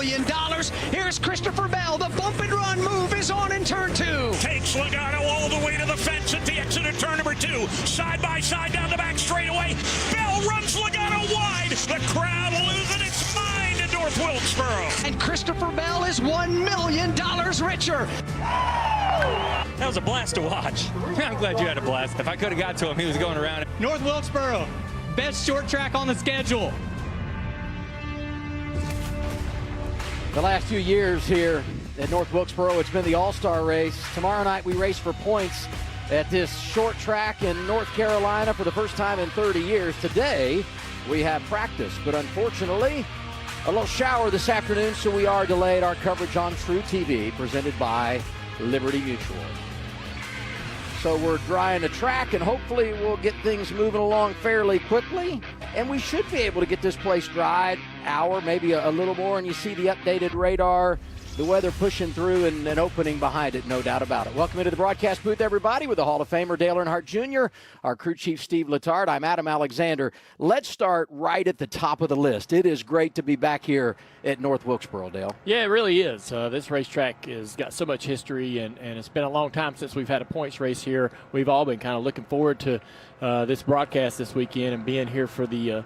million. Here's Christopher Bell. The bump and run move is on in turn 2. Takes Logano all the way to the fence at the exit of turn number 2. Side by side down the back straightaway. Bell runs Logano wide. The crowd losing its mind in North Wilkesboro. And Christopher Bell is $1 million richer. That was a blast to watch. I'm glad you had a blast. If I could have got to him, he was going around. North Wilkesboro, best short track on the schedule. The last few years here at North Wilkesboro, it's been the All-Star race. Tomorrow night we race for points at this short track in North Carolina for the first time in 30 years. Today we have practice, but unfortunately a little shower this afternoon, so we are delayed our coverage on True TV, presented by Liberty Mutual. So we're drying the track, and hopefully we'll get things moving along fairly quickly. And we should be able to get this place dried, hour, maybe a little more, and you see the updated radar, the weather pushing through and an opening behind it, no doubt about it. Welcome into the broadcast booth, everybody, with the Hall of Famer Dale Earnhardt Jr., our crew chief Steve Letard. I'm Adam Alexander. Let's start right at the top of the list. It is great to be back here at North Wilkesboro, Dale. Yeah, it really is. This racetrack has got so much history, and it's been a long time since we've had a points race here. We've all been kind of looking forward to this broadcast this weekend and being here for the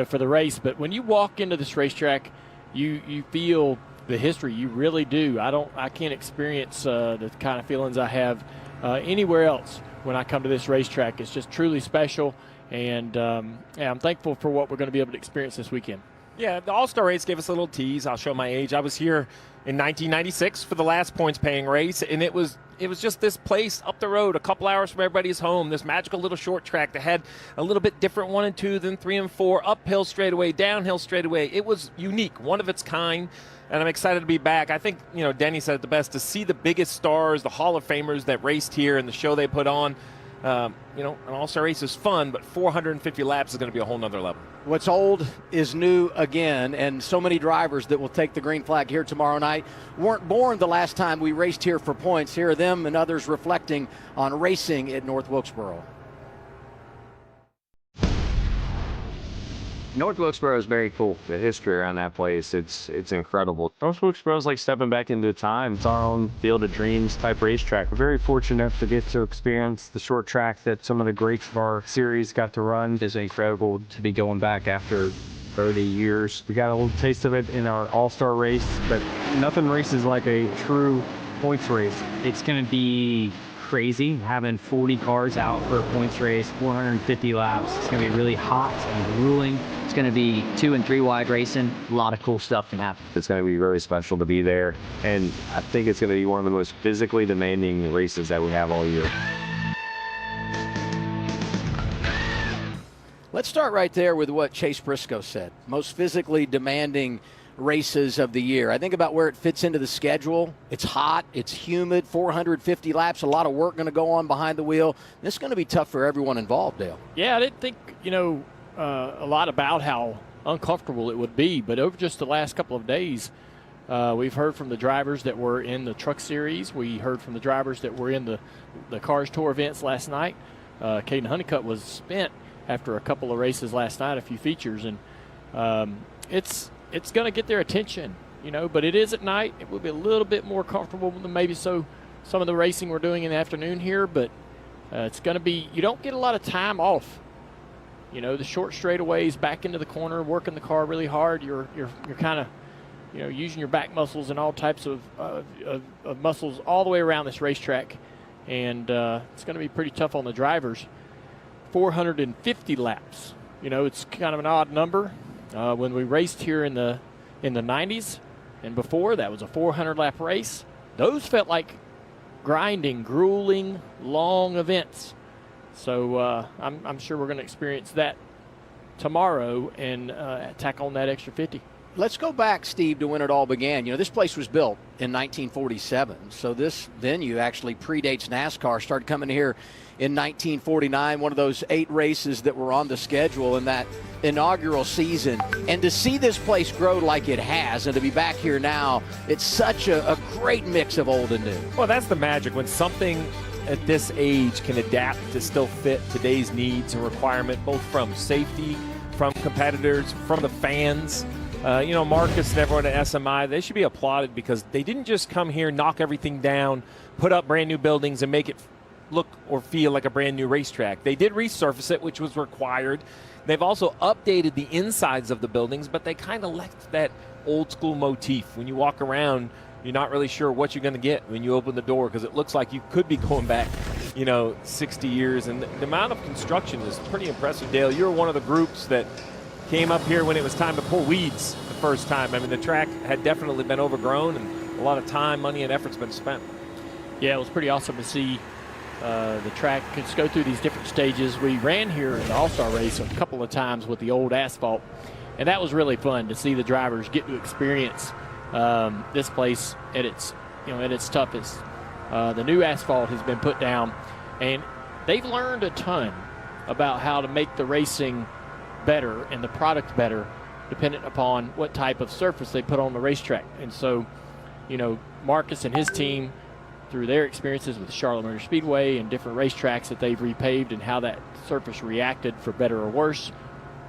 for the race. But when you walk into this racetrack, you feel the history. You really do. I can't experience the kind of feelings I have anywhere else when I come to this racetrack. It's just truly special, and I'm thankful for what we're going to be able to experience this weekend. Yeah, the All-Star race gave us a little tease. I'll show my age. I was here in 1996 for the last points-paying race, and it was just this place up the road, a couple hours from everybody's home, this magical little short track that had a little bit different 1 and 2 than 3 and 4, uphill straightaway, downhill straightaway. It was unique, one of its kind, and I'm excited to be back. I think, Denny said it the best, to see the biggest stars, the Hall of Famers that raced here and the show they put on. An All-Star race is fun, but 450 laps is going to be a whole nother level. What's old is new again, and so many drivers that will take the green flag here tomorrow night weren't born the last time we raced here for points. Here are them and others reflecting on racing at North Wilkesboro. North Wilkesboro is very cool. The history around that place, it's incredible. North Wilkesboro is like stepping back into time. It's our own field of dreams type racetrack. We're very fortunate to get to experience the short track that some of the greats of our series got to run. It's incredible to be going back after 30 years. We got a little taste of it in our All-Star race, but nothing races like a true points race. It's going to be crazy having 40 cars out for a points race, 450 laps. It's going to be really hot and grueling. It's going to be 2 and 3 wide racing. A lot of cool stuff can happen. It's going to be really special to be there, and I think it's going to be one of the most physically demanding races that we have all year. Let's start right there with what Chase Briscoe said. Most physically demanding races of the year. I think about where it fits into the schedule. It's hot, it's humid, 450 laps, a lot of work going to go on behind the wheel. This is going to be tough for everyone involved, Dale. Yeah, I didn't think, a lot about how uncomfortable it would be, but over just the last couple of days, we've heard from the drivers that were in the Truck Series. We heard from the drivers that were in the Cars Tour events last night. Caden Honeycutt was spent after a couple of races last night, a few features, and it's going to get their attention, but it is at night. It will be a little bit more comfortable than maybe some of the racing we're doing in the afternoon here, but it's going to be, you don't get a lot of time off. The short straightaways, back into the corner, working the car really hard. You're kind of, using your back muscles and all types of muscles all the way around this racetrack, and it's going to be pretty tough on the drivers. 450 laps. It's kind of an odd number. When we raced here in the 90s and before, that was a 400-lap race. Those felt like grinding, grueling, long events. So I'm sure we're going to experience that tomorrow and tack on that extra 50. Let's go back, Steve, to when it all began. This place was built in 1947, so this venue actually predates NASCAR. Started coming here in 1949, one of those 8 races that were on the schedule in that inaugural season. And to see this place grow like it has and to be back here now, it's such a great mix of old and new. Well, that's the magic, when something at this age can adapt to still fit today's needs and requirement, both from safety, from competitors, from the fans. Marcus and everyone at SMI, they should be applauded because they didn't just come here, knock everything down, put up brand new buildings and make it look or feel like a brand new racetrack. They did resurface it, which was required. They've also updated the insides of the buildings, but they kind of left that old school motif. When you walk around, you're not really sure what you're going to get when you open the door because it looks like you could be going back 60 years. And the amount of construction is pretty impressive. Dale, you're one of the groups that came up here when it was time to pull weeds the first time. I mean, the track had definitely been overgrown and a lot of time, money, and effort's been spent. Yeah, it was pretty awesome to see the track just go through these different stages. We ran here in the All-Star race a couple of times with the old asphalt, and that was really fun to see the drivers get to experience this place at its toughest. The new asphalt has been put down, and they've learned a ton about how to make the racing better and the product better dependent upon what type of surface they put on the racetrack. And so, Marcus and his team, through their experiences with Charlotte Motor Speedway and different racetracks that they've repaved and how that surface reacted for better or worse,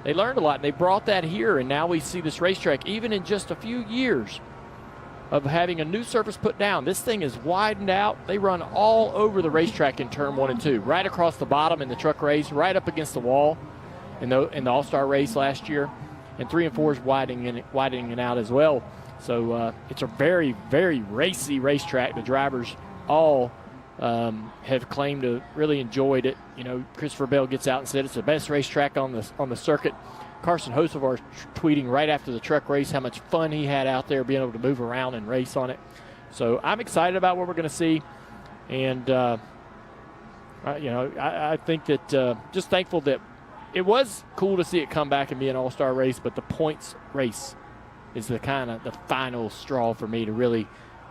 they learned a lot, and they brought that here, and now we see this racetrack, even in just a few years of having a new surface put down. This thing is widened out. They run all over the racetrack in turn 1 and 2, right across the bottom in the truck race, right up against the wall in the All-Star race last year, and 3 and 4 is widening it out as well. So it's a very, very racy racetrack. The drivers all have claimed to really enjoyed it. Christopher Bell gets out and said it's the best racetrack on the circuit. Carson Hocevar tweeting right after the truck race how much fun he had out there being able to move around and race on it. So I'm excited about what we're going to see, and I think that just thankful that it was cool to see it come back and be an all-star race, but the points race is the final straw for me to really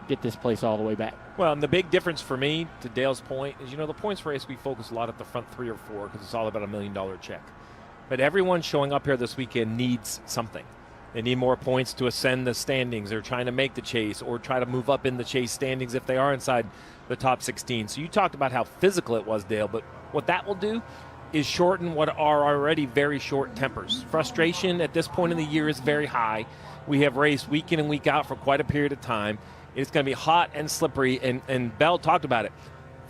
get this place all the way back. Well, and the big difference for me, to Dale's point, is the points race, we focus a lot at the front 3 or 4 because it's all about $1 million check. But everyone showing up here this weekend needs something. They need more points to ascend the standings. They're trying to make the chase or try to move up in the chase standings if they are inside the top 16. So you talked about how physical it was, Dale, but what that will do is shorten what are already very short tempers. Frustration at this point in the year is very high. We have raced week in and week out for quite a period of time. It's going to be hot and slippery, and Bell talked about it.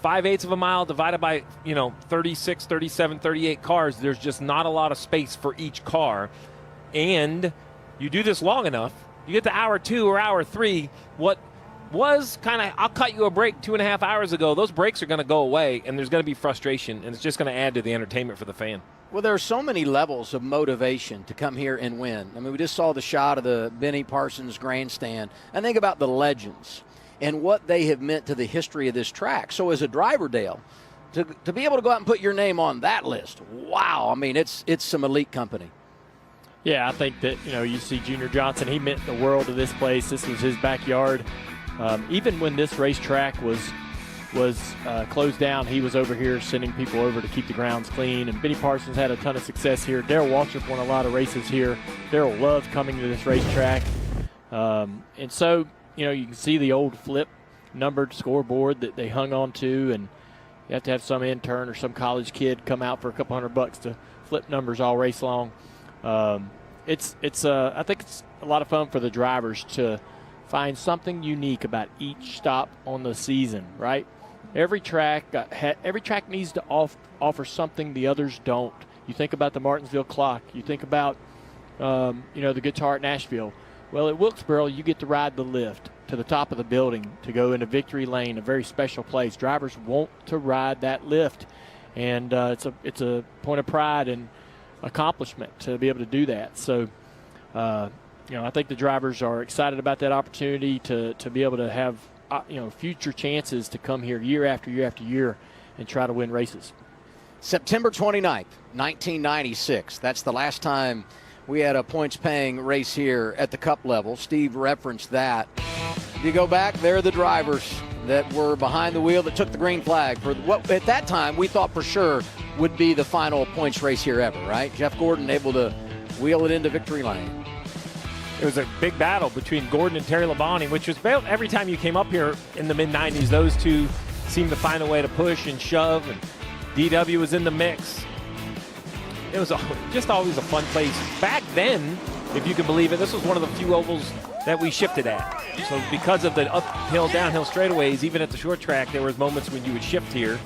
5/8 of a mile divided by 36, 37, 38 cars. There's just not a lot of space for each car. And you do this long enough, you get to hour 2 or hour 3, what was I'll cut you a break 2.5 hours ago, those breaks are going to go away, and there's going to be frustration, and it's just going to add to the entertainment for the fan. Well, there are so many levels of motivation to come here and win. I mean, we just saw the shot of the Benny Parsons grandstand. And think about the legends and what they have meant to the history of this track. So as a driver, Dale, to be able to go out and put your name on that list, wow, I mean, it's some elite company. Yeah, I think that, you see Junior Johnson, he meant the world to this place. This was his backyard. Even when this racetrack was closed down, he was over here sending people over to keep the grounds clean. And Benny Parsons had a ton of success here. Darrell Waltrip won a lot of races here. Darrell loved coming to this racetrack. And so, you can see the old flip numbered scoreboard that they hung on to, and you have to have some intern or some college kid come out for a couple $100 to flip numbers all race long. I think it's a lot of fun for the drivers to find something unique about each stop on the season, right? Every track needs to offer something the others don't. You think about the Martinsville clock. You think about, the guitar at Nashville. Well, at Wilkesboro, you get to ride the lift to the top of the building to go into Victory Lane, a very special place. Drivers want to ride that lift, and it's a point of pride and accomplishment to be able to do that. So, I think the drivers are excited about that opportunity to be able to have future chances to come here year after year after year and try to win races. September 29th, 1996. That's the last time we had a points-paying race here at the Cup level. Steve referenced that. If you go back, there are the drivers that were behind the wheel that took the green flag for what at that time we thought for sure would be the final points race here ever, right? Jeff Gordon able to wheel it into Victory Lane. It was a big battle between Gordon and Terry Labonte, which was about every time you came up here in the mid-'90s, those two seemed to find a way to push and shove, and DW was in the mix. It was just always a fun place. Back then, if you can believe it, this was one of the few ovals that we shifted at. So because of the uphill, downhill straightaways, even at the short track, there was moments when you would shift here.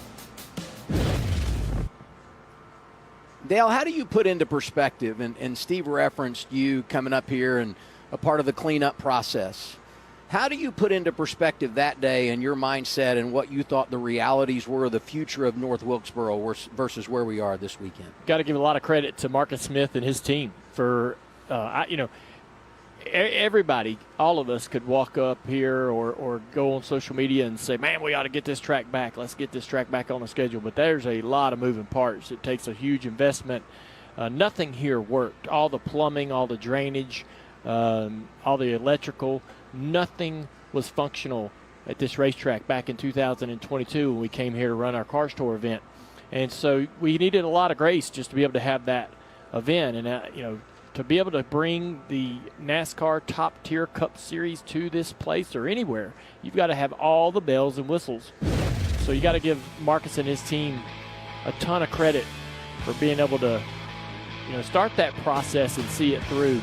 Dale, how do you put into perspective, and Steve referenced you coming up here and a part of the cleanup process. How do you put into perspective that day and your mindset and what you thought the realities were of the future of North Wilkesboro versus where we are this weekend? Got to give a lot of credit to Marcus Smith and his team for, everybody, all of us could walk up here or go on social media and say, man, we ought to get this track back. Let's get this track back on the schedule. But there's a lot of moving parts. It takes a huge investment. Nothing here worked. All the plumbing, all the drainage, all the electrical, nothing was functional at this racetrack back in 2022 when we came here to run our car store event. And so we needed a lot of grace just to be able to have that event. And, to be able to bring the NASCAR Top Tier Cup Series to this place or anywhere, you've got to have all the bells and whistles. So you got to give Marcus and his team a ton of credit for being able to, start that process and see it through.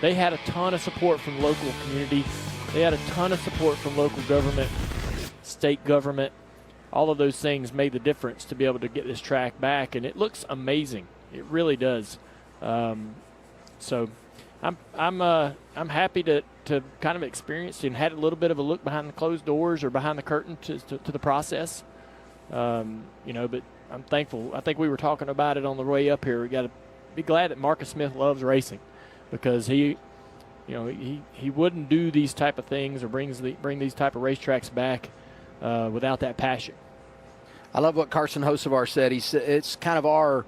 They had a ton of support from local community. They had a ton of support from local government, state government. All of those things made the difference to be able to get this track back, and it looks amazing. It really does. So I'm happy to kind of experience and had a little bit of a look behind the closed doors or behind the curtain to the process. But I'm thankful. I think we were talking about it on the way up here. We got to be glad that Marcus Smith loves racing, because he wouldn't do these type of things or bring these type of racetracks back without that passion. I love what Carson Hocevar said. He said it's kind of our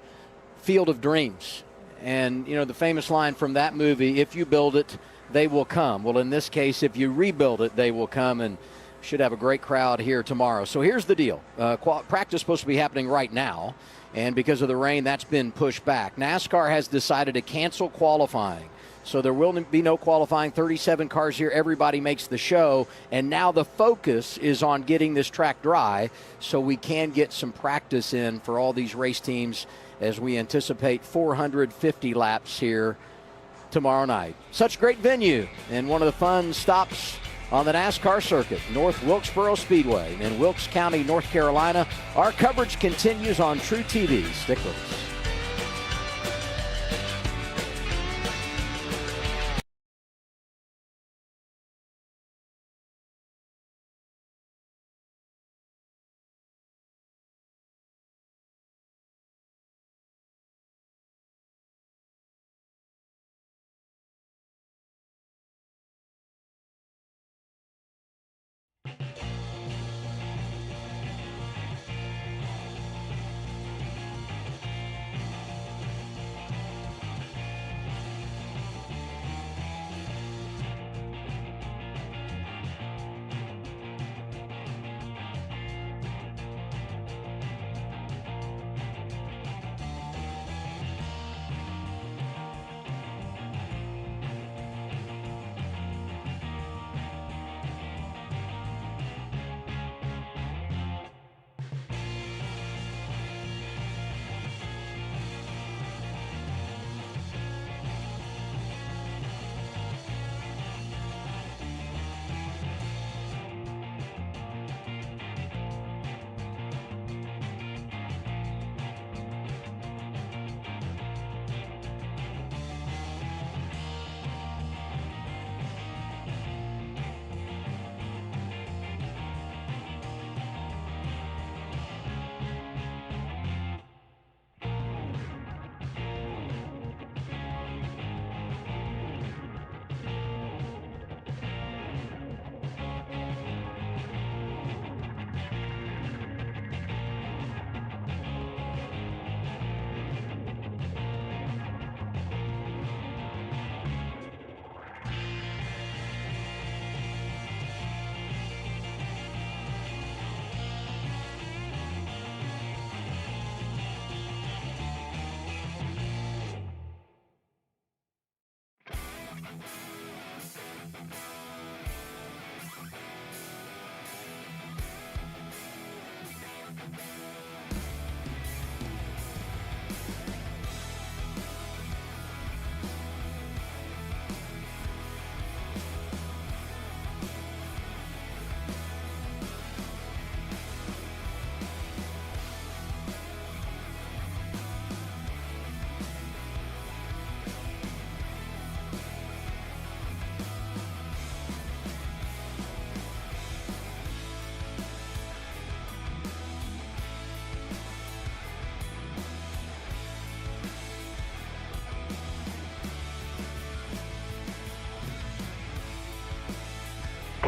field of dreams. And, the famous line from that movie, if you build it, they will come. Well, in this case, if you rebuild it, they will come, and should have a great crowd here tomorrow. So here's the deal. Practice is supposed to be happening right now, and because of the rain, that's been pushed back. NASCAR has decided to cancel qualifying. So there will be no qualifying. 37 cars here. Everybody makes the show. And now the focus is on getting this track dry so we can get some practice in for all these race teams as we anticipate 450 laps here tomorrow night. Such great venue and one of the fun stops on the NASCAR circuit, North Wilkesboro Speedway in Wilkes County, North Carolina. Our coverage continues on True TV. Stick with us.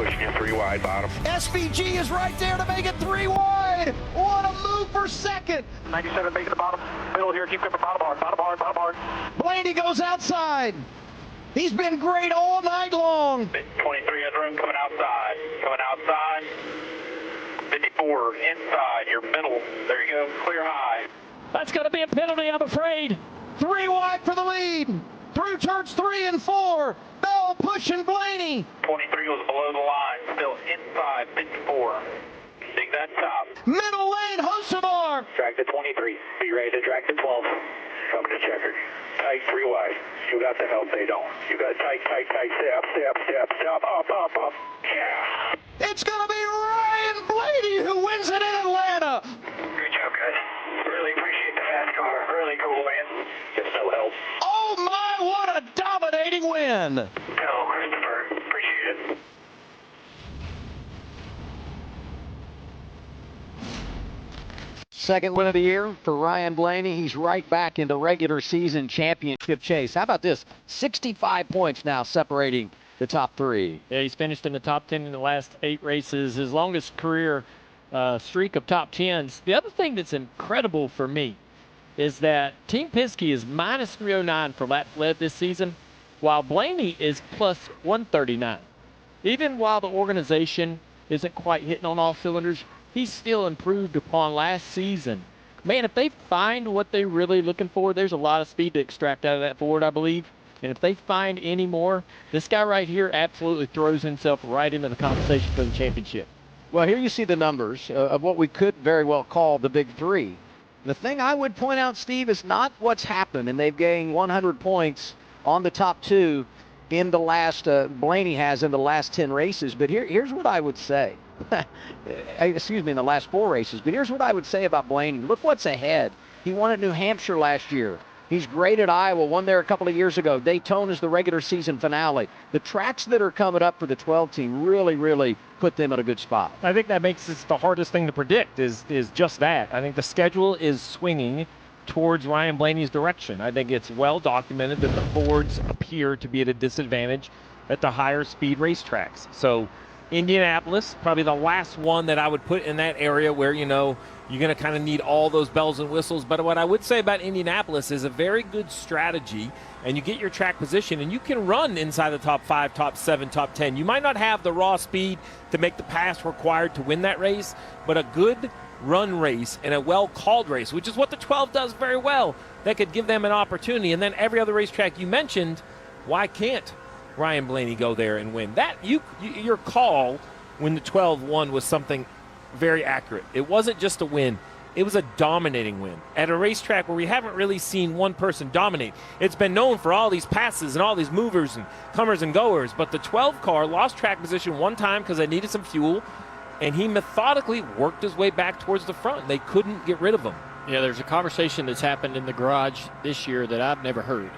pushing you 3 wide bottom. SVG is right there to make it 3 wide. What a move for second. 97 making the bottom. Middle here, keep coming bottom hard, bottom hard, bottom hard. Blaney goes outside. He's been great all night long. 23 has room coming outside. Coming outside. 54 inside, your middle. There you go, clear high. That's going to be a penalty, I'm afraid. 3 wide for the lead. Through turns 3 and 4. Bell pushing Blaney. 23 goes below the line, still inside 54. Dig that top. Middle lane, Hosevar. Track to 23. Be ready to track to 12. Coming to checker. Tight 3 wide. You got the help, they don't. You got tight, tight, tight. Step. Up. Yeah. It's going to be Ryan Blaney who wins it in Atlanta. Good job, guys. Really appreciate the fast car. Really cool, man. Just no help. Oh my, what a dominating win. No, Christopher. Appreciate it. Second win of the year for Ryan Blaney. He's right back into regular season championship chase. How about this? 65 points now separating the top 3. Yeah, he's finished in the top 10 in the last 8 races, his longest career streak of top 10s. The other thing that's incredible for me is that Team Penske is minus 309 for laps led this season, while Blaney is plus 139. Even while the organization isn't quite hitting on all cylinders, he's still improved upon last season. Man, if they find what they're really looking for, there's a lot of speed to extract out of that Ford, I believe. And if they find any more, this guy right here absolutely throws himself right into the conversation for the championship. Well, here you see the numbers of what we could very well call the big 3. The thing I would point out, Steve, is not what's happened, and they've gained 100 points on the top 2 in the last, Blaney has in the last 10 races. But here's what I would say. Excuse me, in the last 4 races. But here's what I would say about Blaney. Look what's ahead. He won at New Hampshire last year. He's great at Iowa, won there a couple of years ago. Daytona's the regular season finale. The tracks that are coming up for the 12 team really put them at a good spot. I think that makes this the hardest thing to predict is just that. I think the schedule is swinging towards Ryan Blaney's direction. I think it's well documented that the Fords appear to be at a disadvantage at the higher speed racetracks. So Indianapolis, probably the last one that I would put in that area where, you know, you're going to kind of need all those bells and whistles. But what I would say about Indianapolis is a very good strategy, and you get your track position, and you can run inside the top 5, top 7, top 10. You might not have the raw speed to make the pass required to win that race, but a good run race and a well-called race, which is what the 12 does very well, that could give them an opportunity. And then every other racetrack you mentioned, why can't Ryan Blaney go there and win? That your call when the 12 won was something very accurate. It wasn't just a win. It was a dominating win at a racetrack where we haven't really seen one person dominate. It's been known for all these passes and all these movers and comers and goers, but the 12 car lost track position one time because they needed some fuel, and he methodically worked his way back towards the front. They couldn't get rid of him. Yeah, there's a conversation that's happened in the garage this year that I've never heard,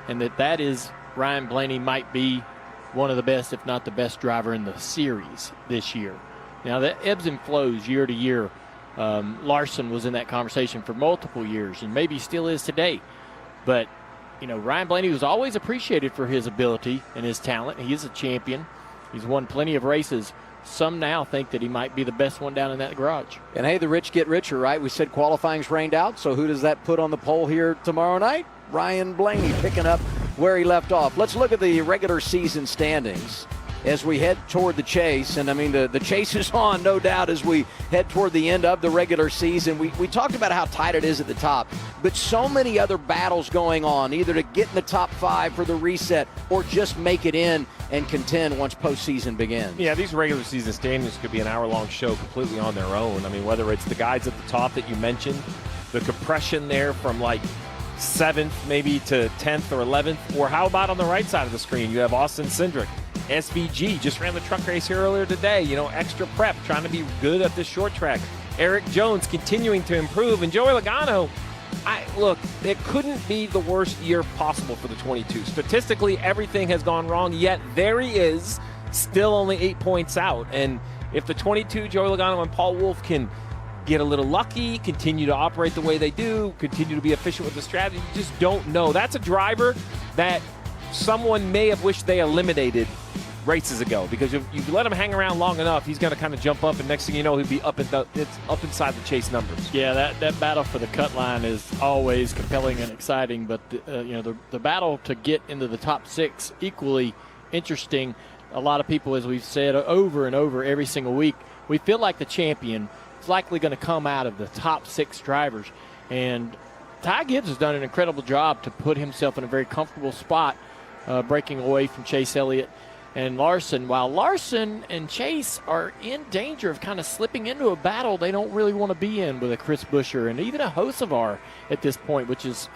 and that is Ryan Blaney might be one of the best, if not the best driver in the series this year. Now, that ebbs and flows year to year. Larson was in that conversation for multiple years, and maybe still is today. But, you know, Ryan Blaney was always appreciated for his ability and his talent. He is a champion. He's won plenty of races. Some now think that he might be the best one down in that garage. And, hey, the rich get richer, right? We said qualifying's rained out, so who does that put on the pole here tomorrow night? Ryan Blaney picking up where he left off. Let's look at the regular season standings as we head toward the chase. And, I mean, the chase is on, no doubt, as we head toward the end of the regular season. We talked about how tight it is at the top, but so many other battles going on, either to get in the top 5 for the reset or just make it in and contend once postseason begins. Yeah, these regular season standings could be an hour-long show completely on their own. I mean, whether it's the guys at the top that you mentioned, the compression there from like 7th maybe to 10th or 11th, or how about on the right side of the screen, you have Austin Cindric. SVG just ran the truck race here earlier today, you know, extra prep, trying to be good at this short track. Eric Jones continuing to improve, and Joey Logano, look, it couldn't be the worst year possible for the 22. Statistically, everything has gone wrong, yet there he is, still only 8 points out. And if the 22, Joey Logano and Paul Wolfe, can get a little lucky, continue to operate the way they do, continue to be efficient with the strategy, you just don't know. That's a driver that someone may have wished they eliminated races ago, because if you let him hang around long enough, he's going to kind of jump up, and next thing you know, he'll be up inside the chase numbers. Yeah, that battle for the cut line is always compelling and exciting, but the battle to get into the top 6 equally interesting. A lot of people, as we've said over and over every single week, we feel like the champion is likely going to come out of the top 6 drivers, and Ty Gibbs has done an incredible job to put himself in a very comfortable spot, breaking away from Chase Elliott and Larson, while Larson and Chase are in danger of kind of slipping into a battle they don't really want to be in with a Chris Buescher and even a Hocevar at this point, which is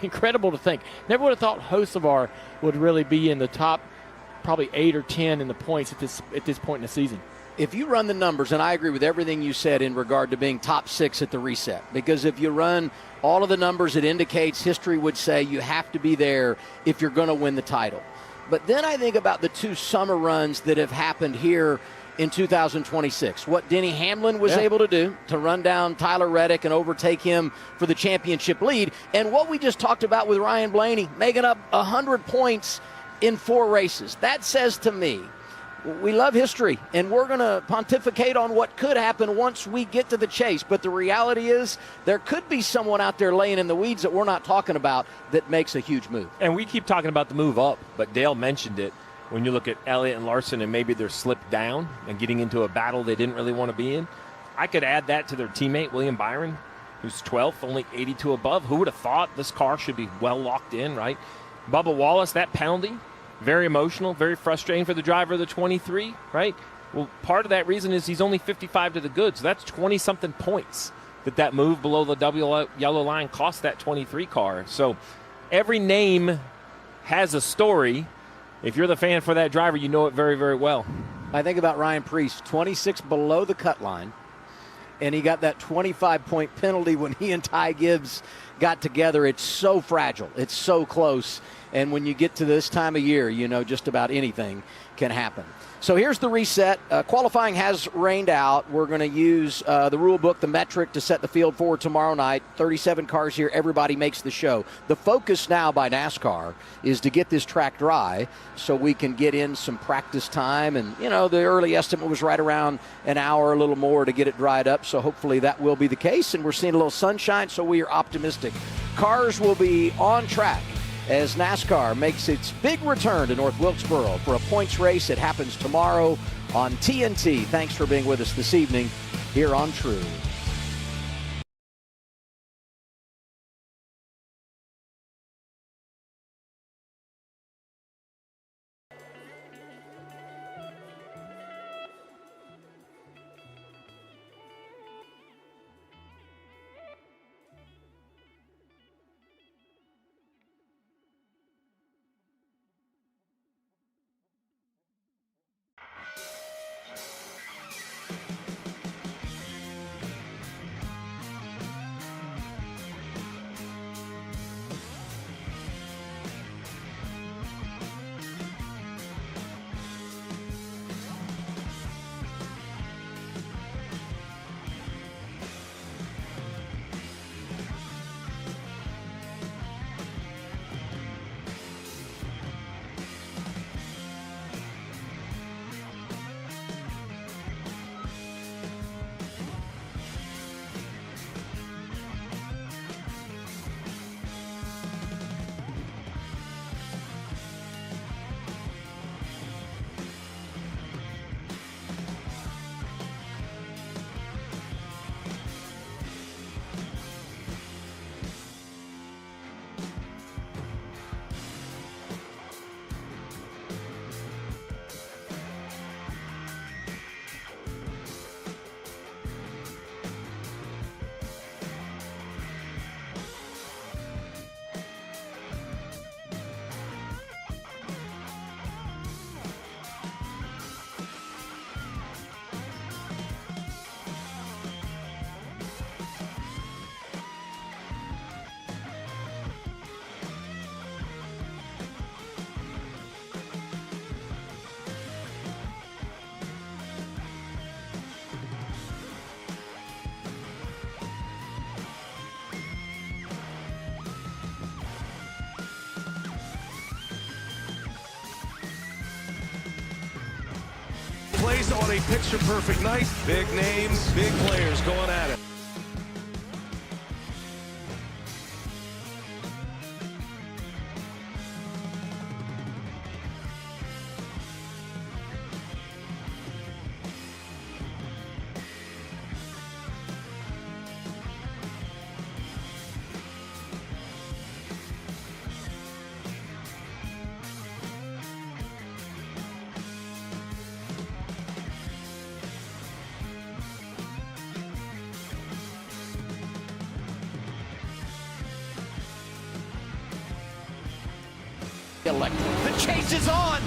incredible to think. Never would have thought Hocevar would really be in the top probably 8 or 10 in the points at this point in the season. If you run the numbers, and I agree with everything you said in regard to being top 6 at the reset, because if you run all of the numbers, it indicates history would say you have to be there if you're going to win the title. But then I think about the 2 summer runs that have happened here in 2026. What Denny Hamlin was able to do to run down Tyler Reddick and overtake him for the championship lead, and what we just talked about with Ryan Blaney, making up 100 points in 4 races. That says to me, we love history, and we're going to pontificate on what could happen once we get to the chase. But the reality is there could be someone out there laying in the weeds that we're not talking about that makes a huge move. And we keep talking about the move up, but Dale mentioned it. When you look at Elliott and Larson and maybe they're slipped down and getting into a battle they didn't really want to be in, I could add that to their teammate, William Byron, who's 12th, only 82 above. Who would have thought this car should be well locked in, right? Bubba Wallace, that penalty, very emotional, very frustrating for the driver of the 23, right? Well, part of that reason is he's only 55 to the good, so that's 20-something points that move below the double yellow line cost that 23 car. So every name has a story. If you're the fan for that driver, you know it very, very well. I think about Ryan Preece, 26 below the cut line, and he got that 25-point penalty when he and Ty Gibbs got together. It's so fragile. It's so close. And when you get to this time of year, you know just about anything can happen. So here's the reset. Qualifying has rained out. We're going to use the rule book, the metric, to set the field for tomorrow night. 37 cars here. Everybody makes the show. The focus now by NASCAR is to get this track dry so we can get in some practice time. And, you know, the early estimate was right around an hour, a little more to get it dried up. So hopefully that will be the case. And we're seeing a little sunshine, so we are optimistic. Cars will be on track as NASCAR makes its big return to North Wilkesboro for a points race. It happens tomorrow on TNT. Thanks for being with us this evening here on True. place on a picture-perfect night. Big names, big players going at it. The chase is on.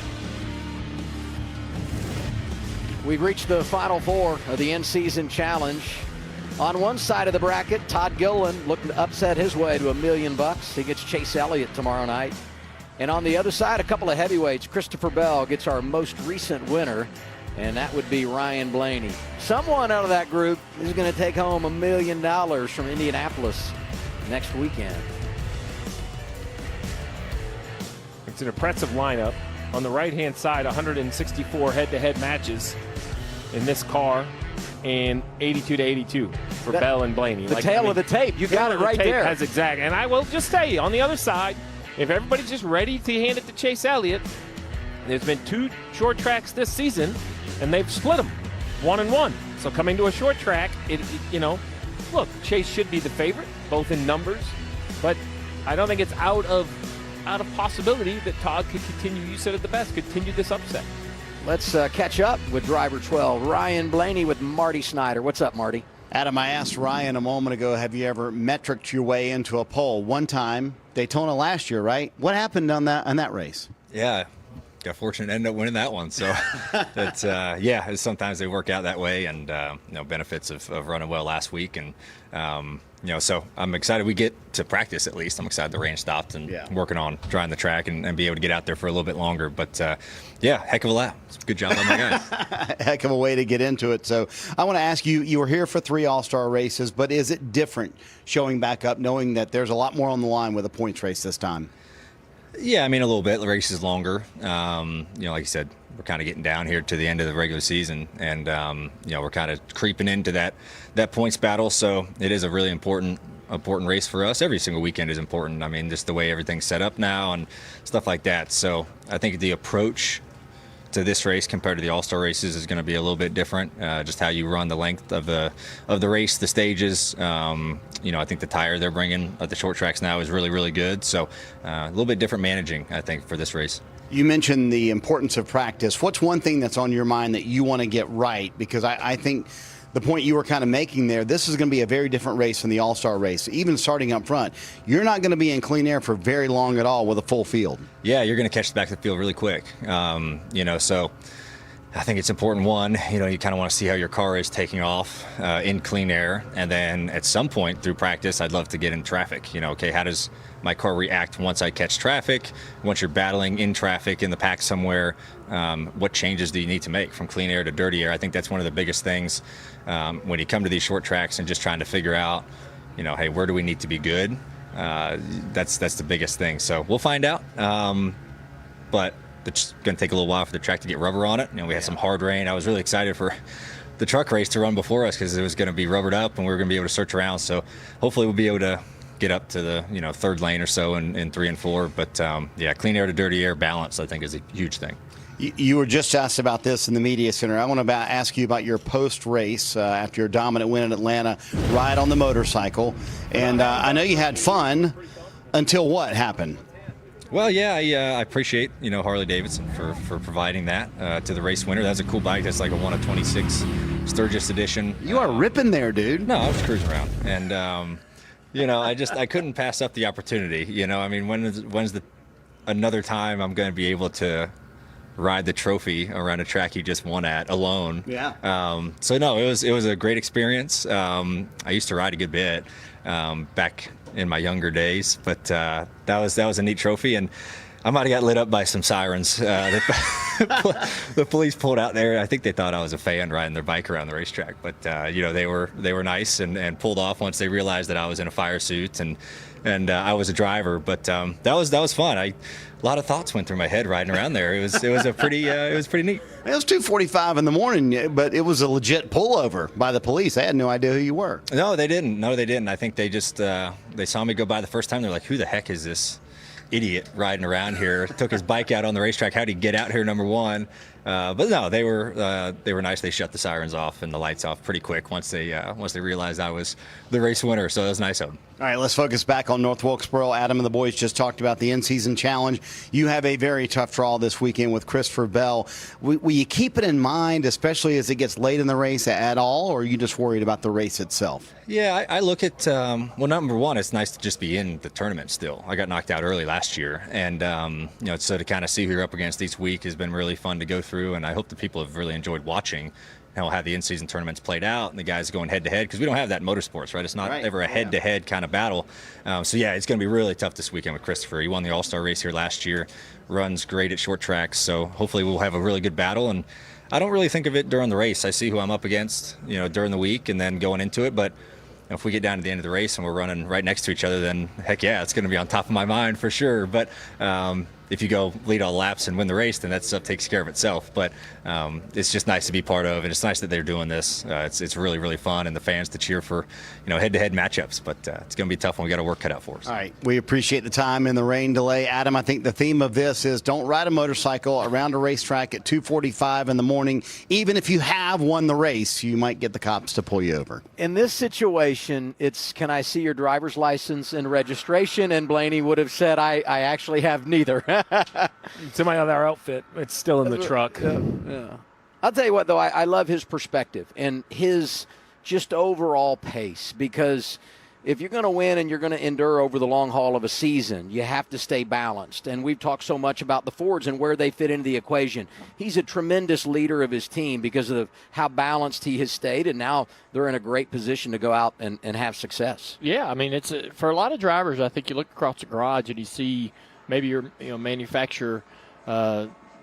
We've reached the final four of the in-season challenge. On one side of the bracket, Todd Gilliland looking to upset his way to $1 million. He gets Chase Elliott tomorrow night. And on the other side, a couple of heavyweights. Christopher Bell gets our most recent winner, and that would be Ryan Blaney. Someone out of that group is going to take home $1 million from Indianapolis next weekend. It's an impressive lineup. On the right-hand side, 164 head-to-head matches in this car, and 82-82 for Bell and Blaney. The tail of the tape. You got it right there. Has exact. And I will just say, on the other side, if everybody's just ready to hand it to Chase Elliott, there's been 2 short tracks this season, and they've split them 1-1. So coming to a short track, look, Chase should be the favorite, both in numbers, but I don't think it's out of possibility that Todd could continue, you said it the best, continue this upset. Let's catch up with driver 12, Ryan Blaney with Marty Snyder. What's up, Marty? Adam, I asked Ryan a moment ago, have you ever metriced your way into a pole? One time, Daytona last year, right? What happened on that race? Yeah, got fortunate to end up winning that one. So that's sometimes they work out that way, and benefits of running well last week, and so I'm excited we get to practice at least. I'm excited the rain stopped and working on drying the track and be able to get out there for a little bit longer. But heck of a lap. It's a good job on my guys. Heck of a way to get into it. So I want to ask you, you were here for 3 All-Star races, but is it different showing back up, knowing that there's a lot more on the line with a points race this time? Yeah, I mean, a little bit. The race is longer. Like you said, we're kind of getting down here to the end of the regular season, and we're kind of creeping into that points battle. So it is a really important race for us. Every single weekend is important. I mean, just the way everything's set up now and stuff like that. So I think the approach to this race compared to the All-Star races is going to be a little bit different. Just how you run the length of the race, the stages. I think the tire they're bringing at the short tracks now is really, really good. So a little bit different managing, I think, for this race. You mentioned the importance of practice. What's one thing that's on your mind that you want to get right? Because I think the point you were kind of making there, this is going to be a very different race than the All-Star race. Even starting up front, you're not going to be in clean air for very long at all with a full field. Yeah, you're going to catch the back of the field really quick. So I think it's important, one, you kind of want to see how your car is taking off in clean air. And then at some point through practice, I'd love to get in traffic. How does my car react once I catch traffic? Once you're battling in traffic in the pack somewhere, what changes do you need to make from clean air to dirty air? I think that's one of the biggest things when you come to these short tracks and just trying to figure out, hey, where do we need to be good? That's the biggest thing. So we'll find out. But it's going to take a little while for the track to get rubber on it. We had some hard rain. I was really excited for the truck race to run before us because it was going to be rubbered up and we were going to be able to search around. So hopefully we'll be able to get up to the third lane or so in 3 and 4. But clean air to dirty air balance, I think, is a huge thing. You were just asked about this in the media center. I want to ask you about your post-race after your dominant win in Atlanta, ride on the motorcycle. And I know you had fun until what happened? Well, I appreciate, Harley Davidson for providing that to the race winner. That's a cool bike. That's like a 1 of 26 Sturgis edition. You are ripping there, dude. No, I was cruising around. And, I couldn't pass up the opportunity. When's another time I'm going to be able to ride the trophy around a track you just won at alone? Yeah. It was a great experience. I used to ride a good bit back in my younger days, but that was a neat trophy. And I might have got lit up by some sirens. The police pulled out there. I think they thought I was a fan riding their bike around the racetrack, but they were nice and pulled off once they realized that I was in a fire suit and I was a driver. But that was fun. A lot of thoughts went through my head riding around there. It was pretty neat. It was 2:45 in the morning, but it was a legit pullover by the police. They had no idea who you were. No, they didn't. I think they just they saw me go by the first time. They're like, "Who the heck is this idiot riding around here?" Took his bike out on the racetrack. How'd he get out here, number one? But no, they were nice. They shut the sirens off and the lights off pretty quick once they realized I was the race winner. So that was nice of them. All right, let's focus back on North Wilkesboro. Adam and the boys just talked about the in-season challenge. You have a very tough draw this weekend with Christopher Bell. Will you keep it in mind, especially as it gets late in the race at all, or are you just worried about the race itself? Yeah, I look at, well, number one, it's nice to just be in the tournament still. I got knocked out early last year, and, so to kind of see who you're up against each week has been really fun to go through, and I hope the people have really enjoyed watching how the in-season tournaments played out and the guys going head-to-head, because we don't have that in motorsports, right? It's not ever a head-to-head kind of battle. So, yeah, it's going to be really tough this weekend with Christopher. He won the All-Star race here last year, runs great at short tracks, so hopefully we'll have a really good battle. And I don't really think of it during the race. I see who I'm up against, during the week and then going into it, but if we get down to the end of the race and we're running right next to each other, then heck yeah, it's going to be on top of my mind for sure. But if you go lead all laps and win the race, then that stuff takes care of itself. But it's just nice to be part of, and it's nice that they're doing this. It's really, really fun, and the fans to cheer for head-to-head matchups. But it's going to be tough when we got our work cut out for us. All right, we appreciate the time and the rain delay. Adam, I think the theme of this is don't ride a motorcycle around a racetrack at 2:45 in the morning. Even if you have won the race, you might get the cops to pull you over. In this situation, it's can I see your driver's license and registration? And Blaney would have said, I actually have neither. It's in my other outfit. It's still in the truck. Yeah. I'll tell you what, though, I love his perspective and his just overall pace, because if you're going to win and you're going to endure over the long haul of a season, you have to stay balanced. And we've talked so much about the Fords and where they fit into the equation. He's a tremendous leader of his team because of how balanced he has stayed, and now they're in a great position to go out and have success. Yeah, I mean, it's for a lot of drivers, I think you look across the garage and you see maybe your manufacturer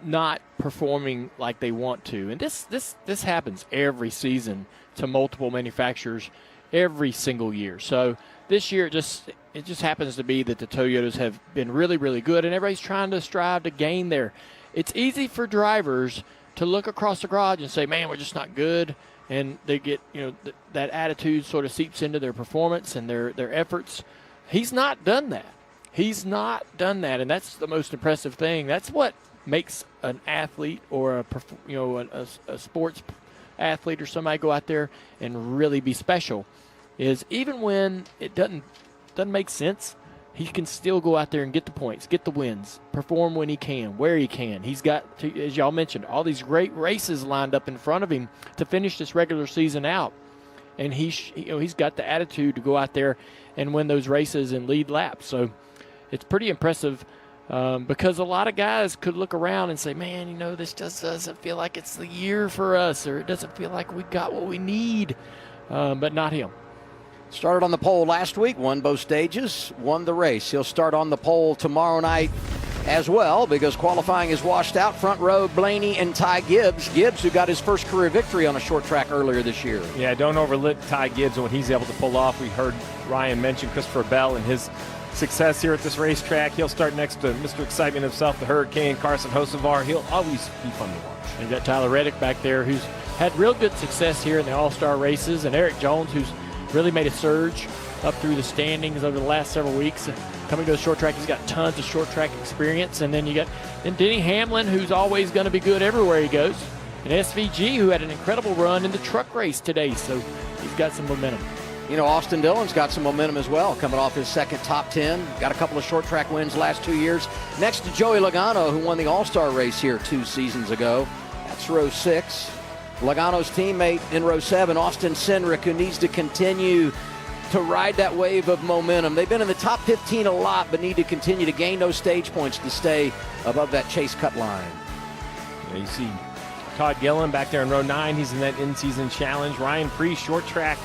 not performing like they want to. And this happens every season to multiple manufacturers every single year. So this year it just happens to be that the Toyotas have been really, really good, and everybody's trying to strive to gain there. It's easy for drivers to look across the garage and say, man, we're just not good. And they get, that attitude sort of seeps into their performance and their efforts. He's not done that. He's not done that, and that's the most impressive thing. That's what makes an athlete or a sports athlete or somebody go out there and really be special, is even when it doesn't make sense, he can still go out there and get the points, get the wins, perform when he can, where he can. He's got, as y'all mentioned, all these great races lined up in front of him to finish this regular season out, and he's got the attitude to go out there and win those races and lead laps. So it's pretty impressive, because a lot of guys could look around and say, man, this just doesn't feel like it's the year for us, or it doesn't feel like we got what we need, but not him. Started on the pole last week, won both stages, won the race. He'll start on the pole tomorrow night as well, because qualifying is washed out. Front row, Blaney and Ty Gibbs. Gibbs, who got his first career victory on a short track earlier this year. Yeah, don't overlook Ty Gibbs and what he's able to pull off. We heard Ryan mention Christopher Bell and his success here at this racetrack. He'll start next to Mr. Excitement himself, the Hurricane, Carson Hocevar. He'll always be fun to watch. And you got Tyler Reddick back there, who's had real good success here in the All-Star races, and Eric Jones, who's really made a surge up through the standings over the last several weeks. Coming to the short track, he's got tons of short track experience. And then you got Denny Hamlin, who's always going to be good everywhere he goes. And SVG, who had an incredible run in the truck race today. So he's got some momentum. Austin Dillon's got some momentum as well, coming off his second top 10. Got a couple of short track wins last 2 years. Next to Joey Logano, who won the All-Star race here 2 seasons ago. That's row 6. Logano's teammate in row 7, Austin Cindric, who needs to continue to ride that wave of momentum. They've been in the top 15 a lot, but need to continue to gain those stage points to stay above that chase cut line. Yeah, you see Todd Gillen back there in row 9. He's in that in-season challenge. Ryan Preece, short track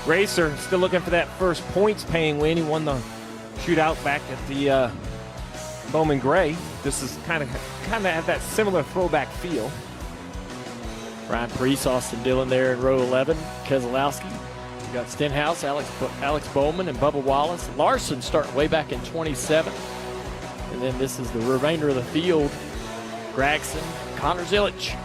racer, still looking for that first points-paying win. He won the shootout back at the Bowman gray. This is kind of have that similar throwback feel. Ryan Preece, Austin Dillon there in row 11. Keselowski. You got Stenhouse, Alex Bowman, and Bubba Wallace. Larson starting way back in 27. And then this is the remainder of the field. Gragson, Connor Zilic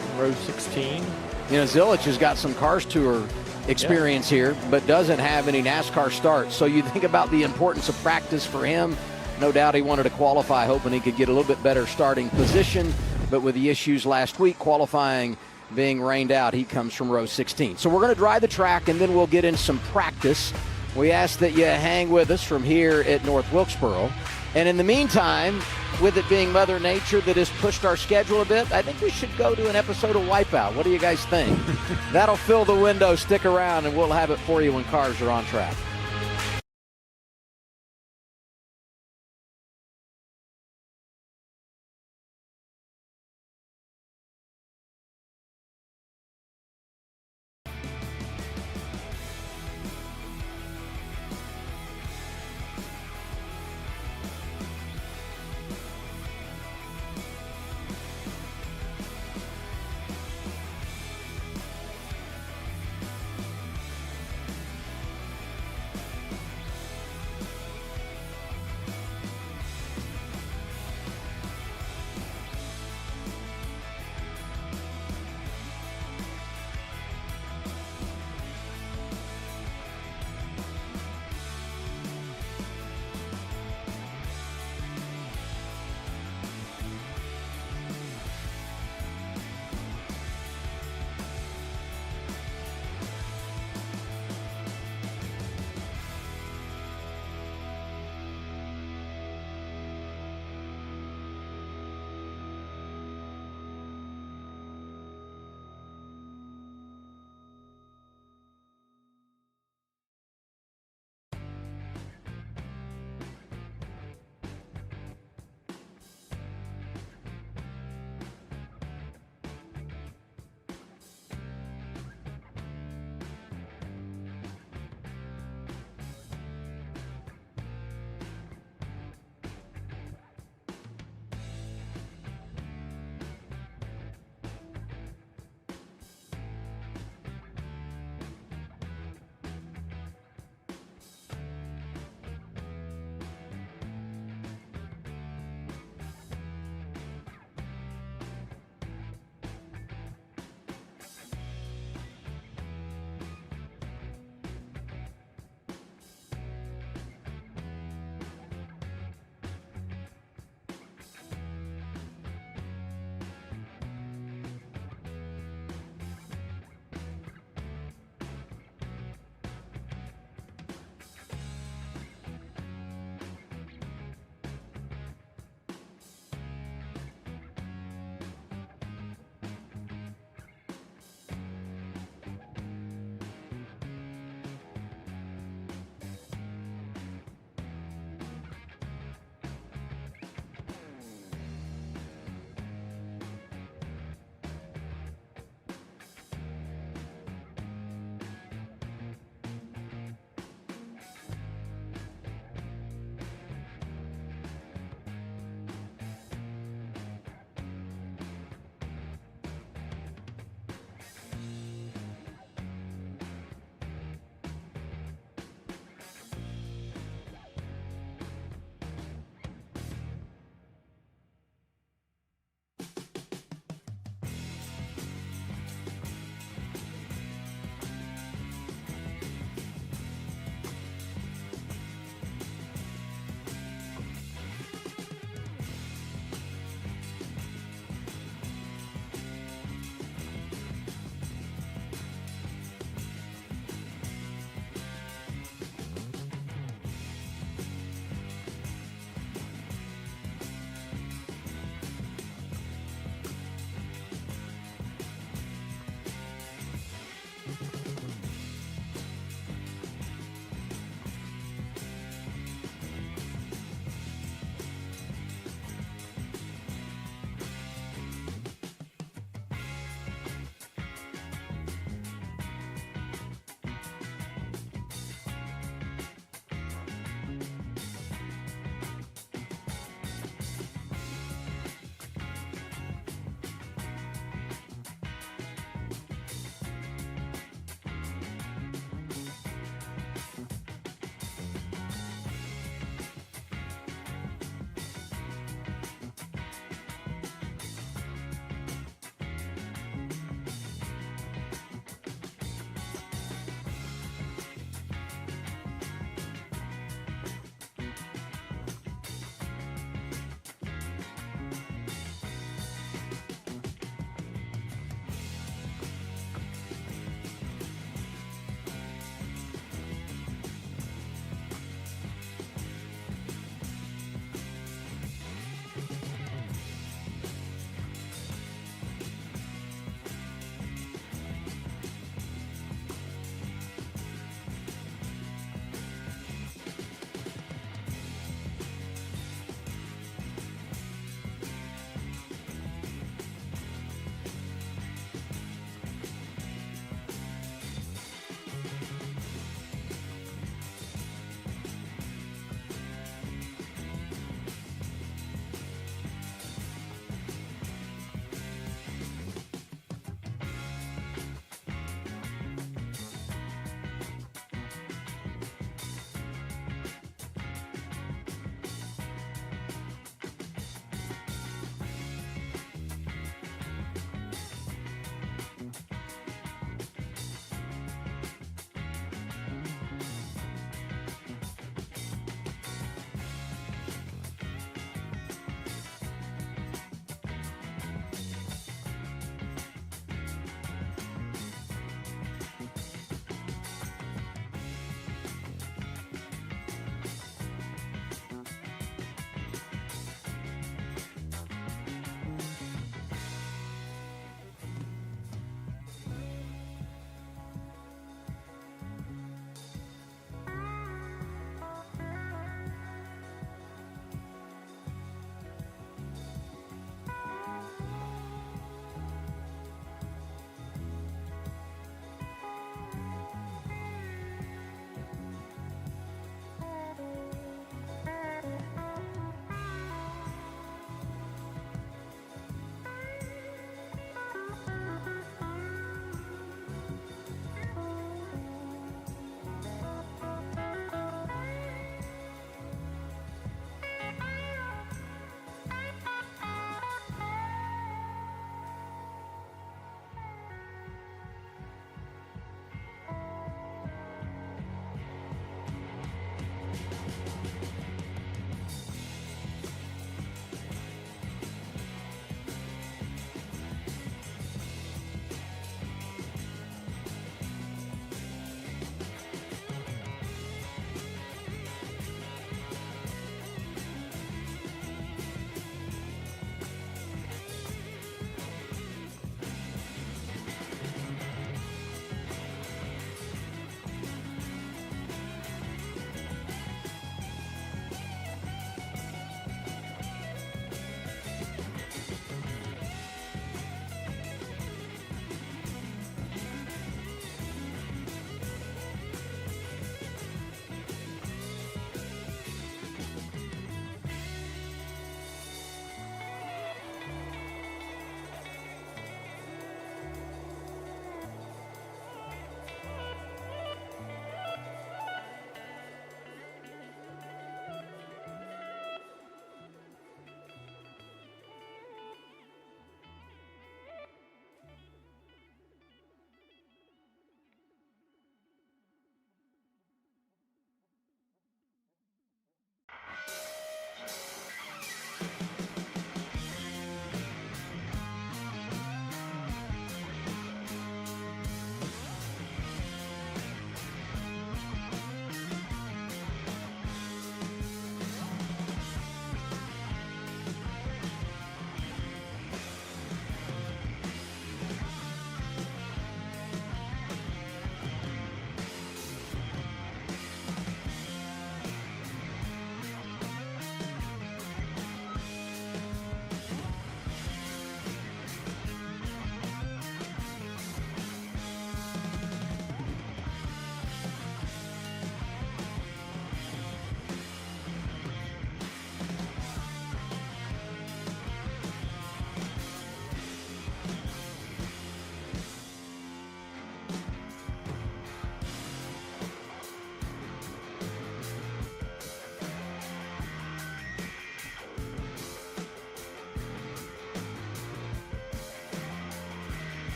in row 16. You know, Zilic has got some Cars Tour experience here, but doesn't have any NASCAR starts. So you think about the importance of practice for him. No doubt he wanted to qualify, hoping he could get a little bit better starting position. But with the issues last week, qualifying being rained out, he comes from row 16. So we're going to dry the track, and then we'll get in some practice. We ask that you hang with us from here at North Wilkesboro. And in the meantime, with it being Mother Nature that has pushed our schedule a bit, I think we should go to an episode of Wipeout. What do you guys think? That'll fill the window. Stick around, and we'll have it for you when cars are on track.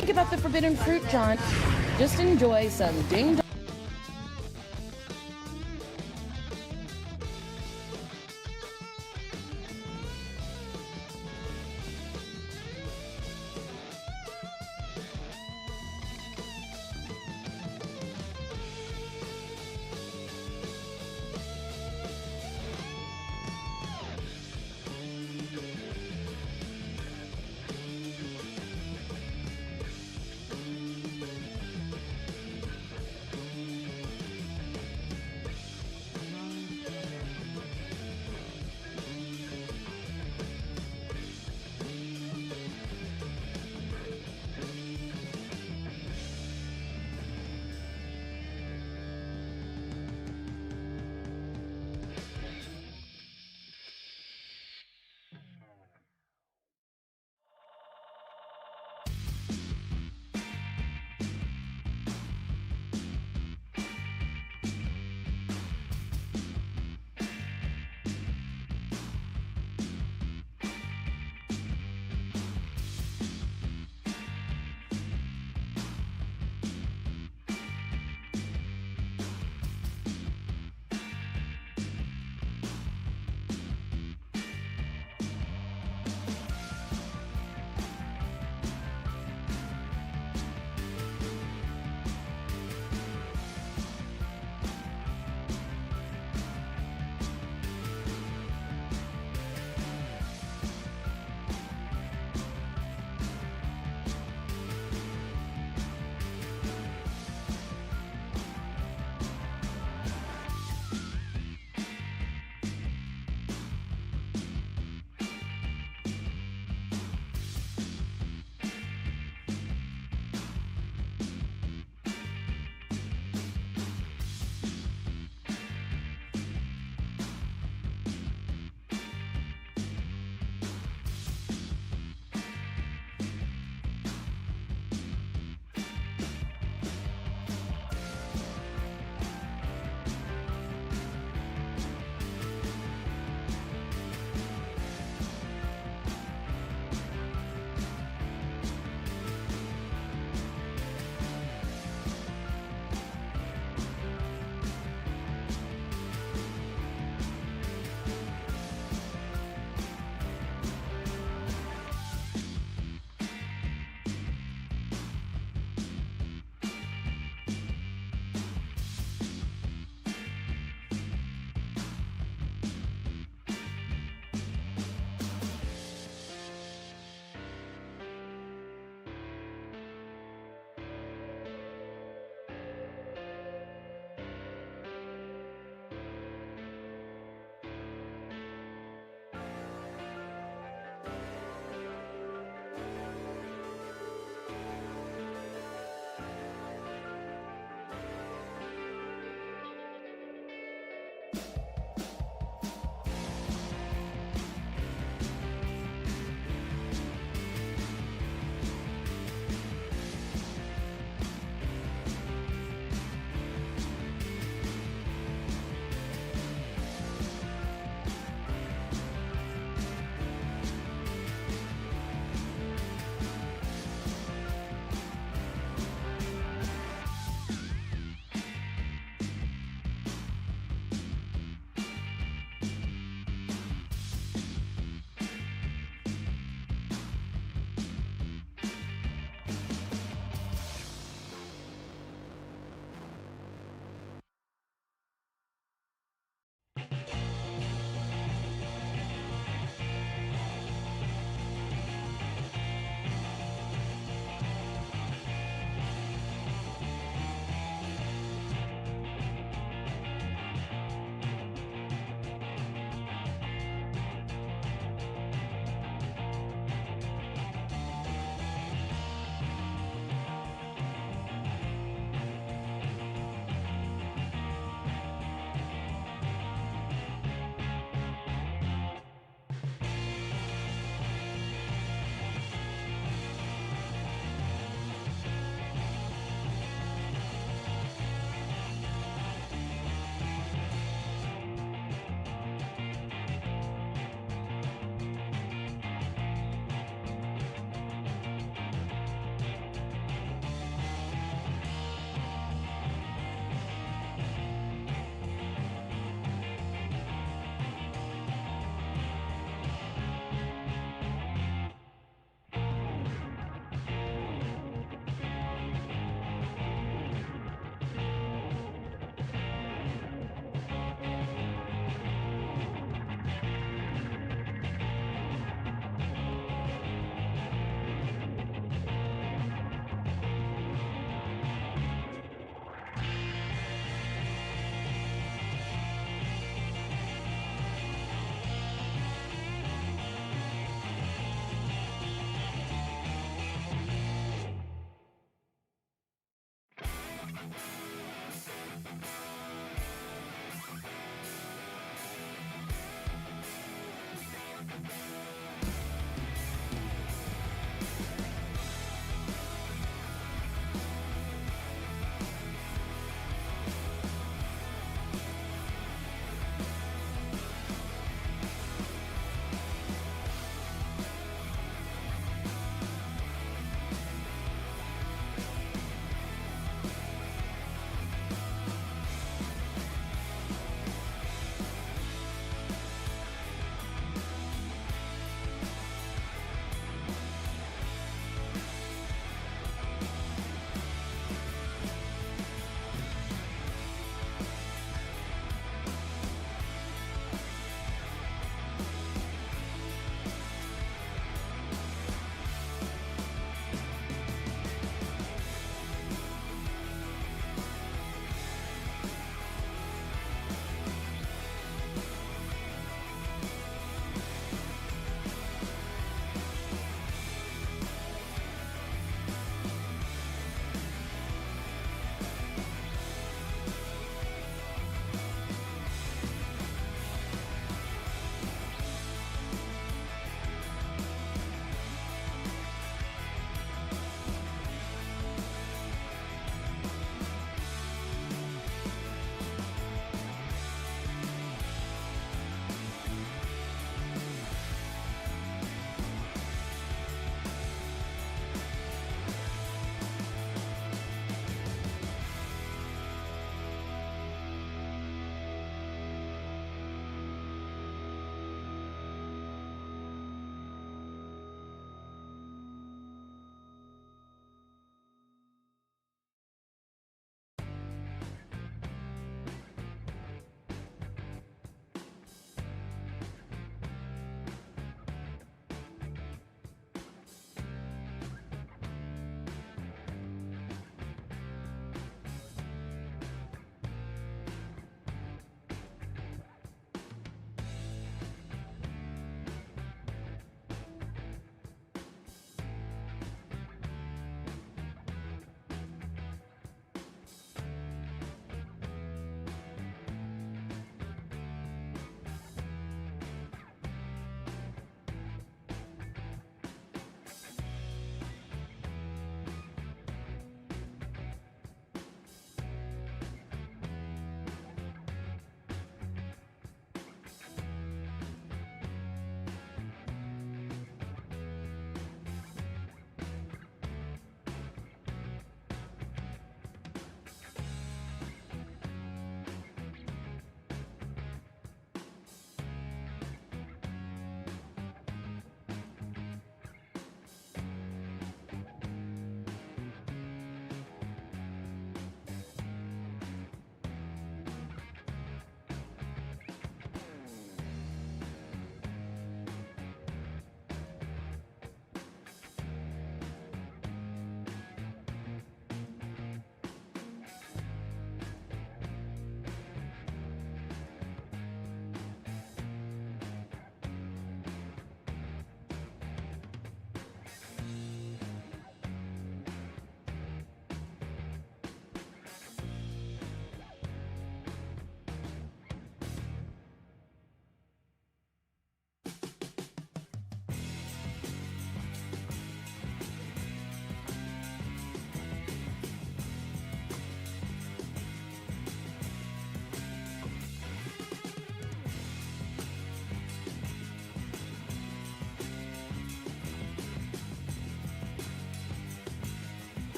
Think about the forbidden fruit, John. Just enjoy some ding dong.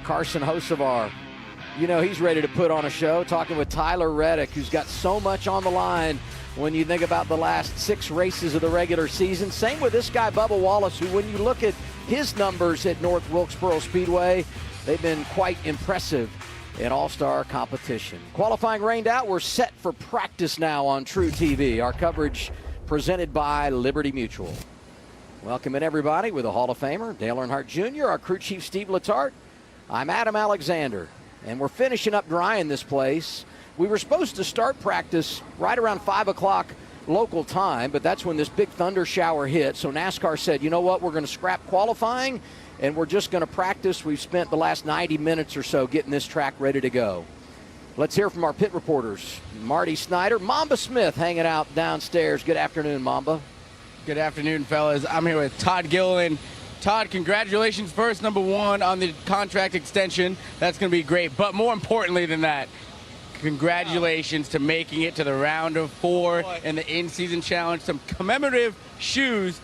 Carson Hocevar. You know he's ready to put on a show, talking with Tyler Reddick, who's got so much on the line when you think about the last 6 races of the regular season. Same with this guy, Bubba Wallace, who when you look at his numbers at North Wilkesboro Speedway, they've been quite impressive in all-star competition. Qualifying rained out. We're set for practice now on True TV. Our coverage presented by Liberty Mutual. Welcoming everybody with a Hall of Famer, Dale Earnhardt Jr., our crew chief, Steve Letarte. I'm Adam Alexander, and we're finishing up drying this place. We were supposed to start practice right around 5 o'clock local time, but that's when this big thunder shower hit. So NASCAR said, you know what, we're going to scrap qualifying, and we're just going to practice. We've spent the last 90 minutes or so getting this track ready to go. Let's hear from our pit reporters. Marty Snyder, Mamba Smith hanging out downstairs. Good afternoon, Mamba. Good afternoon, fellas. I'm here with Todd Gilliland. Todd, congratulations first, number 1, on the contract extension. That's going to be great. But more importantly than that, congratulations to making it to the round of 4 in the in-season challenge. Some commemorative shoes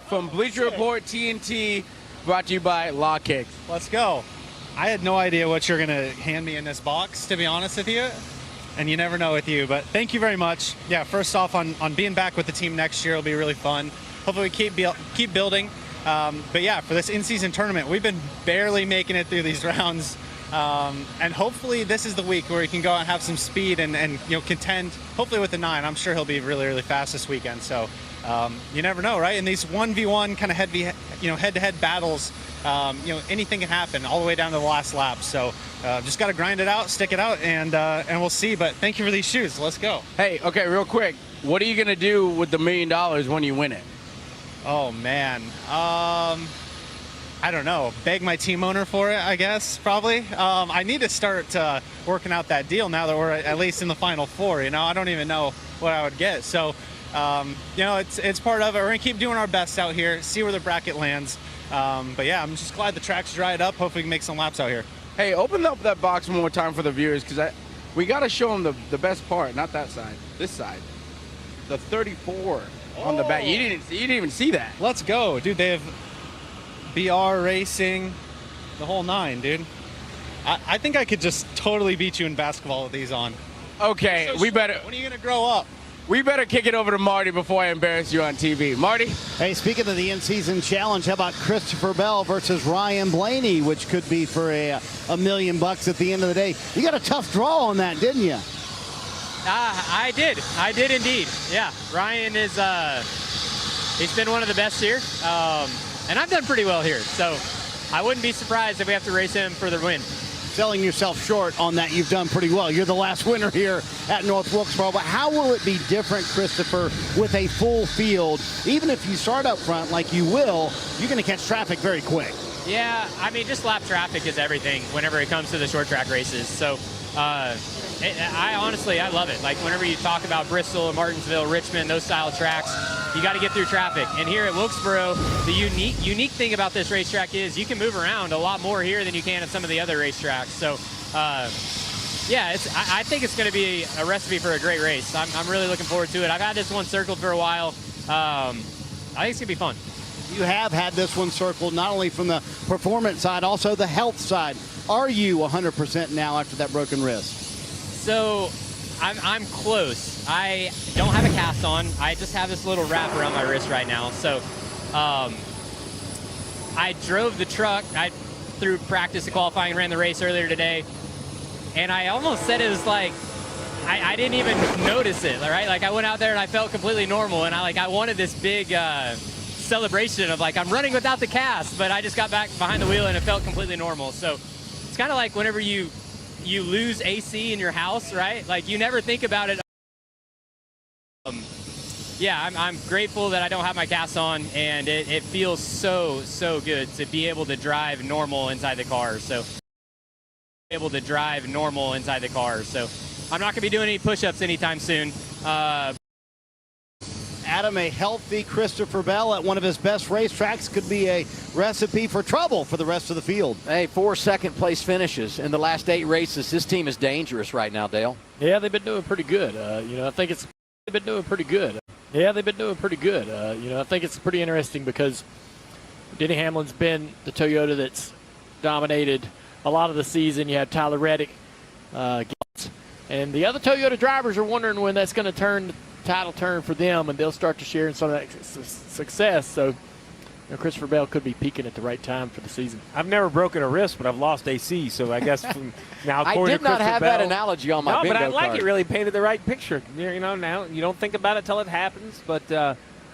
from Bleacher Report TNT, brought to you by Law Kicks. Let's go. I had no idea what you're going to hand me in this box, to be honest with you. And you never know with you, but thank you very much. Yeah, first off, on being back with the team next year, it'll be really fun. Hopefully we keep building. But yeah, for this in-season tournament, we've been barely making it through these rounds. And hopefully this is the week where he can go out and have some speed and you know, contend, hopefully with the 9. I'm sure he'll be really, really fast this weekend. So you never know, right? In these 1v1 kind of head-to-head battles, you know, anything can happen all the way down to the last lap. So just got to grind it out, stick it out, and we'll see. But thank you for these shoes. Let's go. Hey, okay, real quick. What are you going to do with the $1 million when you win it? Oh, man. I don't know. Beg my team owner for it, I guess, probably. I need to start working out that deal now that we're at least in the Final 4. You know, I don't even know what I would get. So, you know, it's part of it. We're going to keep doing our best out here, see where the bracket lands. But yeah, I'm just glad the track's dried up. Hopefully we can make some laps out here. Hey, open up that box one more time for the viewers, because we got to show them the best part, not that side, this side. The 34 on the back. You didn't even see that. Let's go, dude. They have BR racing, the whole 9, dude. I think I could just totally beat you in basketball with these on. Okay, So we better. when are you gonna grow up? We better kick it over to Marty before I embarrass you on TV. Marty? Hey, speaking of the in-season challenge, how about Christopher Bell versus Ryan Blaney, which could be for $1 million at the end of the day. You got a tough draw on that, didn't you? I did indeed. Yeah, Ryan is, he's been one of the best here. And I've done pretty well here. So I wouldn't be surprised if we have to race him for the win. Selling yourself short on that, you've done pretty well. You're the last winner here at North Wilkesboro. But how will it be different, Christopher, with a full field? Even if you start up front like you will, you're going to catch traffic very quick. Yeah, I mean, just lap traffic is everything whenever it comes to the short track races. So I honestly love it. Like whenever you talk about Bristol, Martinsville, Richmond, those style tracks, you got to get through traffic. And here at Wilkesboro, the unique thing about this racetrack is you can move around a lot more here than you can at some of the other racetracks. So yeah, I think it's going to be a recipe for a great race. I'm really looking forward to it. I've had this one circled for a while. I think it's going to be fun. You have had this one circled not only from the performance side, also the health side. Are you 100% now after that broken wrist? So I'm close. I don't have a cast on. I just have this little wrap around my wrist right now. So I drove the truck. I through practice and qualifying and ran the race earlier today. And I almost said it was like, I didn't even notice it, right? Like I went out there and I felt completely normal. And I wanted this big celebration of like, I'm running without the cast, but I just got back behind the wheel and it felt completely normal. So it's kind of like whenever you lose AC in your house, right? Like you never think about it. Yeah, I'm grateful that I don't have my cast on, and it feels so good to be able to drive normal inside the car. So I'm not gonna be doing any push-ups anytime soon. Adam, a healthy Christopher Bell at one of his best racetracks could be a recipe for trouble for the rest of the field. Hey, 4 second-place finishes in the last 8 races. This team is dangerous right now, Dale. Yeah, they've been doing pretty good. You know, I think they've been doing pretty good. Yeah, they've been doing pretty good. You know, I think it's pretty interesting because Denny Hamlin's been the Toyota that's dominated a lot of the season. You had Tyler Reddick. And the other Toyota drivers are wondering when that's going to turn, the title turn for them, and they'll start to share in some of that success. So Christopher Bell could be peaking at the right time for the season. I've never broken a wrist, but I've lost AC, so I guess from now, I did not have that analogy on my bingo card. No, but I like card. it. Really painted the right picture. You know, now you don't think about it till it happens, but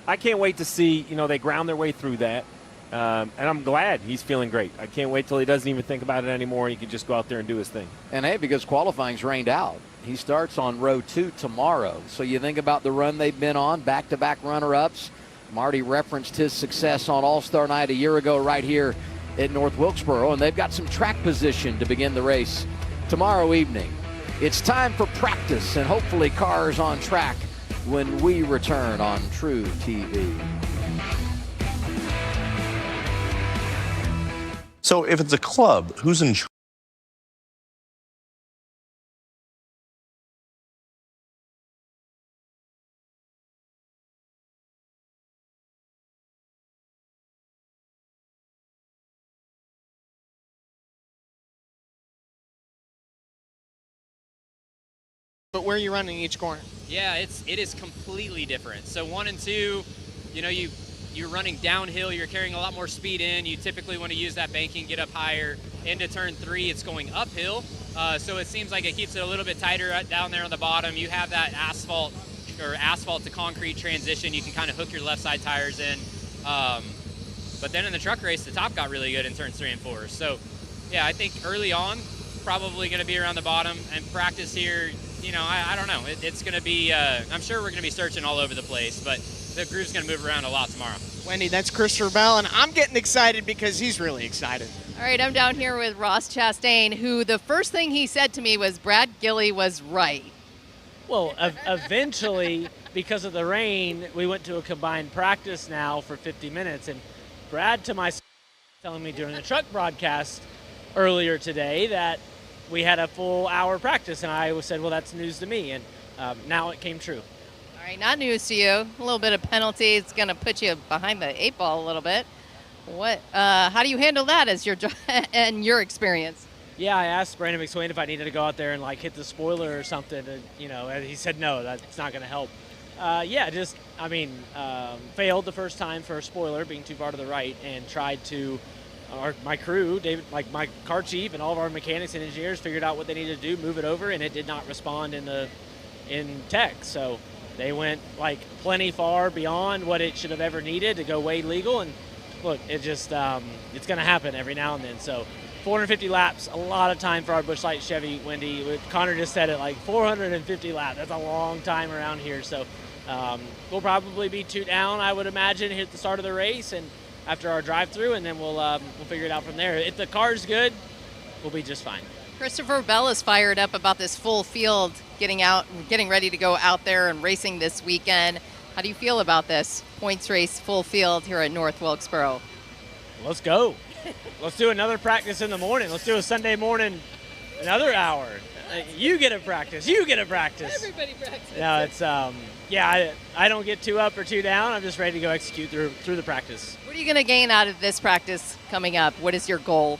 I can't wait to see, they ground their way through that. And I'm glad he's feeling great. I can't wait till he doesn't even think about it anymore and he can just go out there and do his thing. And hey, because qualifying's rained out. He starts on row 2 tomorrow. So you think about the run they've been on, back-to-back runner-ups. Marty referenced his success on All-Star Night a year ago right here at North Wilkesboro, and they've got some track position to begin the race tomorrow evening. It's time for practice and hopefully cars on track when we return on True TV. So if it's a club, who's in charge? But where are you running each corner? Yeah, it is completely different. So 1 and 2, you're running downhill, you're carrying a lot more speed in. You typically want to use that banking, get up higher. Into turn 3, it's going uphill. So it seems like it keeps it a little bit tighter down there on the bottom. You have that asphalt to concrete transition. You can kind of hook your left side tires in. But then in the truck race, the top got really good in turns 3 and 4. So yeah, I think early on, probably going to be around the bottom, and practice here, I don't know. It's going to be, I'm sure we're going to be searching all over the place, but the group's going to move around a lot tomorrow. Wendy, that's Christopher Bell, and I'm getting excited because he's really excited. All right, I'm down here with Ross Chastain, who the first thing he said to me was Brad Gilly was right. Well, eventually, because of the rain, we went to a combined practice now for 50 minutes, and Brad, to my telling me during the truck broadcast earlier today that we had a full hour practice, and I said, well, that's news to me, and now it came true. All right, not news to you. A little bit of penalty. It's going to put you behind the 8 ball a little bit. How do you handle that as and your experience? Yeah, I asked Brandon McSwain if I needed to go out there and hit the spoiler or something, and he said no, that's not going to help. Failed the first time for a spoiler, being too far to the right, and tried to. My crew, David, my car chief, and all of our mechanics and engineers figured out what they needed to do, move it over, and it did not respond in tech. So they went plenty far beyond what it should have ever needed to go way legal. And look, it just it's going to happen every now and then. So 450 laps, a lot of time for our Busch Light Chevy. Wendy, Connor just said it, 450 laps. That's a long time around here. So we'll probably be 2 down, I would imagine, here at the start of the race, and after our drive-through, and then we'll figure it out from there. If the car's good, we'll be just fine. Christopher Bell is fired up about this full field getting ready to go out there and racing this weekend. How do you feel about this points race full field here at North Wilkesboro? Let's go. Let's do another practice in the morning. Let's do a Sunday morning, another hour. You get a practice. You get a practice. Everybody practices. No, it's I don't get 2 up or 2 down. I'm just ready to go execute through the practice. What are you going to gain out of this practice coming up? What is your goal?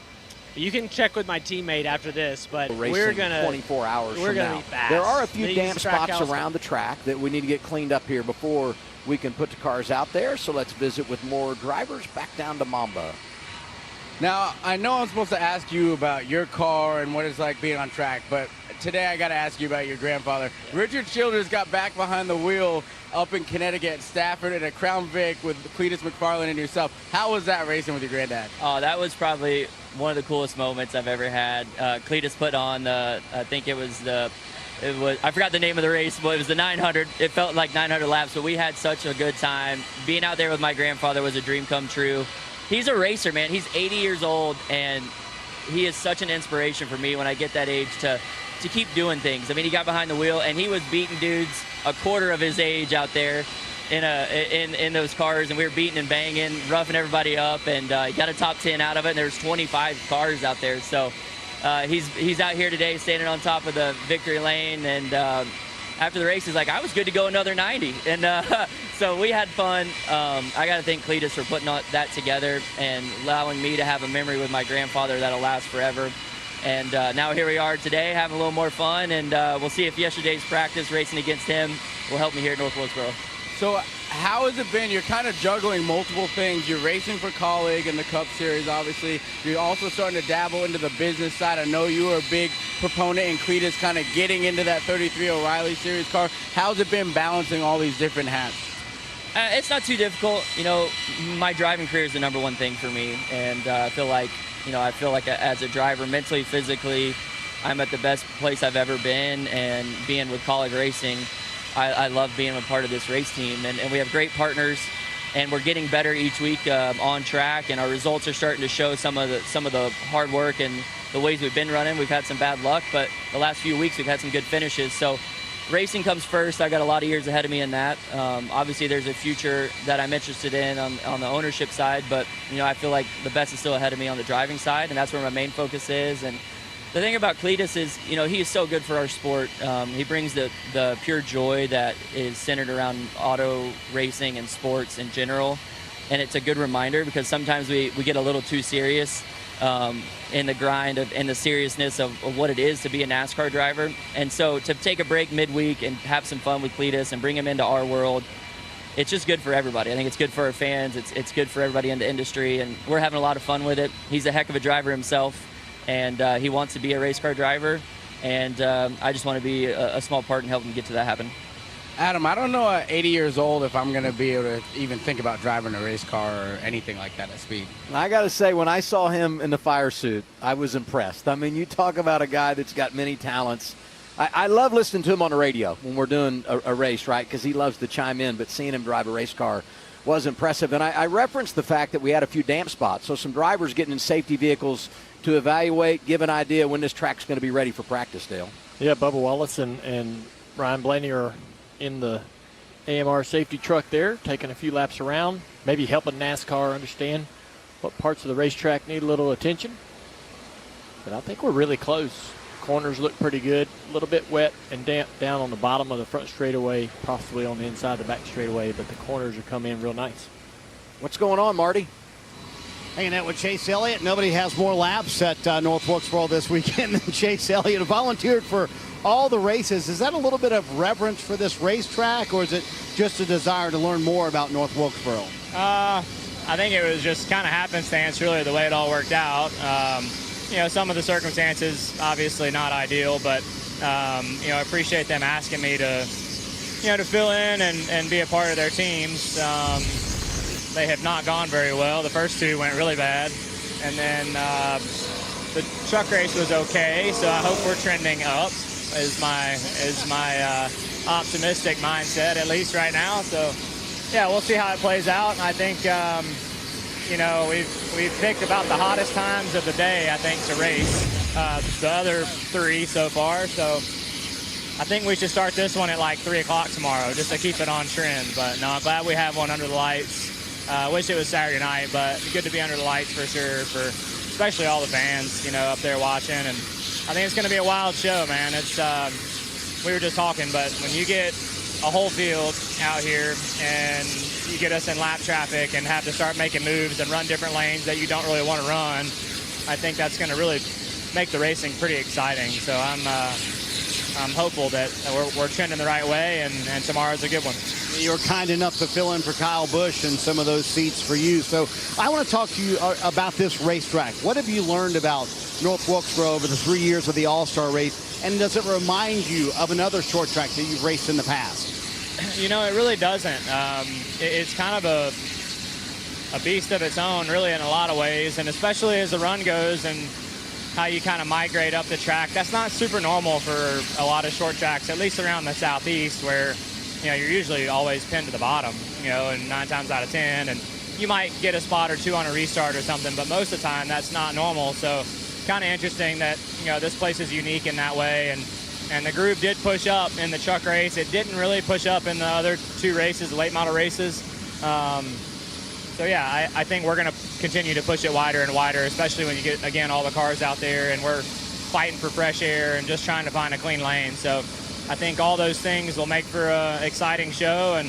You can check with my teammate after this, but we're going to 24 hours we're from going to now. be fast. There are a few These damp track spots around the track that we need to get cleaned up here before we can put the cars out there. So let's visit with more drivers back down to Mamba. Now, I know I'm supposed to ask you about your car and what it's like being on track, but today I got to ask you about your grandfather. Richard Childers got back behind the wheel up in Connecticut, Stafford, at a Crown Vic with Cletus McFarland and yourself. How was that racing with your granddad? Oh, that was probably one of the coolest moments I've ever had. Cletus put on I forgot the name of the race, but it was the 900. It felt like 900 laps, but we had such a good time. Being out there with my grandfather was a dream come true. He's a racer, man. He's 80 years old, and he is such an inspiration for me when I get that age to keep doing things. I mean, he got behind the wheel, and he was beating dudes a quarter of his age out there in those cars, and we were beating and banging, roughing everybody up, and he got a top 10 out of it, and there's 25 cars out there. So he's out here today standing on top of the victory lane, and after the race, he's like, I was good to go another 90. And so we had fun. I got to thank Cletus for putting that together and allowing me to have a memory with my grandfather that'll last forever. And now here we are today having a little more fun, and we'll see if yesterday's practice racing against him will help me here at North Wilkesboro. So how has it been? You're kind of juggling multiple things. You're racing for Colleague in the Cup Series, obviously. You're also starting to dabble into the business side. I know you were a big proponent in Cletus kind of getting into that 33 O'Reilly Series car. How's it been balancing all these different hats? It's not too difficult. You know, my driving career is the #1 thing for me, and I feel like as a driver, mentally, physically, I'm at the best place I've ever been, and being with Colleague Racing, I love being a part of this race team, and we have great partners, and we're getting better each week on track, and our results are starting to show some of the hard work and the ways we've been running. We've had some bad luck, but the last few weeks we've had some good finishes. So racing comes first. I got a lot of years ahead of me in that. Obviously, there's a future that I'm interested in on the ownership side, but I feel like the best is still ahead of me on the driving side, and that's where my main focus is. And the thing about Cletus is, he is so good for our sport. He brings the pure joy that is centered around auto racing and sports in general. And it's a good reminder, because sometimes we get a little too serious in the grind and the seriousness of what it is to be a NASCAR driver. And so to take a break midweek and have some fun with Cletus and bring him into our world, it's just good for everybody. I think it's good for our fans. It's good for everybody in the industry, and we're having a lot of fun with it. He's a heck of a driver himself, and he wants to be a race car driver, and I just want to be a small part in helping him get to that happen. Adam, I don't know at 80 years old if I'm going to be able to even think about driving a race car or anything like that at speed. I got to say, when I saw him in the fire suit, I was impressed. I mean, you talk about a guy that's got many talents. I love listening to him on the radio when we're doing a race, right, because he loves to chime in, but seeing him drive a race car was impressive. And I referenced the fact that we had a few damp spots, so some drivers getting in safety vehicles to evaluate, give an idea when this track's going to be ready for practice, Dale. Yeah, Bubba Wallace and Ryan Blaney are in the AMR safety truck there, taking a few laps around, maybe helping NASCAR understand what parts of the racetrack need a little attention. But I think we're really close. Corners look pretty good, a little bit wet and damp down on the bottom of the front straightaway, possibly on the inside of the back straightaway, but the corners are coming in real nice. What's going on, Marty? Hanging out with Chase Elliott. Nobody has more laps at North Wilkesboro this weekend than Chase Elliott. Volunteered for all the races. Is that a little bit of reverence for this racetrack, or is it just a desire to learn more about North Wilkesboro? I think it was just kind of happenstance, really, the way it all worked out. Some of the circumstances, obviously not ideal, but, I appreciate them asking me to fill in and be a part of their teams. They have not gone very well. The first two went really bad. And then the truck race was okay, so I hope we're trending up is my optimistic mindset, at least right now. So, yeah, we'll see how it plays out. I think, we've picked about the hottest times of the day, I think, to race. The other three so far. So I think we should start this one at like 3 o'clock tomorrow, just to keep it on trend. But no, I'm glad we have one under the lights. Wish it was Saturday night, but good to be under the lights for sure, for especially all the fans, up there watching. And I think it's going to be a wild show, man. It's we were just talking, but when you get a whole field out here and you get us in lap traffic and have to start making moves and run different lanes that you don't really want to run, I think that's going to really make the racing pretty exciting. So I'm hopeful that we're trending the right way, and tomorrow's a good one. You were kind enough to fill in for Kyle Busch and some of those seats for you. So I want to talk to you about this racetrack. What have you learned about North Wilkesboro over the 3 years of the All-Star race? And does it remind you of another short track that you've raced in the past? It really doesn't. It's kind of a beast of its own, really, in a lot of ways, and especially as the run goes and how you kind of migrate up the track. That's not super normal for a lot of short tracks, at least around the southeast, where you're usually always pinned to the bottom, and 9 times out of 10, and you might get a spot or two on a restart or something, but most of the time that's not normal. So kind of interesting that this place is unique in that way, and the group did push up in the truck race. It didn't really push up in the other 2 races, the late model races. So yeah, I think we're going to continue to push it wider and wider, especially when you get, again, all the cars out there and we're fighting for fresh air and just trying to find a clean lane. So I think all those things will make for an exciting show, and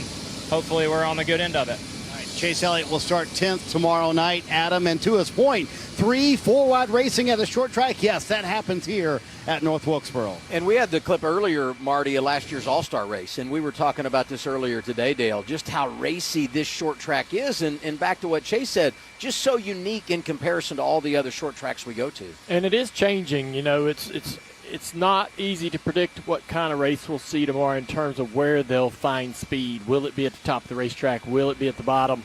hopefully we're on the good end of it. Chase Elliott will start 10th tomorrow night, Adam. And to his point, 3-4 wide racing at a short track. Yes, that happens here at North Wilkesboro. And we had the clip earlier, Marty, of last year's All-Star race. And we were talking about this earlier today, Dale, just how racy this short track is. And back to what Chase said, just so unique in comparison to all the other short tracks we go to. And it is changing. You know, it's not easy to predict what kind of race we'll see tomorrow in terms of where they'll find speed. Will it be at the top of the racetrack? Will it be at the bottom?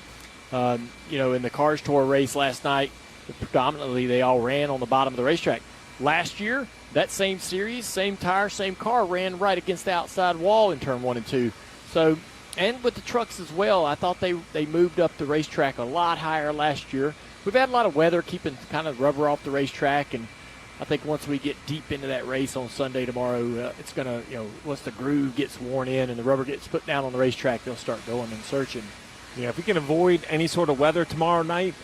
You know, in the Cars Tour race last night, predominantly they all ran on the bottom of the racetrack. Last year, that same series, same tire, same car ran right against the outside wall in turn 1 and 2. So, and with the trucks as well, I thought they moved up the racetrack a lot higher last year. We've had a lot of weather keeping kind of rubber off the racetrack, and I think once we get deep into that race on Sunday tomorrow, it's going to, you know, once the groove gets worn in and the rubber gets put down on the racetrack, they'll start going and searching. Yeah, if we can avoid any sort of weather tomorrow night,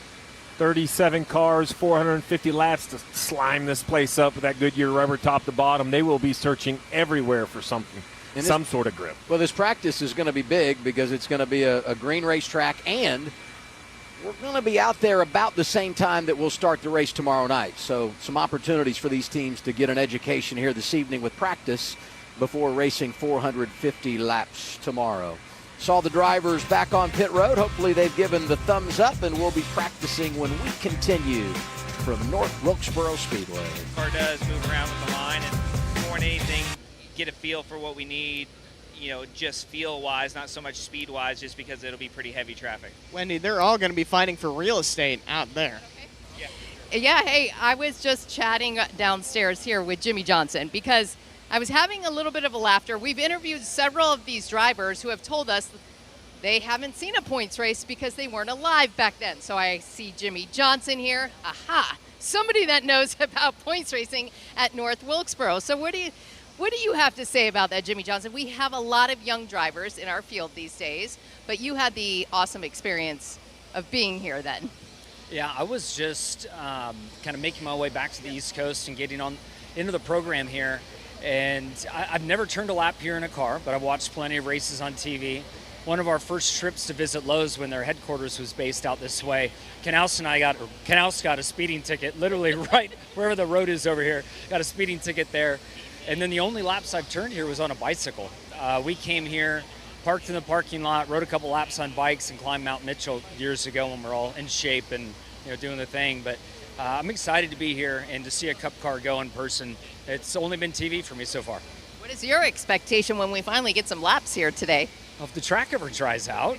37 cars, 450 laps to slime this place up with that Goodyear rubber top to bottom, they will be searching everywhere for something, some sort of grip. Well, this practice is going to be big because it's going to be a green racetrack, and we're going to be out there about the same time that we'll start the race tomorrow night. So some opportunities for these teams to get an education here this evening with practice before racing 450 laps tomorrow. Saw the drivers back on pit road. Hopefully they've given the thumbs up, and we'll be practicing when we continue from North Wilkesboro Speedway. The car does move around with the line, and more than anything, get a feel for what we need, you know, just feel-wise, not so much speed-wise, just because it'll be pretty heavy traffic. Wendy, they're all going to be fighting for real estate out there. Yeah, hey, I was just chatting downstairs here with Jimmy Johnson because I was having a little bit of a laughter. We've interviewed several of these drivers who have told us they haven't seen a points race because they weren't alive back then. So I see Jimmy Johnson here. Aha, somebody that knows about points racing at North Wilkesboro. So what do you have to say about that, Jimmy Johnson? We have a lot of young drivers in our field these days, but you had the awesome experience of being here then. Yeah, I was just kind of making my way back to the East Coast and getting on into the program here. And I've never turned a lap here in a car, but I've watched plenty of races on TV. One of our first trips to visit Lowe's when their headquarters was based out this way, Canals got a speeding ticket, literally right wherever the road is over here, got a speeding ticket there. And then the only laps I've turned here was on a bicycle. We came here, parked in the parking lot, rode a couple laps on bikes, and climbed Mount Mitchell years ago when we're all in shape and doing the thing. But I'm excited to be here and to see a Cup car go in person. It's only been TV for me so far. What is your expectation when we finally get some laps here today? Well, if the track ever dries out,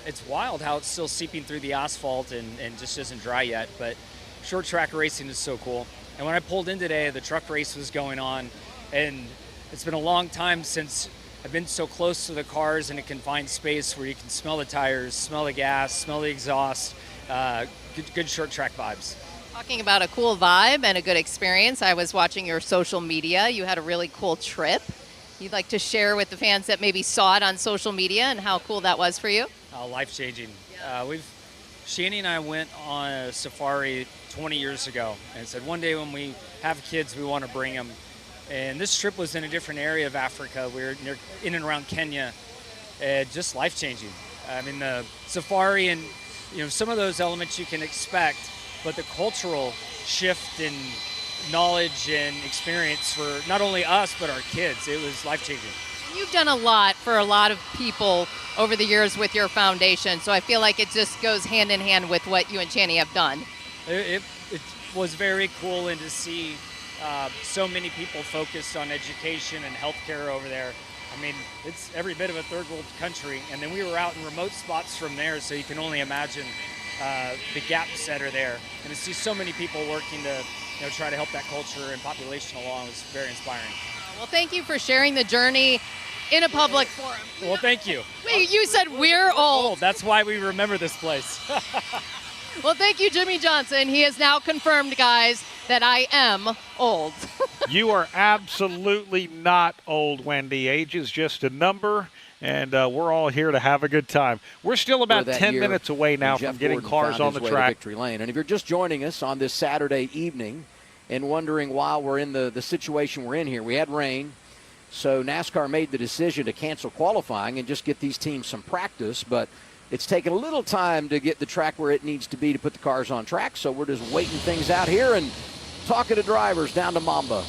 it's wild how it's still seeping through the asphalt and just isn't dry yet. But short track racing is so cool. And when I pulled in today, the truck race was going on. And it's been a long time since I've been so close to the cars in a confined space where you can smell the tires, smell the gas, smell the exhaust. Good short track vibes. Talking about a cool vibe and a good experience, I was watching your social media. You had a really cool trip. You'd like to share with the fans that maybe saw it on social media and how cool that was for you? Life-changing. Shani and I went on a safari 20 years ago and said one day when we have kids, we want to bring them. And this trip was in a different area of Africa. We were in and around Kenya. Just life-changing. I mean, the safari and some of those elements you can expect, but the cultural shift in knowledge and experience for not only us, but our kids, it was life-changing. You've done a lot for a lot of people over the years with your foundation, so I feel like it just goes hand in hand with what you and Chani have done. It was very cool, and to see so many people focused on education and healthcare over there. I mean, it's every bit of a third world country, and then we were out in remote spots from there, so you can only imagine the gaps that are there. And to see so many people working to try to help that culture and population along was very inspiring. Well, thank you for sharing the journey in a public forum. Well, thank you. Wait, you said we're old. That's why we remember this place. Well, thank you, Jimmy Johnson. He has now confirmed, guys, that I am old. You are absolutely not old, Wendy. Age is just a number, and we're all here to have a good time. We're still about 10 minutes away now from getting cars on the track. Victory Lane. And if you're just joining us on this Saturday evening and wondering why we're in the situation we're in here, we had rain, so NASCAR made the decision to cancel qualifying and just get these teams some practice. But it's taken a little time to get the track where it needs to be to put the cars on track. So we're just waiting things out here and talking to drivers down to Mamba.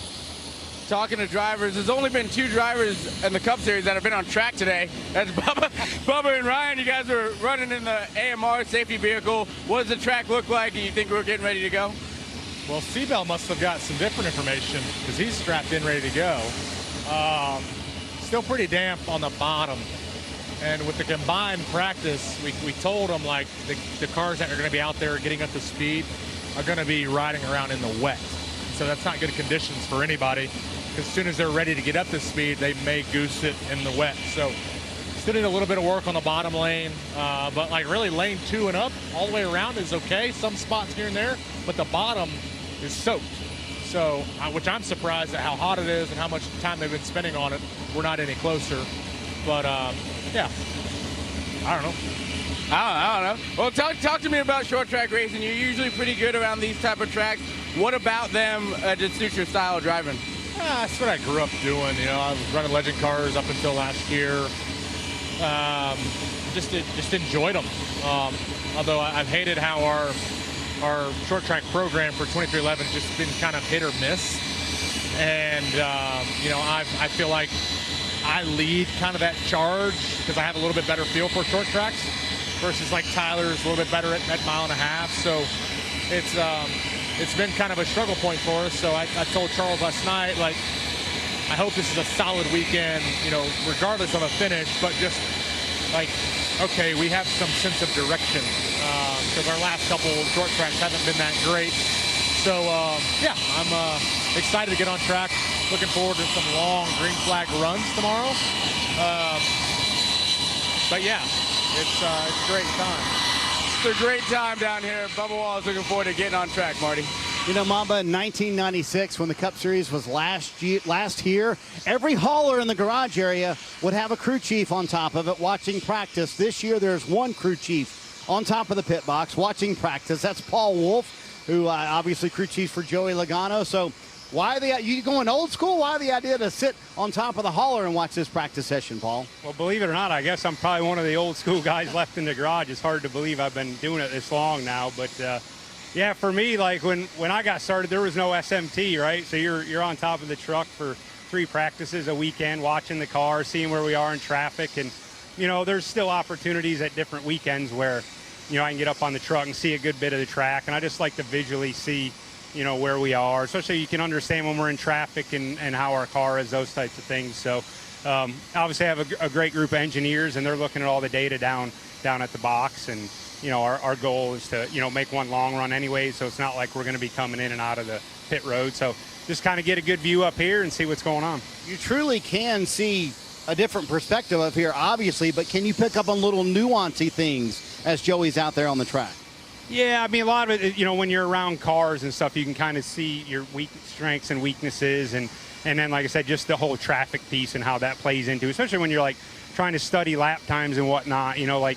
Talking to drivers, there's only been 2 drivers in the Cup Series that have been on track today. That's Bubba and Ryan. You guys were running in the AMR safety vehicle. What does the track look like? Do you think we're getting ready to go? Well, Seabell must have got some different information because he's strapped in, ready to go. Still pretty damp on the bottom. And with the combined practice, we told them, like, the cars that are going to be out there getting up to speed are going to be riding around in the wet. So that's not good conditions for anybody, because as soon as they're ready to get up to speed, they may goose it in the wet. So still need a little bit of work on the bottom lane, but like really lane 2 and up all the way around is okay. Some spots here and there, but the bottom is soaked. So, which I'm surprised at how hot it is and how much time they've been spending on it. We're not any closer, but yeah, I don't know. I don't know. Well, talk to me about short track racing. You're usually pretty good around these type of tracks. What about them just suits your style of driving? That's what I grew up doing. You know, I was running legend cars up until last year. Just enjoyed them. Although I've hated how our short track program for 2311 has just been kind of hit or miss. And you know, I feel like I lead kind of that charge because I have a little bit better feel for short tracks versus like Tyler's a little bit better at 1.5 miles. So it's been kind of a struggle point for us. So I told Charles last night, like, I hope this is a solid weekend, you know, regardless of a finish, but just like, okay, we have some sense of direction because our last couple short tracks haven't been that great. So yeah, I'm excited to get on track. Looking forward to some long green flag runs tomorrow. But yeah, it's a great time. It's a great time down here. Bubba Wallace looking forward to getting on track, Marty. You know, Mamba, in 1996, when the Cup Series was last year, every hauler in the garage area would have a crew chief on top of it watching practice. This year, there's one crew chief on top of the pit box watching practice. That's Paul Wolf, who obviously crew chief for Joey Logano. So why you going old school? Why the idea to sit on top of the hauler and watch this practice session, Paul? Well, believe it or not, I guess I'm probably one of the old school guys left in the garage. It's hard to believe I've been doing it this long now, but yeah, for me, like when I got started, there was no SMT, right? So you're on top of the truck for 3 practices a weekend, watching the car, seeing where we are in traffic, and you know, there's still opportunities at different weekends where, you know, I can get up on the truck and see a good bit of the track, and I just like to visually see, you know, where we are, especially you can understand when we're in traffic and how our car is, those types of things. So obviously I have a great group of engineers, and they're looking at all the data down at the box, and you know, our goal is to, you know, make one long run anyway, so it's not like we're going to be coming in and out of the pit road. So just kind of get a good view up here and see what's going on. You truly can see a different perspective up here, obviously, but can you pick up on little nuancy things as Joey's out there on the track? Yeah, I mean, a lot of it, you know, when you're around cars and stuff, you can kind of see your strengths and weaknesses, and then, like I said, just the whole traffic piece and how that plays into, especially when you're like trying to study lap times and whatnot, you know, like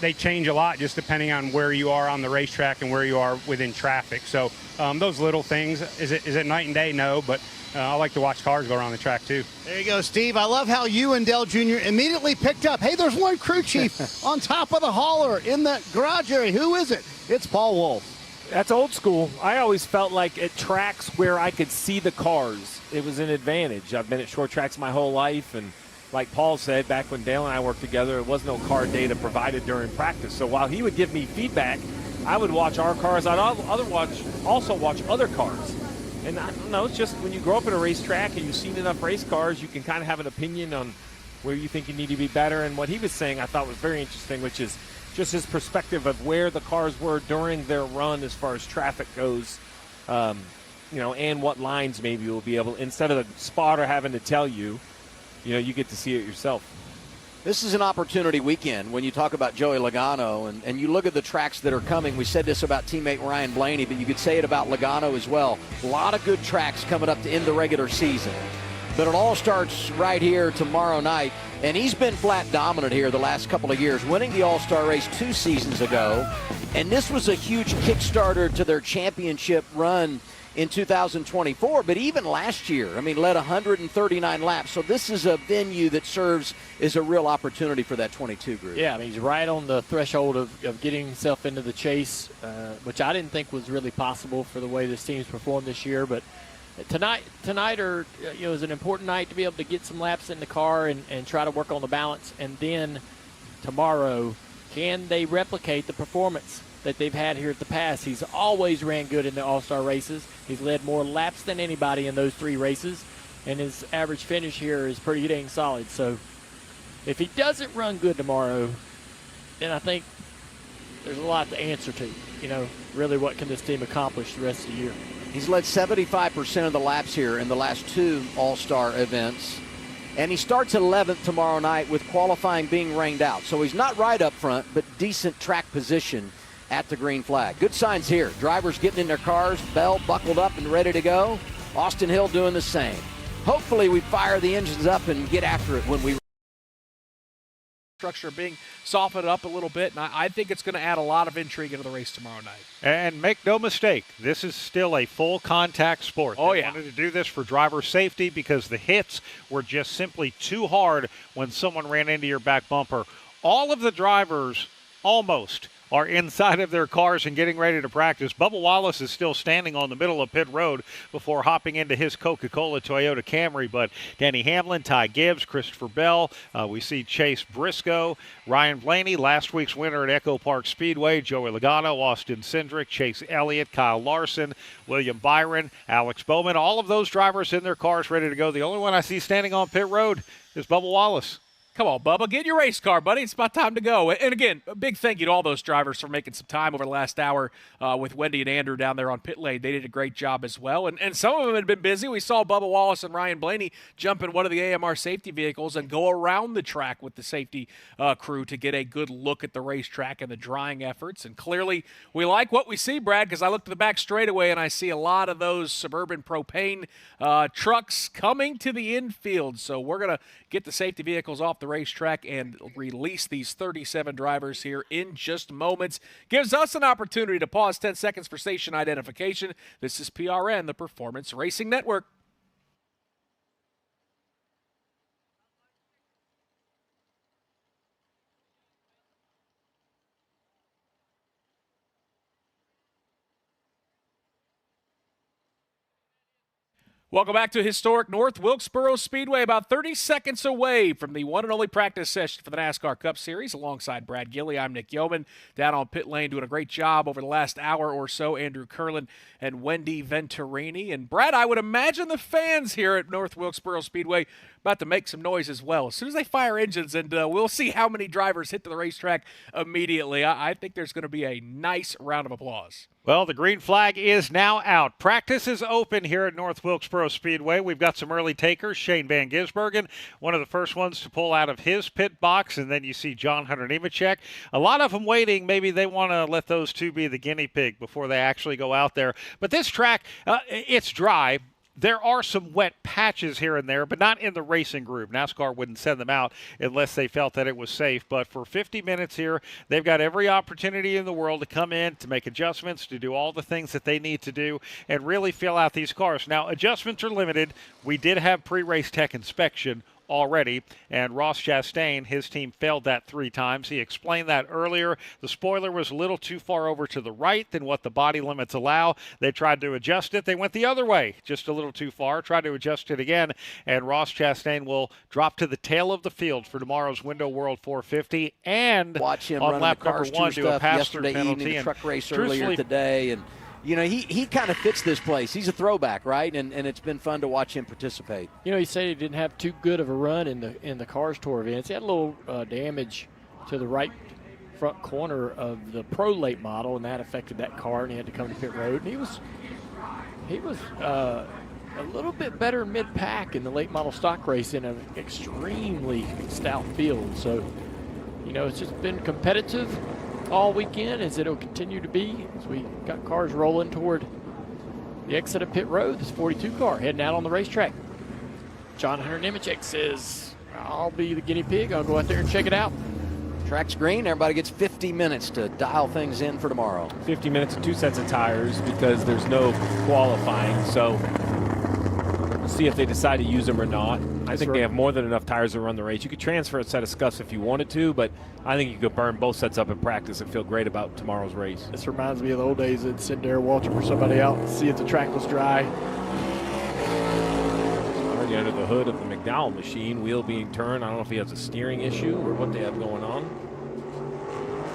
they change a lot just depending on where you are on the racetrack and where you are within traffic. So those little things, is it night and day? No, but I like to watch cars go around the track too. There you go, Steve. I love how you and Dell Jr. immediately picked up, hey, there's one crew chief on top of the hauler in the garage area. Who is it? It's Paul Wolf. That's old school. I always felt like at tracks where I could see the cars, it was an advantage. I've been at short tracks my whole life, and like Paul said, back when Dale and I worked together, there was no car data provided during practice. So while he would give me feedback, I would watch our cars. I'd also watch other cars. And I don't know, it's just when you grow up at a racetrack and you've seen enough race cars, you can kind of have an opinion on where you think you need to be better. And what he was saying I thought was very interesting, which is just his perspective of where the cars were during their run as far as traffic goes, you know, and what lines maybe you'll be able, instead of the spotter having to tell you, you know, you get to see it yourself. This is an opportunity weekend when you talk about Joey Logano, and you look at the tracks that are coming. We said this about teammate Ryan Blaney, but you could say it about Logano as well. A lot of good tracks coming up to end the regular season. But it all starts right here tomorrow night, and he's been flat dominant here the last couple of years, winning the All-Star race 2 seasons ago. And this was a huge Kickstarter to their championship run in 2024, but even last year, I mean, led 139 laps. So this is a venue that serves as a real opportunity for that 22 group. Yeah, I mean, he's right on the threshold of getting himself into the chase, which I didn't think was really possible for the way this team's performed this year. But tonight is an important night to be able to get some laps in the car and try to work on the balance. And then tomorrow, can they replicate the performance that they've had here at the past? He's always ran good in the All-Star races. He's led more laps than anybody in those 3 races, and his average finish here is pretty dang solid. So if he doesn't run good tomorrow, then I think there's a lot to answer to. Really what can this team accomplish the rest of the year? He's led 75% of the laps here in the last 2 All-Star events. And he starts 11th tomorrow night with qualifying being rained out. So he's not right up front, but decent track position at the green flag. Good signs here. Drivers getting in their cars, Bell buckled up and ready to go. Austin Hill doing the same. Hopefully we fire the engines up and get after it when we structure being softened up a little bit, and I think it's going to add a lot of intrigue into the race tomorrow night. And make no mistake, this is still a full contact sport. They wanted to do this for driver safety because the hits were just simply too hard when someone ran into your back bumper. All of the drivers almost are inside of their cars and getting ready to practice. Bubba Wallace is still standing on the middle of pit road before hopping into his Coca-Cola Toyota Camry. But Denny Hamlin, Ty Gibbs, Christopher Bell, we see Chase Briscoe, Ryan Blaney, last week's winner at Echo Park Speedway, Joey Logano, Austin Cindric, Chase Elliott, Kyle Larson, William Byron, Alex Bowman, all of those drivers in their cars ready to go. The only one I see standing on pit road is Bubba Wallace. Come on, Bubba, get in your race car, buddy. It's about time to go. And again, a big thank you to all those drivers for making some time over the last hour with Wendy and Andrew down there on pit lane. They did a great job as well. And some of them had been busy. We saw Bubba Wallace and Ryan Blaney jump in one of the AMR safety vehicles and go around the track with the safety crew to get a good look at the racetrack and the drying efforts. And clearly, we like what we see, Brad, because I look to the back straightaway and I see a lot of those Suburban propane trucks coming to the infield. So we're going to get the safety vehicles off the racetrack and release these 37 drivers here in just moments. Gives us an opportunity to pause 10 seconds for station identification. This is PRN, the Performance Racing Network. Welcome back to historic North Wilkesboro Speedway, about 30 seconds away from the one and only practice session for the NASCAR Cup Series. Alongside Brad Gilley, I'm Nick Yeoman, down on pit lane doing a great job over the last hour or so. Andrew Curlin and Wendy Venturini. And Brad, I would imagine the fans here at North Wilkesboro Speedway about to make some noise as well. As soon as they fire engines, and we'll see how many drivers hit to the racetrack immediately. I think there's going to be a nice round of applause. Well, the green flag is now out. Practice is open here at North Wilkesboro Speedway. We've got some early takers. Shane Van Gisbergen, one of the first ones to pull out of his pit box, and then you see John Hunter Nemechek. A lot of them waiting. Maybe they want to let those two be the guinea pig before they actually go out there. But this track, it's dry. There are some wet patches here and there, but not in the racing group. NASCAR wouldn't send them out unless they felt that it was safe. But for 50 minutes here, they've got every opportunity in the world to come in, to make adjustments, to do all the things that they need to do, and really fill out these cars. Now, adjustments are limited. We did have pre-race tech inspection already, and Ross Chastain, his team failed that 3 times. He explained that earlier. The spoiler was a little too far over to the right than what the body limits allow. They tried to adjust it. They went the other way, just a little too far, tried to adjust it again, and Ross Chastain will drop to the tail of the field for tomorrow's Window World 450, and watch him on running lap the number cars 1 do a pass-through yesterday penalty. evening, the truck race earlier today, and you know, he kind of fits this place. He's a throwback, right? And it's been fun to watch him participate. You know, he said he didn't have too good of a run in the Cars Tour events. He had a little damage to the right front corner of the Pro Late model, and that affected that car, and he had to come to pit road. And he was a little bit better mid-pack in the late model stock race in an extremely stout field. So, you know, it's just been competitive all weekend, as it'll continue to be, as we got cars rolling toward the exit of pit road. This 42 car heading out on the racetrack. John Hunter Nemechek says, I'll be the guinea pig. I'll go out there and check it out. Track's green. Everybody gets 50 minutes to dial things in for tomorrow. 50 minutes and 2 sets of tires because there's no qualifying. So we'll see if they decide to use them or not. I think they have more than enough tires to run the race. You could transfer a set of scuffs if you wanted to, but I think you could burn both sets up in practice and feel great about tomorrow's race. This reminds me of the old days of sitting there watching for somebody out and see if the track was dry. Already under the hood of the McDowell machine, wheel being turned. I don't know if he has a steering issue or what they have going on.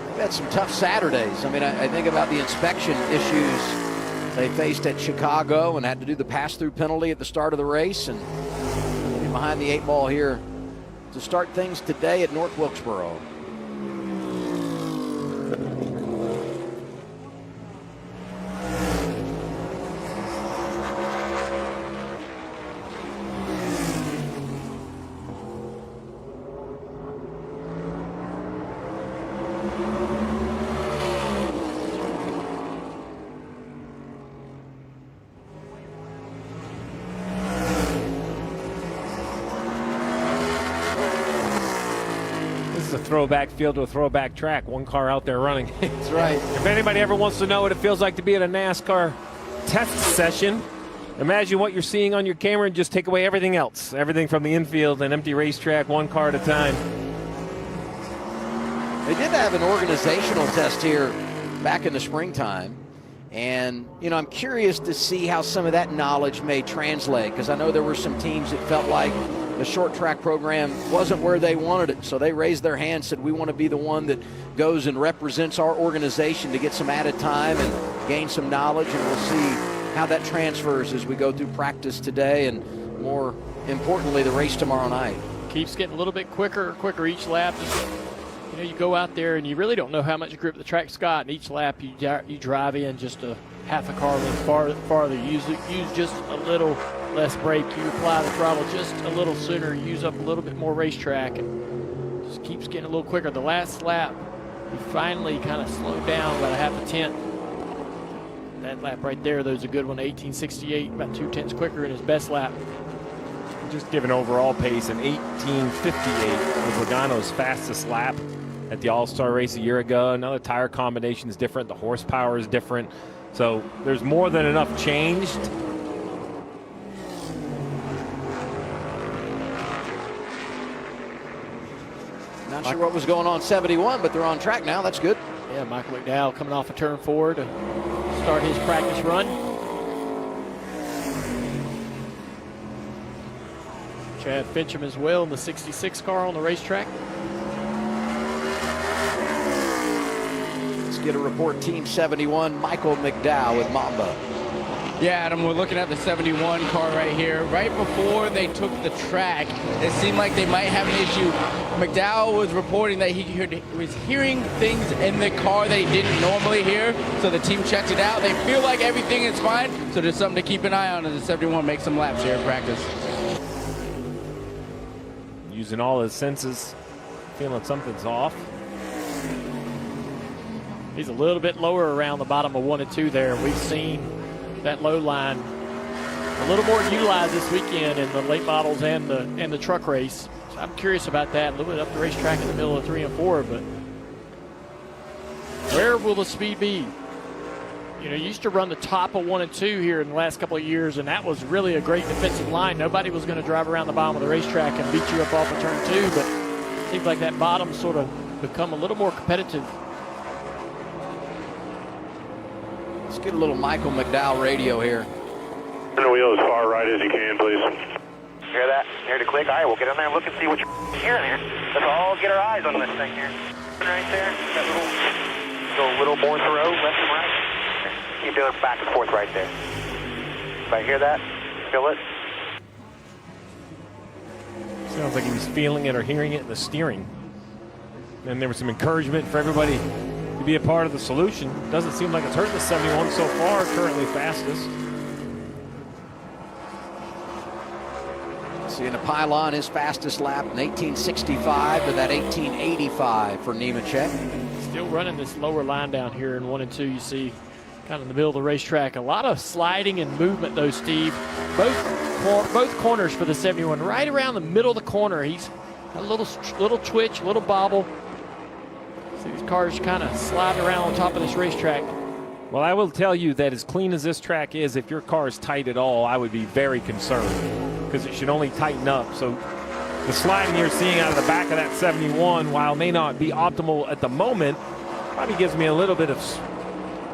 They've had some tough Saturdays. I mean, I think about the inspection issues they faced at Chicago and had to do the pass-through penalty at the start of the race, and behind the 8 ball here to start things today at North Wilkesboro. Throwback field to a throwback track. One car out there running. That's right. If anybody ever wants to know what it feels like to be at a NASCAR test session, imagine what you're seeing on your camera and just take away everything else. Everything from the infield, an empty racetrack, one car at a time. They did have an organizational test here back in the springtime. And, you know, I'm curious to see how some of that knowledge may translate, because I know there were some teams that felt like the short track program wasn't where they wanted it. So they raised their hand, said, we want to be the one that goes and represents our organization to get some added time and gain some knowledge. And we'll see how that transfers as we go through practice today and, more importantly, the race tomorrow night. Keeps getting a little bit quicker each lap. Just, you know, you go out there and you really don't know how much grip the track's got. And each lap you drive in just a half a car length farther. Use just a little less brake. You apply the throttle just a little sooner. Use up a little bit more racetrack, and just keeps getting a little quicker. The last lap, he finally kind of slowed down about a half a tenth. That lap right there, there's a good one, 1868, about 2/10 quicker in his best lap. Just give an overall pace, an 1858 was Logano's fastest lap at the All-Star race a year ago. Another tire combination is different. The horsepower is different. So there's more than enough changed. Not sure what was going on 71, but they're on track now. That's good. Yeah, Michael McDowell coming off a turn forward to start his practice run. Chad Fincham as well in the 66 car on the racetrack. Let's get a report. Team 71, Michael McDowell with Mamba. Yeah, Adam, we're looking at the 71 car right here. Right before they took the track, it seemed like they might have an issue. McDowell was reporting that he was hearing things in the car that he didn't normally hear, so the team checked it out. They feel like everything is fine, so there's something to keep an eye on as the 71 makes some laps here in practice. Using all his senses, feeling something's off. He's a little bit lower around the bottom of 1 and 2 there. We've seen that low line a little more utilized this weekend in the late models and the truck race. So I'm curious about that. A little bit up the racetrack in the middle of 3 and 4, but where will the speed be? You know, you used to run the top of 1 and 2 here in the last couple of years, and that was really a great defensive line. Nobody was going to drive around the bottom of the racetrack and beat you up off of turn 2, but it seems like that bottom sort of become a little more competitive. Let's get a little Michael McDowell radio here. Turn the wheel as far right as you can, please. Hear that? Hear the click? All right, we'll get in there and look and see what you're hearing here. Let's all get our eyes on this thing here. Right there, that little more throw, left and right. Keep doing back and forth right there. If I hear that, feel it. Sounds like he was feeling it or hearing it in the steering. And there was some encouragement for everybody to be a part of the solution. Doesn't seem like it's hurt the 71 so far, currently fastest. Seeing a pylon, his fastest lap in 1865 to that 1885 for Nemechek. Still running this lower line down here in 1 and 2. You see kind of in the middle of the racetrack. A lot of sliding and movement though, Steve. Both corners for the 71, right around the middle of the corner. He's got a little twitch, a little bobble. See these cars kind of sliding around on top of this racetrack. Well, I will tell you that as clean as this track is, if your car is tight at all, I would be very concerned because it should only tighten up. So the sliding you're seeing out of the back of that 71, while it may not be optimal at the moment, probably gives me a little bit of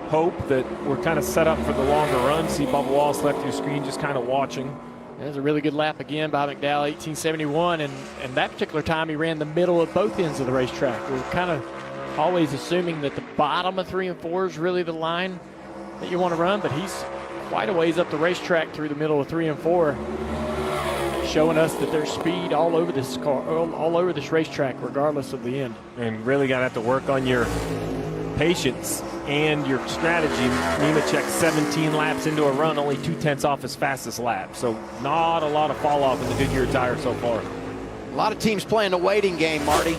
hope that we're kind of set up for the longer run. See Bubba Wallace left your screen just kind of watching. There's a really good lap again by McDowell, 1871, and that particular time he ran the middle of both ends of the racetrack. We're kind of always assuming that the bottom of 3 and 4 is really the line that you want to run, but he's quite a ways up the racetrack through the middle of 3 and 4, showing us that there's speed all over this car, all over this racetrack, regardless of the end. And really got to have to work on your patience and your strategy. Nemechek 17 laps into a run, only 2/10 off his fastest lap. So not a lot of fall off in the Goodyear tire so far. A lot of teams playing the waiting game, Marty.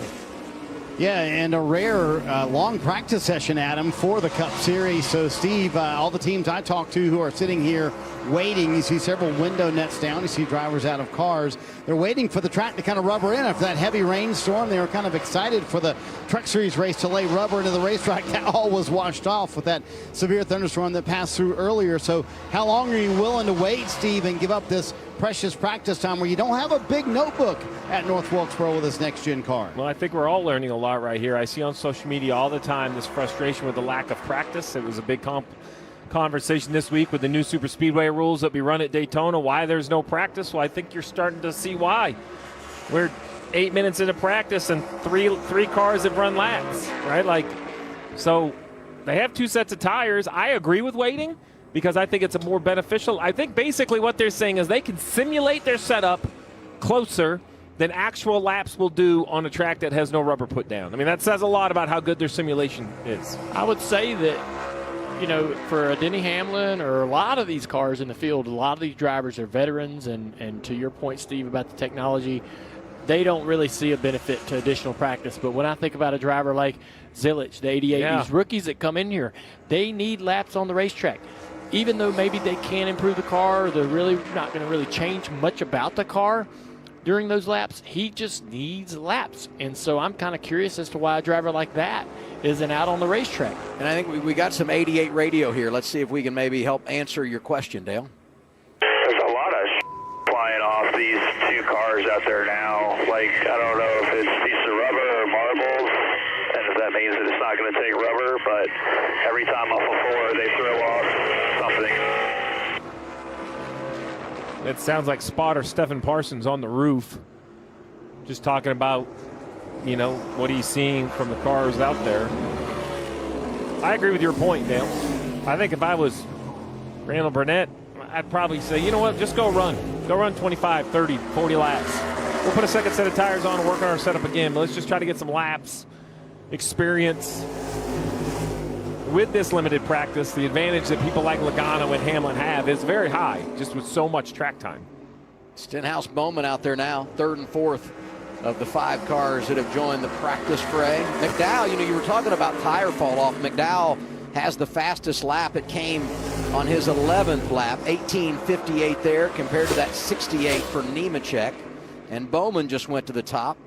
Yeah, and a rare long practice session, Adam, for the Cup Series. So, Steve, all the teams I talked to who are sitting here waiting, you see several window nets down. You see drivers out of cars. They're waiting for the track to kind of rubber in. After that heavy rainstorm, they were kind of excited for the Truck Series race to lay rubber into the racetrack. That all was washed off with that severe thunderstorm that passed through earlier. So how long are you willing to wait, Steve, and give up this precious practice time where you don't have a big notebook at North Wilkesboro with this next-gen car? Well, I think we're all learning a lot right here. I see on social media all the time this frustration with the lack of practice. It was a big conversation this week with the new super speedway rules that we run at Daytona. Why there's no practice? Well, I think you're starting to see why. We're 8 minutes into practice and three cars have run laps, right? Like, so they have 2 sets of tires. I agree with waiting because I think it's a more beneficial. I think basically what they're saying is they can simulate their setup closer than actual laps will do on a track that has no rubber put down. I mean, that says a lot about how good their simulation is. I would say that, you know, for a Denny Hamlin or a lot of these cars in the field, a lot of these drivers are veterans, and to your point, Steve, about the technology, they don't really see a benefit to additional practice. But when I think about a driver like Zilic, the 88, these rookies that come in here, they need laps on the racetrack. Even though maybe they can improve the car, they're really not going to really change much about the car during those laps. He just needs laps. And so I'm kind of curious as to why a driver like that isn't out on the racetrack. And I think we got some 88 radio here. Let's see if we can maybe help answer your question, Dale. There's a lot of flying off these 2 cars out there now. Like, I don't know if it's a piece of rubber or marbles, and if that means that it's not going to take rubber, but every time off a 4, they throw off something. It sounds like spotter Stephen Parsons on the roof, just talking about, you know, what he's seeing from the cars out there. I agree with your point, Dale. I think if I was Randall Burnett, I'd probably say, you know what, just go run. Go run 25, 30, 40 laps. We'll put a second set of tires on and work on our setup again, but let's just try to get some laps, experience. With this limited practice, the advantage that people like Logano and Hamlin have is very high, just with so much track time. Stenhouse Bowman out there now, 3rd and 4th of the 5 cars that have joined the practice fray. McDowell, you know, you were talking about tire fall off. McDowell has the fastest lap. It came on his 11th lap, 18:58 there compared to that 68 for Nemechek. And Bowman just went to the top.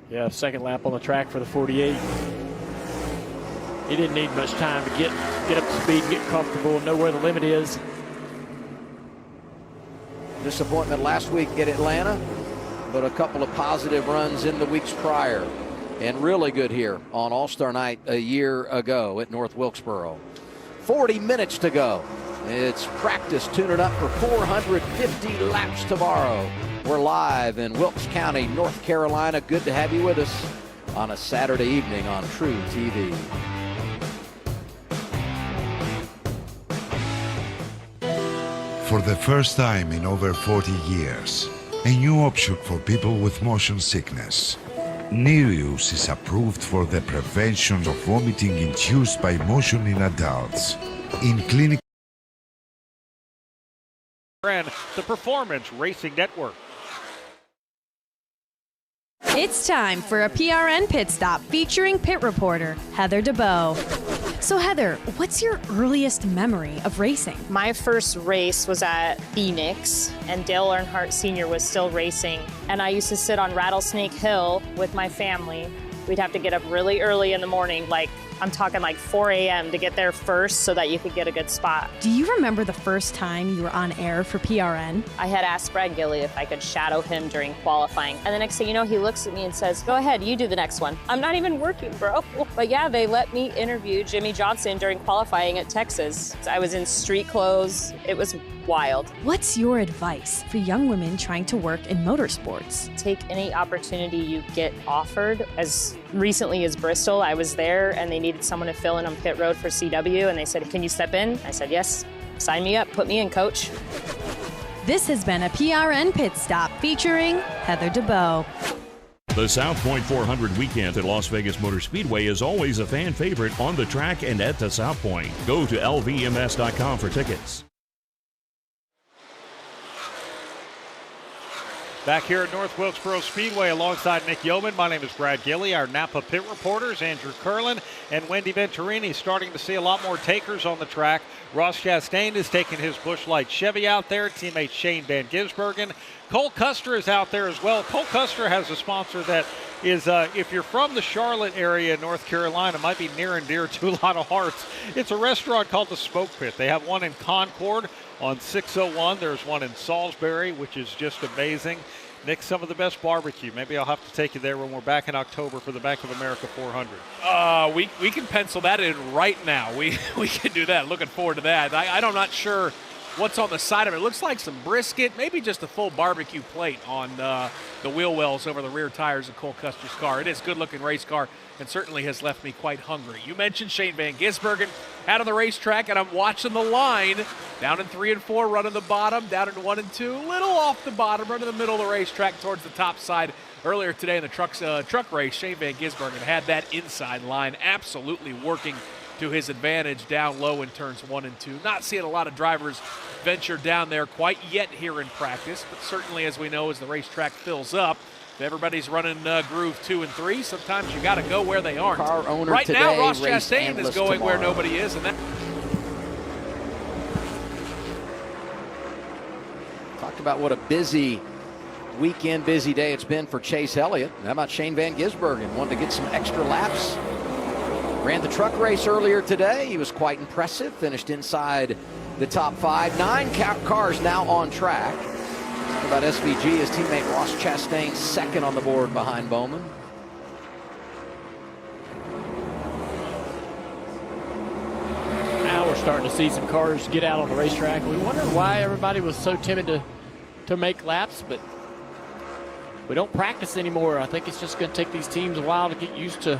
Yeah, 2nd lap on the track for the 48. He didn't need much time to get up to speed, get comfortable, know where the limit is. Disappointment last week at Atlanta, but a couple of positive runs in the weeks prior. And really good here on All-Star Night a year ago at North Wilkesboro. 40 minutes to go. It's practice tuning up for 450 laps tomorrow. We're live in Wilkes County, North Carolina. Good to have you with us on a Saturday evening on True TV. For the first time in over 40 years, a new option for people with motion sickness. Nereus is approved for the prevention of vomiting induced by motion in adults. In clinical the Performance Racing Network. It's time for a PRN pit stop featuring pit reporter Heather DeBow. So Heather, what's your earliest memory of racing? My first race was at Phoenix, and Dale Earnhardt Sr. was still racing. And I used to sit on Rattlesnake Hill with my family We'd have to get up really early in the morning, like I'm talking like 4 a.m. to get there first so that you could get a good spot. Do you remember the first time you were on air for PRN? I had asked Brad Gilly if I could shadow him during qualifying. And the next thing you know, he looks at me and says, go ahead, you do the next one. I'm not even working, bro. But yeah, they let me interview Jimmy Johnson during qualifying at Texas. I was in street clothes. It was wild. What's your advice for young women trying to work in motorsports? Take any opportunity you get offered. As recently as Bristol, I was there and they needed someone to fill in on pit road for CW, and they said, can you step in? I said, yes, sign me up, put me in, coach. This has been a PRN Pit Stop featuring Heather DeBow. The South Point 400 weekend at Las Vegas Motor Speedway is always a fan favorite on the track and at the South Point. Go to lvms.com for tickets. Back here at North Wilkesboro Speedway alongside Nick Yeoman, my name is Brad Gilly. Our Napa pit reporters, Andrew Curlin and Wendy Venturini, starting to see a lot more takers on the track. Ross Chastain is taking his Busch Light Chevy out there. Teammate Shane Van Gisbergen. Cole Custer is out there as well. Cole Custer has a sponsor that is, if you're from the Charlotte area in North Carolina, might be near and dear to a lot of hearts. It's a restaurant called the Smoke Pit. They have one in Concord on 601. There's one in Salisbury, which is just amazing. Nick, some of the best barbecue. Maybe I'll have to take you there when we're back in October for the Bank of America 400. We can pencil that in right now. We can do that. Looking forward to that. I'm not sure what's on the side of it. It looks like some brisket, maybe just a full barbecue plate on the wheel wells over the rear tires of Cole Custer's car. It is a good-looking race car and certainly has left me quite hungry. You mentioned Shane Van Gisbergen out on the racetrack, and I'm watching the line down in 3 and 4, running the bottom, down in 1 and 2, little off the bottom, running the middle of the racetrack towards the top side. Earlier today in the truck race, Shane Van Gisbergen had that inside line absolutely working to his advantage down low in turns 1 and 2. Not seeing a lot of drivers venture down there quite yet here in practice, but certainly, as we know, as the racetrack fills up, if everybody's running groove 2 and 3, sometimes you got to go where they aren't. Car owner right today, now, Ross race Chastain is going tomorrow. where nobody is, and that. Talked about what a busy weekend, busy day it's been for Chase Elliott. How about Shane Van Gisbergen? Wanted to get some extra laps. Ran the truck race earlier today. He was quite impressive. Finished inside the top 5. 9 cars now on track. Talk about SVG, his teammate Ross Chastain, second on the board behind Bowman. Now we're starting to see some cars get out on the racetrack. We wondered why everybody was so timid to make laps, but we don't practice anymore. I think it's just going to take these teams a while to get used to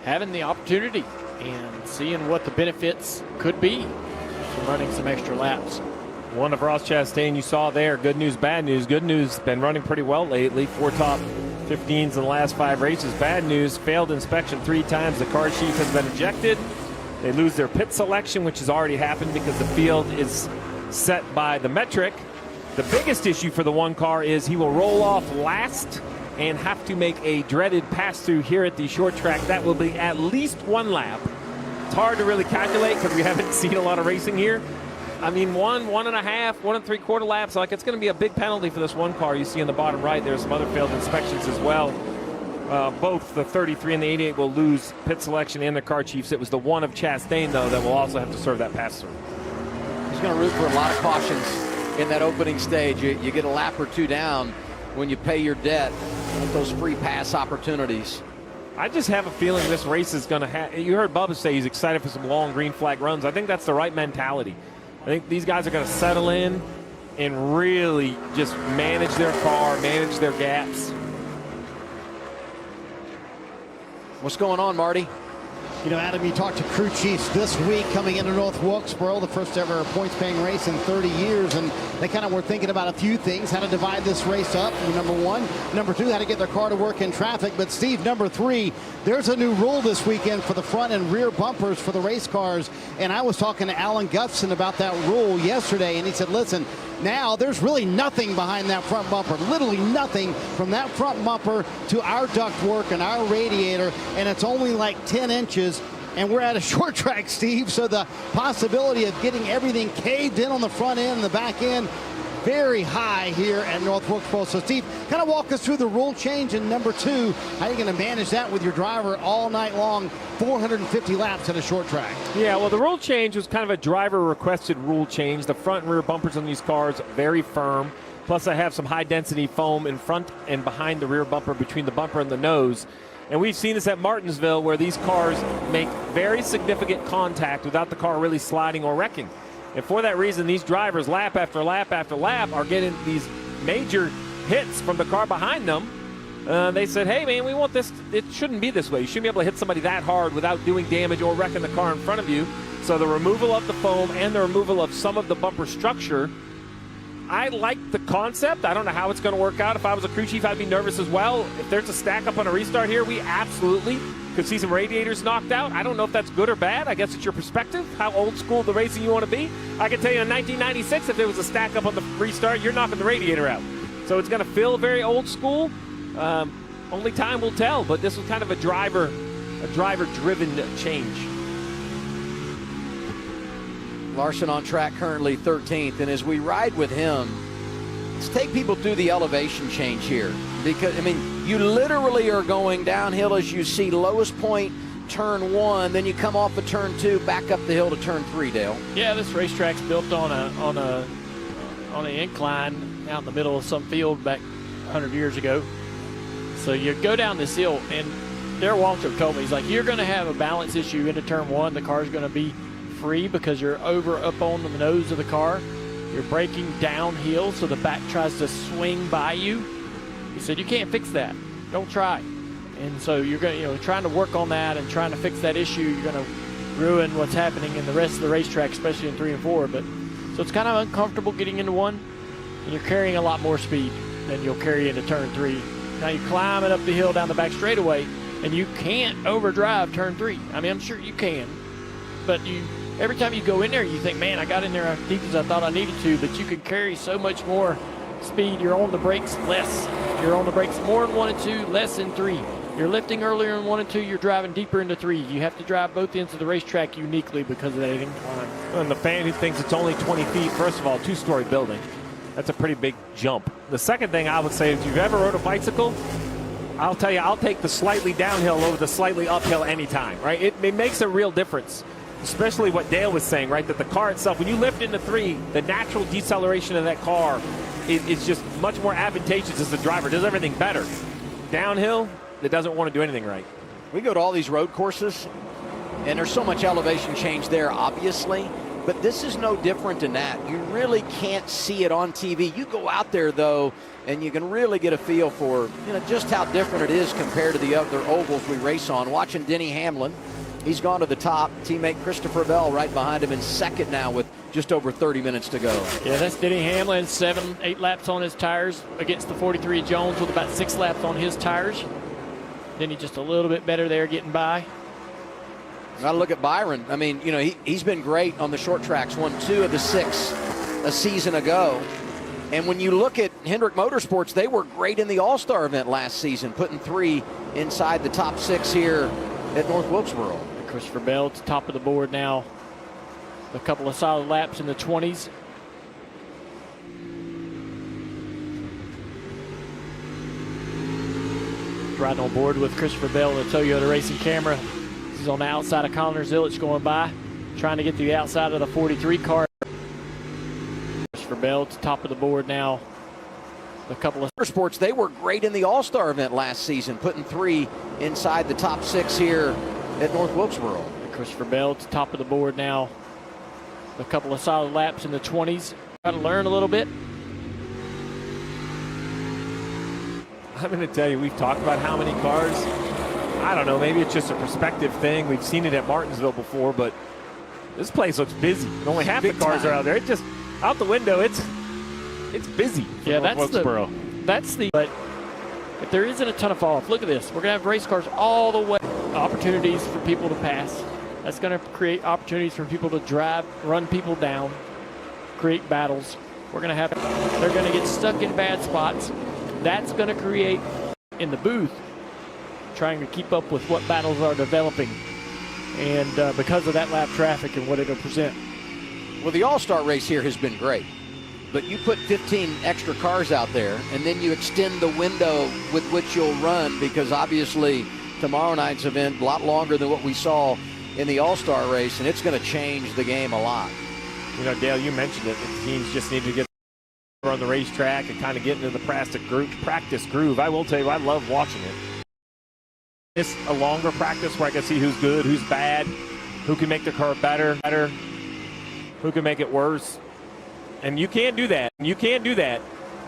having the opportunity and seeing what the benefits could be from running some extra laps. One of Ross Chastain you saw there. Good news, bad news. Good news, been running pretty well lately. 4 top 15s in the last 5 races. Bad news, failed inspection 3 times. The car chief has been ejected. They lose their pit selection, which has already happened because the field is set by the metric. The biggest issue for the one car is he will roll off last and have to make a dreaded pass-through here at the short track. That will be at least 1 lap. It's hard to really calculate because we haven't seen a lot of racing here. I mean, 1, 1.5, 1 3/4 laps. Like, it's going to be a big penalty for this one car. You see in the bottom right, there's some other failed inspections as well. Both the 33 and the 88 will lose pit selection and their car chiefs. It was the one of Chastain, though, that will also have to serve that pass-through. He's going to root for a lot of cautions in that opening stage. You get a lap or 2 down when you pay your debt with those free pass opportunities. I just have a feeling this race is going to have. You heard Bubba say he's excited for some long green flag runs. I think that's the right mentality. I think these guys are going to settle in and really just manage their car, manage their gaps. What's going on, Marty? You know, Adam, you talked to crew chiefs this week coming into North Wilkesboro, the first ever points-paying race in 30 years, and they kind of were thinking about a few things, how to divide this race up, number 1. Number 2, how to get their car to work in traffic. But, Steve, number 3, there's a new rule this weekend for the front and rear bumpers for the race cars, and I was talking to Alan Gutson about that rule yesterday, and he said, listen, now there's really nothing behind that front bumper, literally nothing from that front bumper to our ductwork and our radiator, and it's only like 10 inches. And we're at a short track, Steve, so the possibility of getting everything caved in on the front end and the back end, very high here at North Wilkesboro. So Steve, kind of walk us through the rule change in number 2. How are you going to manage that with your driver all night long, 450 laps at a short track? Yeah, well, the rule change was kind of a driver-requested rule change. The front and rear bumpers on these cars very firm. Plus, I have some high-density foam in front and behind the rear bumper, between the bumper and the nose. And we've seen this at Martinsville, where these cars make very significant contact without the car really sliding or wrecking. And for that reason, these drivers, lap after lap after lap, are getting these major hits from the car behind them. They said, hey, man, we want this. It shouldn't be this way. You shouldn't be able to hit somebody that hard without doing damage or wrecking the car in front of you. So the removal of the foam and the removal of some of the bumper structure, I like the concept. I don't know how it's going to work out. If I was a crew chief, I'd be nervous as well. If there's a stack up on a restart here, we absolutely could see some radiators knocked out. I don't know if that's good or bad. I guess it's your perspective, how old school the racing you want to be. I can tell you in 1996, if there was a stack up on the restart, you're knocking the radiator out. So it's going to feel very old school. Only time will tell, but this was kind of a driver-driven change. Larson on track currently 13th, and as we ride with him, let's take people through the elevation change here, because I mean, you literally are going downhill as you see lowest point turn 1, then you come off of turn 2, back up the hill to turn 3. Dale. Yeah, this racetrack's built on an incline out in the middle of some field back 100 years ago. So you go down this hill, and Darrell Walter told me, he's like, you're going to have a balance issue into turn 1. The car's going to be free because you're up on the nose of the car. You're braking downhill, so the back tries to swing by you. He said, you can't fix that. Don't try. And so you're going, trying to work on that and trying to fix that issue. You're going to ruin what's happening in the rest of the racetrack, especially in 3 and 4. But so it's kind of uncomfortable getting into 1, and you're carrying a lot more speed than you'll carry into turn 3. Now you're climbing up the hill down the back straightaway, and you can't overdrive turn 3. I mean, I'm sure you can, but every time you go in there, you think, man, I got in there as deep as I thought I needed to, but you can carry so much more speed. You're on the brakes less. You're on the brakes more in 1 and 2, less in 3. You're lifting earlier in 1 and 2, you're driving deeper into 3. You have to drive both ends of the racetrack uniquely because of that incline. And the fan who thinks it's only 20 feet, first of all, 2-story building. That's a pretty big jump. The second thing I would say is, if you've ever rode a bicycle, I'll tell you, I'll take the slightly downhill over the slightly uphill anytime, right? It makes a real difference, especially what Dale was saying, right? That the car itself, when you lift into 3, the natural deceleration of that car is just much more advantageous as the driver. It does everything better. Downhill, it doesn't want to do anything right. We go to all these road courses, and there's so much elevation change there, obviously. But this is no different than that. You really can't see it on TV. You go out there, though, and you can really get a feel for just how different it is compared to the other ovals we race on. Watching Denny Hamlin, he's gone to the top. Teammate Christopher Bell right behind him in second now with just over 30 minutes to go. Yeah, that's Denny Hamlin, 7-8 laps on his tires against the 43 Jones with about 6 laps on his tires. Denny just a little bit better there getting by. Got to look at Byron. I mean, he's been great on the short tracks. Won 2 of the 6 a season ago. And when you look at Hendrick Motorsports, they were great in the All-Star event last season, putting 3 inside the top 6 here at North Wilkesboro. Christopher Bell at the top of the board now. A couple of solid laps in the 20s. Riding on board with Christopher Bell, the Toyota racing camera. He's on the outside of Connors Illich going by, trying to get to the outside of the 43 car. Christopher Bell at the top of the board now. A couple of Motorsports, they were great in the All-Star event last season, putting 3 inside the top 6 here at North Wilkesboro. Christopher Bell at the top of the board now. A couple of solid laps in the 20s. Got to learn a little bit. I'm going to tell you, we've talked about how many cars. I don't know, maybe it's just a perspective thing. We've seen it at Martinsville before, but this place looks busy. And only half the cars are out there. It just, out the window, it's busy. Yeah, but if there isn't a ton of fall off, look at this. We're going to have race cars all the way. Opportunities for people to pass. That's going to create opportunities for people to drive, run people down, create battles. They're going to get stuck in bad spots. That's going to create, in the booth, trying to keep up with what battles are developing, and because of that lap traffic and what it'll present. Well, the All-Star race here has been great. but you put 15 extra cars out there, and then you extend the window with which you'll run, because obviously tomorrow night's event a lot longer than what we saw in the All-Star race, and it's going to change the game a lot. You know, Dale, you mentioned it. The teams just need to get on the racetrack and kind of get into the practice groove. I will tell you, I love watching it. It's a longer practice where I can see who's good, who's bad, who can make their car better, who can make it worse. And you can't do that. You can't do that.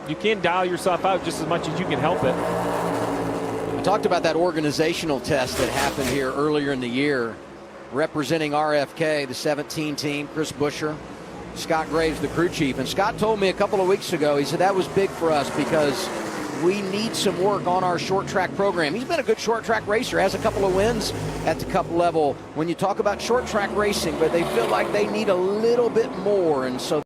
You can't dial yourself out just as much as you can help it. I talked about that organizational test that happened here earlier in the year. Representing RFK, the 17 team, Chris Buescher, Scott Graves, the crew chief. And Scott told me a couple of weeks ago, he said that was big for us because we need some work on our short track program. He's been a good short track racer, has a couple of wins at the cup level when you talk about short track racing, but they feel like they need a little bit more. And so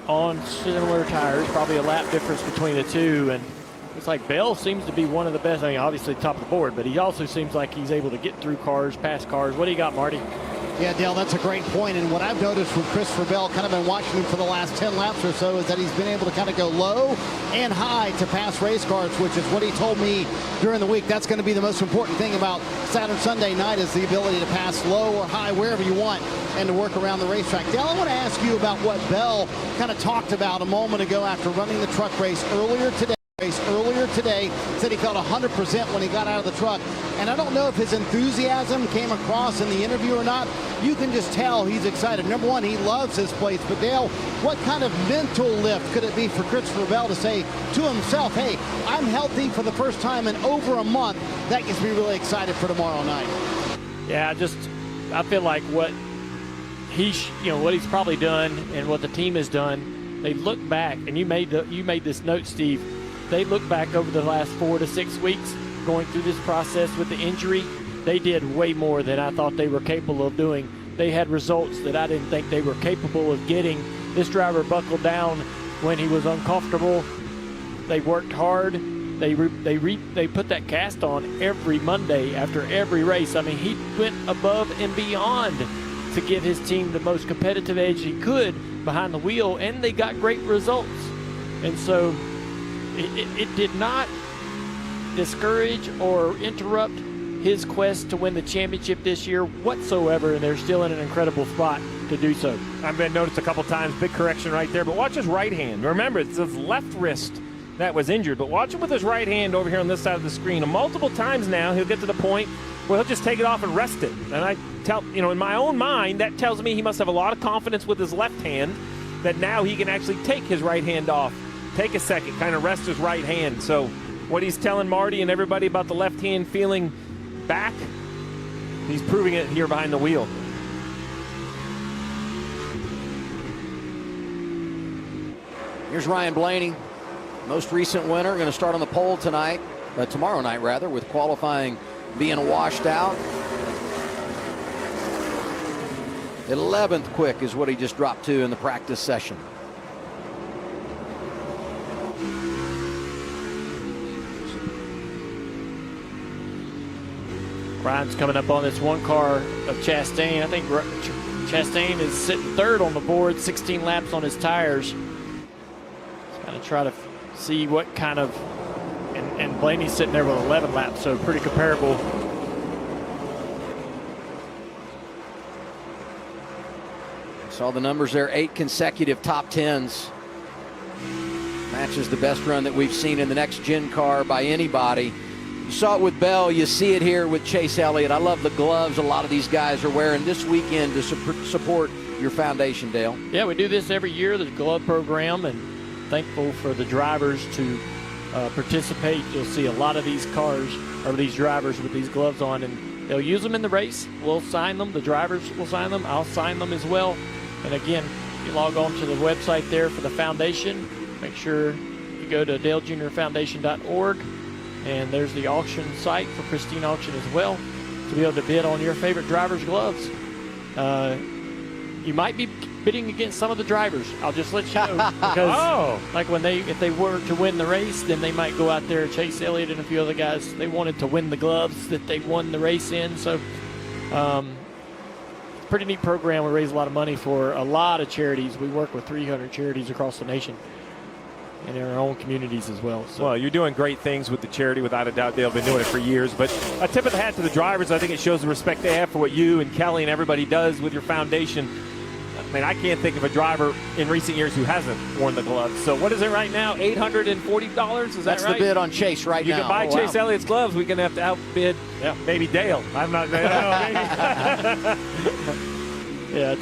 on similar tires, probably a lap difference between the two, and it's like Bell seems to be one of the best. I mean, obviously top of the board, but he also seems like he's able to get through cars, past cars. What do you got, Marty? Yeah, Dale, that's a great point. And what I've noticed with Christopher Bell, kind of been watching him for the last 10 laps or so, is that he's been able to kind of go low and high to pass race cars, which is what he told me during the week. That's going to be the most important thing about Saturday, Sunday night, is the ability to pass low or high wherever you want and to work around the racetrack. Dale, I want to ask you about what Bell kind of talked about a moment ago after running the truck race earlier today. Said he felt 100% when he got out of the truck, and I don't know if his enthusiasm came across in the interview or not. You can just tell he's excited. Number one, he loves his place, but Dale, what kind of mental lift could it be for Christopher Bell to say to himself, hey, I'm healthy for the first time in over a month? That gets me really excited for tomorrow night. Yeah, I feel like what what he's probably done and what the team has done, they look back, and you made this note, Steve. They look back over the last 4 to 6 weeks going through this process with the injury. They did way more than I thought they were capable of doing. They had results that I didn't think they were capable of getting. This driver buckled down when he was uncomfortable. They worked hard. They put that cast on every Monday after every race. I mean, he went above and beyond to give his team the most competitive edge he could behind the wheel, and they got great results. And so it did not discourage or interrupt his quest to win the championship this year whatsoever, and they're still in an incredible spot to do so. I've been noticed a couple times, big correction right there, but watch his right hand. Remember, it's his left wrist that was injured, but watch him with his right hand over here on this side of the screen. And multiple times now, he'll get to the point where he'll just take it off and rest it. And I tell, in my own mind, that tells me he must have a lot of confidence with his left hand that now he can actually take his right hand off. Take a second, kind of rest his right hand. So what he's telling Marty and everybody about the left hand feeling back, he's proving it here behind the wheel. Here's Ryan Blaney, most recent winner, going to start on the pole tonight, tomorrow night rather, with qualifying being washed out. 11th quick is what he just dropped to in the practice session. Ryan's coming up on this one car of Chastain. I think Chastain is sitting third on the board, 16 laps on his tires. He's going to try to see what kind of, and Blaney's sitting there with 11 laps, so pretty comparable. Saw the numbers there, 8 consecutive top 10s. Matches the best run that we've seen in the next gen car by anybody. You saw it with Bell, you see it here with Chase Elliott. I love the gloves a lot of these guys are wearing this weekend to support your foundation, Dale. Yeah, we do this every year, the glove program, and thankful for the drivers to participate. You'll see a lot of these cars, or these drivers with these gloves on, and they'll use them in the race. We'll sign them. The drivers will sign them. I'll sign them as well. And again, you log on to the website there for the foundation. Make sure you go to dalejrfoundation.org. And there's the auction site for Pristine Auction as well to be able to bid on your favorite driver's gloves. You might be bidding against some of the drivers. I'll just let you know. Because like if they were to win the race, then they might go out there. Chase Elliott and a few other guys, they wanted to win the gloves that they won the race in. So pretty neat program. We raise a lot of money for a lot of charities. We work with 300 charities across the nation and in our own communities as well. So. Well, you're doing great things with the charity, without a doubt. They've been doing it for years. But a tip of the hat to the drivers. I think it shows the respect they have for what you and Kelly and everybody does with your foundation. I mean, I can't think of a driver in recent years who hasn't worn the gloves. So what is it right now? $840? Is that That's right? the bid on Chase right you now. You can buy Chase Elliott's gloves. We're going to have to outbid maybe Dale. I'm not. Yeah,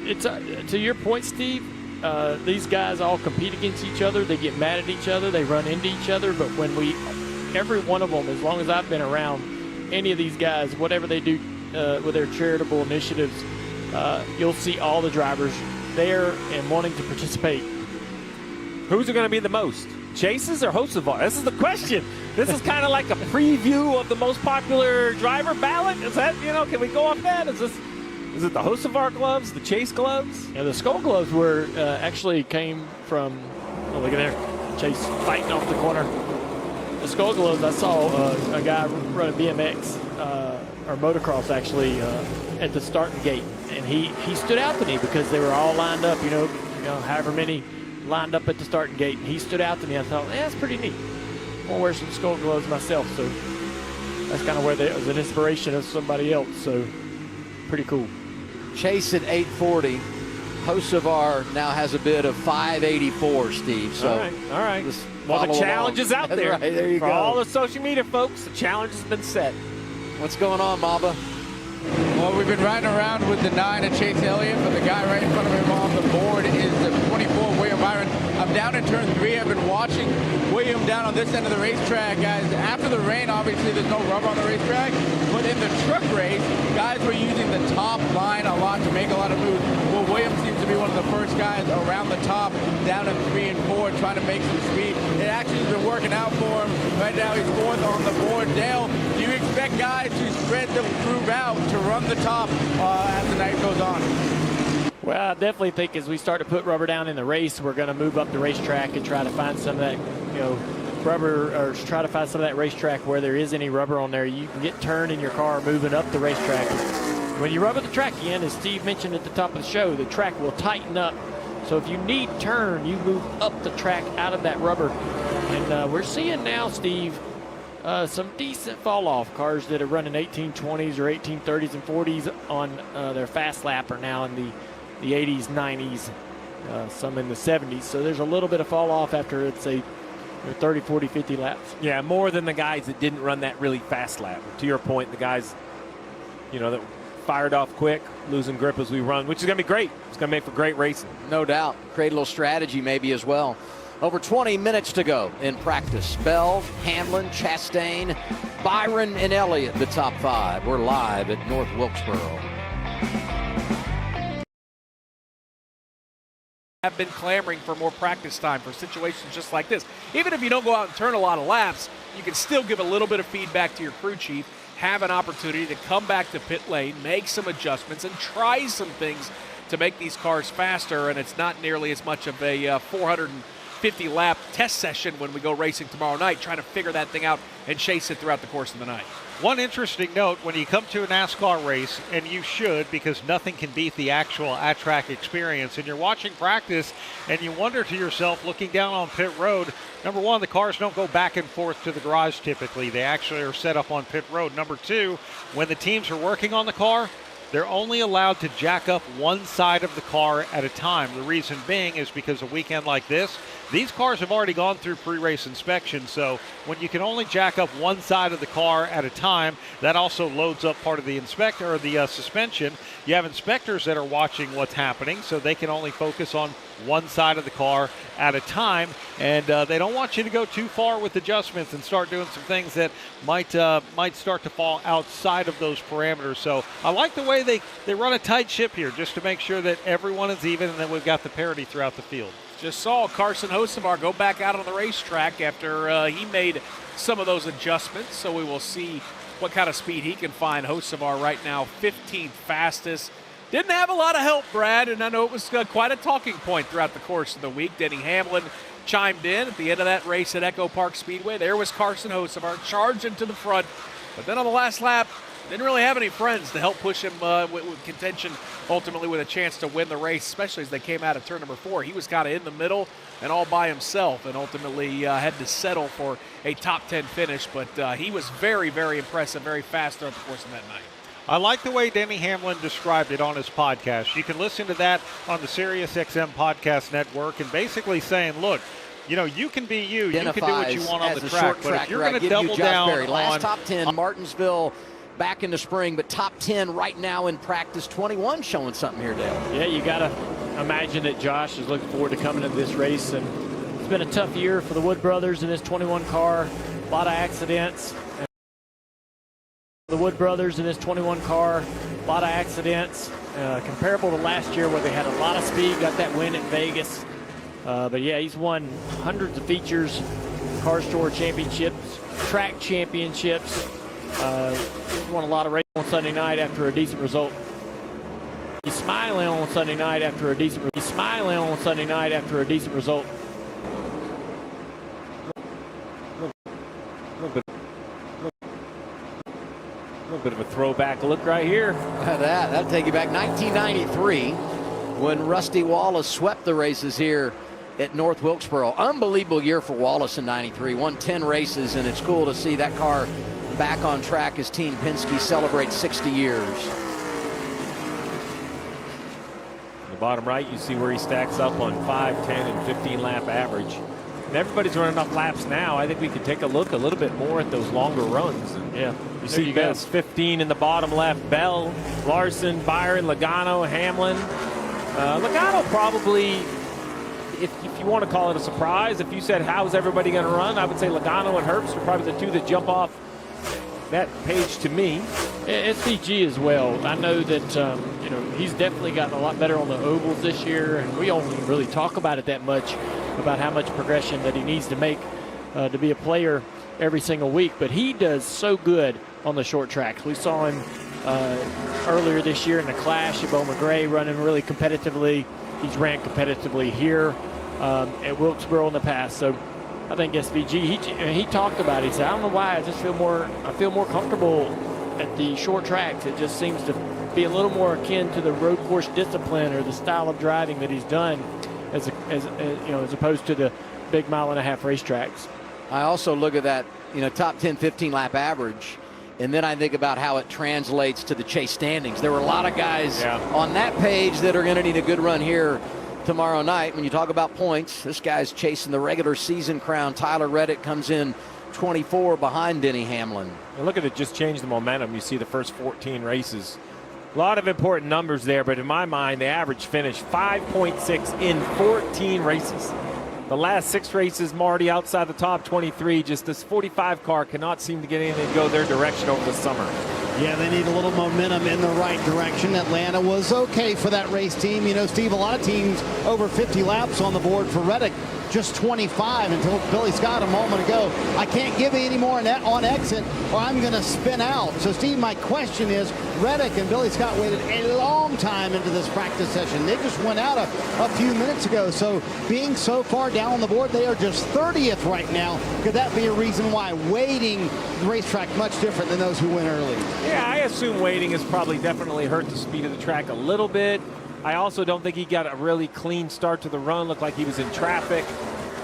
it's to your point, Steve. These guys all compete against each other. They get mad at each other. They run into each other. But when every one of them, as long as I've been around, any of these guys, whatever they do with their charitable initiatives, you'll see all the drivers there and wanting to participate. Who's it going to be the most? Chase's or Hocevar? This is the question. This is kind of like a preview of the most popular driver ballot. Is that, can we go off that? Is it the Hocevar gloves, the Chase gloves? Yeah, the Skull gloves were actually came from, look at there, Chase fighting off the corner. The Skull gloves, I saw a guy run a BMX or motocross actually at the starting gate, and he stood out to me because they were all lined up, however many lined up at the starting gate, and he stood out to me. I thought, that's pretty neat. I'm gonna wear some Skull gloves myself, so that's kind of where it was an inspiration of somebody else. So pretty cool. Chase at 840. Hocevar now has a bid of 584, Steve. So all right. Well, the challenge is out there. Right, there you For go. all the social media folks, the challenge has been set. What's going on, Mamba? Well, we've been riding around with the 9 of Chase Elliott, but the guy right in front of him on the board is the 24, William Byron. I'm down in turn 3. I've been watching William down on this end of the racetrack, guys. After the rain, obviously, there's no rubber on the racetrack, but in the truck race, guys were using the top line a lot to make a lot of moves. Well, William seems to be one of the first guys around the top, down in 3 and 4, trying to make some speed. It actually has been working out for him. Right now, he's 4th on the board. Dale, do you expect guys to spread the crew out to run the top as the night goes on? Well, I definitely think as we start to put rubber down in the race, we're going to move up the racetrack and try to find some of that, rubber, or try to find some of that racetrack where there is any rubber on there. You can get turned in your car moving up the racetrack. When you rubber the track again, as Steve mentioned at the top of the show, the track will tighten up. So if you need turn, you move up the track out of that rubber. And we're seeing now, Steve, some decent fall off. Cars that are running 1820s or 1830s and 40s on their fast lap are now in the 80s, 90s, some in the 70s. So there's a little bit of fall off after it's a 30, 40, 50 laps. Yeah, more than the guys that didn't run that really fast lap. To your point, the guys, that fired off quick, losing grip as we run, which is going to be great. It's going to make for great racing. No doubt. Create a little strategy maybe as well. Over 20 minutes to go in practice. Bell, Hamlin, Chastain, Byron, and Elliott, the top 5. We're live at North Wilkesboro. Have been clamoring for more practice time for situations just like this. Even if you don't go out and turn a lot of laps, you can still give a little bit of feedback to your crew chief, have an opportunity to come back to pit lane, make some adjustments, and try some things to make these cars faster, and it's not nearly as much of a 450 lap test session when we go racing tomorrow night, trying to figure that thing out and chase it throughout the course of the night. One interesting note, when you come to a NASCAR race, and you should, because nothing can beat the actual at-track experience, and you're watching practice, and you wonder to yourself, looking down on pit road, number one, the cars don't go back and forth to the garage typically. They actually are set up on pit road. Number two, when the teams are working on the car, they're only allowed to jack up one side of the car at a time. The reason being is because a weekend like this, these cars have already gone through pre-race inspection, so when you can only jack up one side of the car at a time, that also loads up part of the inspector or the suspension. You have inspectors that are watching what's happening, so they can only focus on one side of the car at a time, and they don't want you to go too far with adjustments and start doing some things that might start to fall outside of those parameters. So I like the way they run a tight ship here, just to make sure that everyone is even and that we've got the parity throughout the field. Just saw Carson Hocevar go back out on the racetrack after he made some of those adjustments, so we will see what kind of speed he can find. Hocevar right now 15th fastest. Didn't have a lot of help, Brad, and I know it was quite a talking point throughout the course of the week. Denny Hamlin chimed in at the end of that race at Echo Park Speedway. There was Carson Hocevar charging to the front, but then on the last lap, didn't really have any friends to help push him with contention, ultimately with a chance to win the race, especially as they came out of turn number 4. He was kind of in the middle and all by himself, and ultimately had to settle for a top 10 finish, but he was very, very impressive, very fast throughout the course of that night. I like the way Denny Hamlin described it on his podcast. You can listen to that on the SiriusXM podcast network, and basically saying, look, you know, you can be you. You can do what you want on the track. But if you're going to double down on... Last top 10, Martinsville back in the spring, but top 10 right now in practice. 21 showing something here, Dale. Yeah, you got to imagine that Josh is looking forward to coming into this race. And it's been a tough year for the Wood brothers in this 21 car. A lot of accidents. The Wood brothers in this 21 car, a lot of accidents, comparable to last year where they had a lot of speed, got that win at Vegas. But yeah, he's won hundreds of features, car store championships, track championships. He's won a lot of races on Sunday night after a decent result. He's smiling on Sunday night after a decent result. A little bit of a throwback look right here. That'll take you back 1993 when Rusty Wallace swept the races here at North Wilkesboro. Unbelievable year for Wallace in 93. Won 10 races, and it's cool to see that car back on track as Team Penske celebrates 60 years. In the bottom right, you see where he stacks up on 5, 10, and 15 lap average. And everybody's running enough laps now. I think we could take a look a little bit more at those longer runs. And yeah. You see Best 15 in the bottom left. Bell, Larson, Byron, Logano, Hamlin. Logano probably, if you want to call it a surprise, if you said how's everybody going to run, I would say Logano and Herbst are probably the two that jump off that page to me. SVG as well. I know that you know, he's definitely gotten a lot better on the ovals this year, and we don't really talk about it that much, about how much progression that he needs to make to be a player every single week. But he does so good on the short tracks. We saw him earlier this year in the Clash at Bowman Gray running really competitively. He's ran competitively here at Wilkesboro in the past. So I think SVG, he talked about it. He said, I don't know why, I feel more comfortable at the short tracks. It just seems to be a little more akin to the road course discipline or the style of driving that he's done as opposed to the big mile-and-a-half racetracks. I also look at that, top 10, 15 lap average, and then I think about how it translates to the chase standings. There were a lot of guys on that page that are going to need a good run here tomorrow night. When you talk about points, this guy's chasing the regular season crown. Tyler Reddick comes in 24 behind Denny Hamlin. And look at it, just change the momentum. You see the first 14 races. A lot of important numbers there, but in my mind, the average finish 5.6 in 14 races. The last 6 races, Marty, outside the top 23, just this 45 car cannot seem to get anything to go their direction over the summer. Yeah, they need a little momentum in the right direction. Atlanta was okay for that race team. Steve, a lot of teams over 50 laps on the board for Reddick. Just 25 until Billy Scott a moment ago. I can't give you any more on exit or I'm going to spin out. So, Steve, my question is, Reddick and Billy Scott waited a long time into this practice session. They just went out a few minutes ago. So, being so far down on the board, they are just 30th right now. Could that be a reason why waiting the racetrack much different than those who went early? Yeah, I assume waiting has probably definitely hurt the speed of the track a little bit. I also don't think he got a really clean start to the run. Looked like he was in traffic.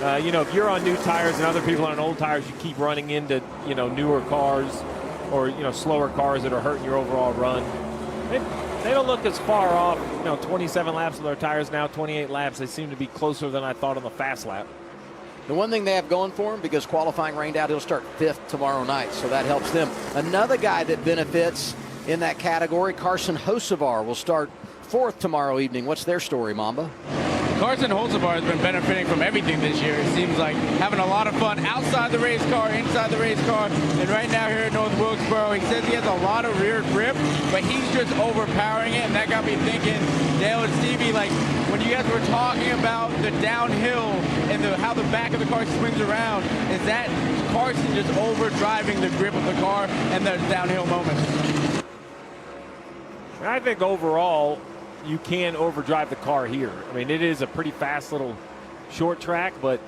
If you're on new tires and other people are on old tires, you keep running into, newer cars or, slower cars that are hurting your overall run. They don't look as far off. 27 laps on their tires now, 28 laps. They seem to be closer than I thought on the fast lap. The one thing they have going for him, because qualifying rained out, he'll start 5th tomorrow night, so that helps them. Another guy that benefits in that category, Carson Hocevar, will start 4th tomorrow evening. What's their story, Mamba? Carson Hocevar has been benefiting from everything this year. It seems like having a lot of fun outside the race car, inside the race car, and right now here at North Wilkesboro, he says he has a lot of rear grip, but he's just overpowering it, and that got me thinking, Dale and Stevie, like when you guys were talking about the downhill and how the back of the car swings around, is that Carson just overdriving the grip of the car and the downhill moments? I think overall, you can overdrive the car here. I mean, it is a pretty fast little short track, but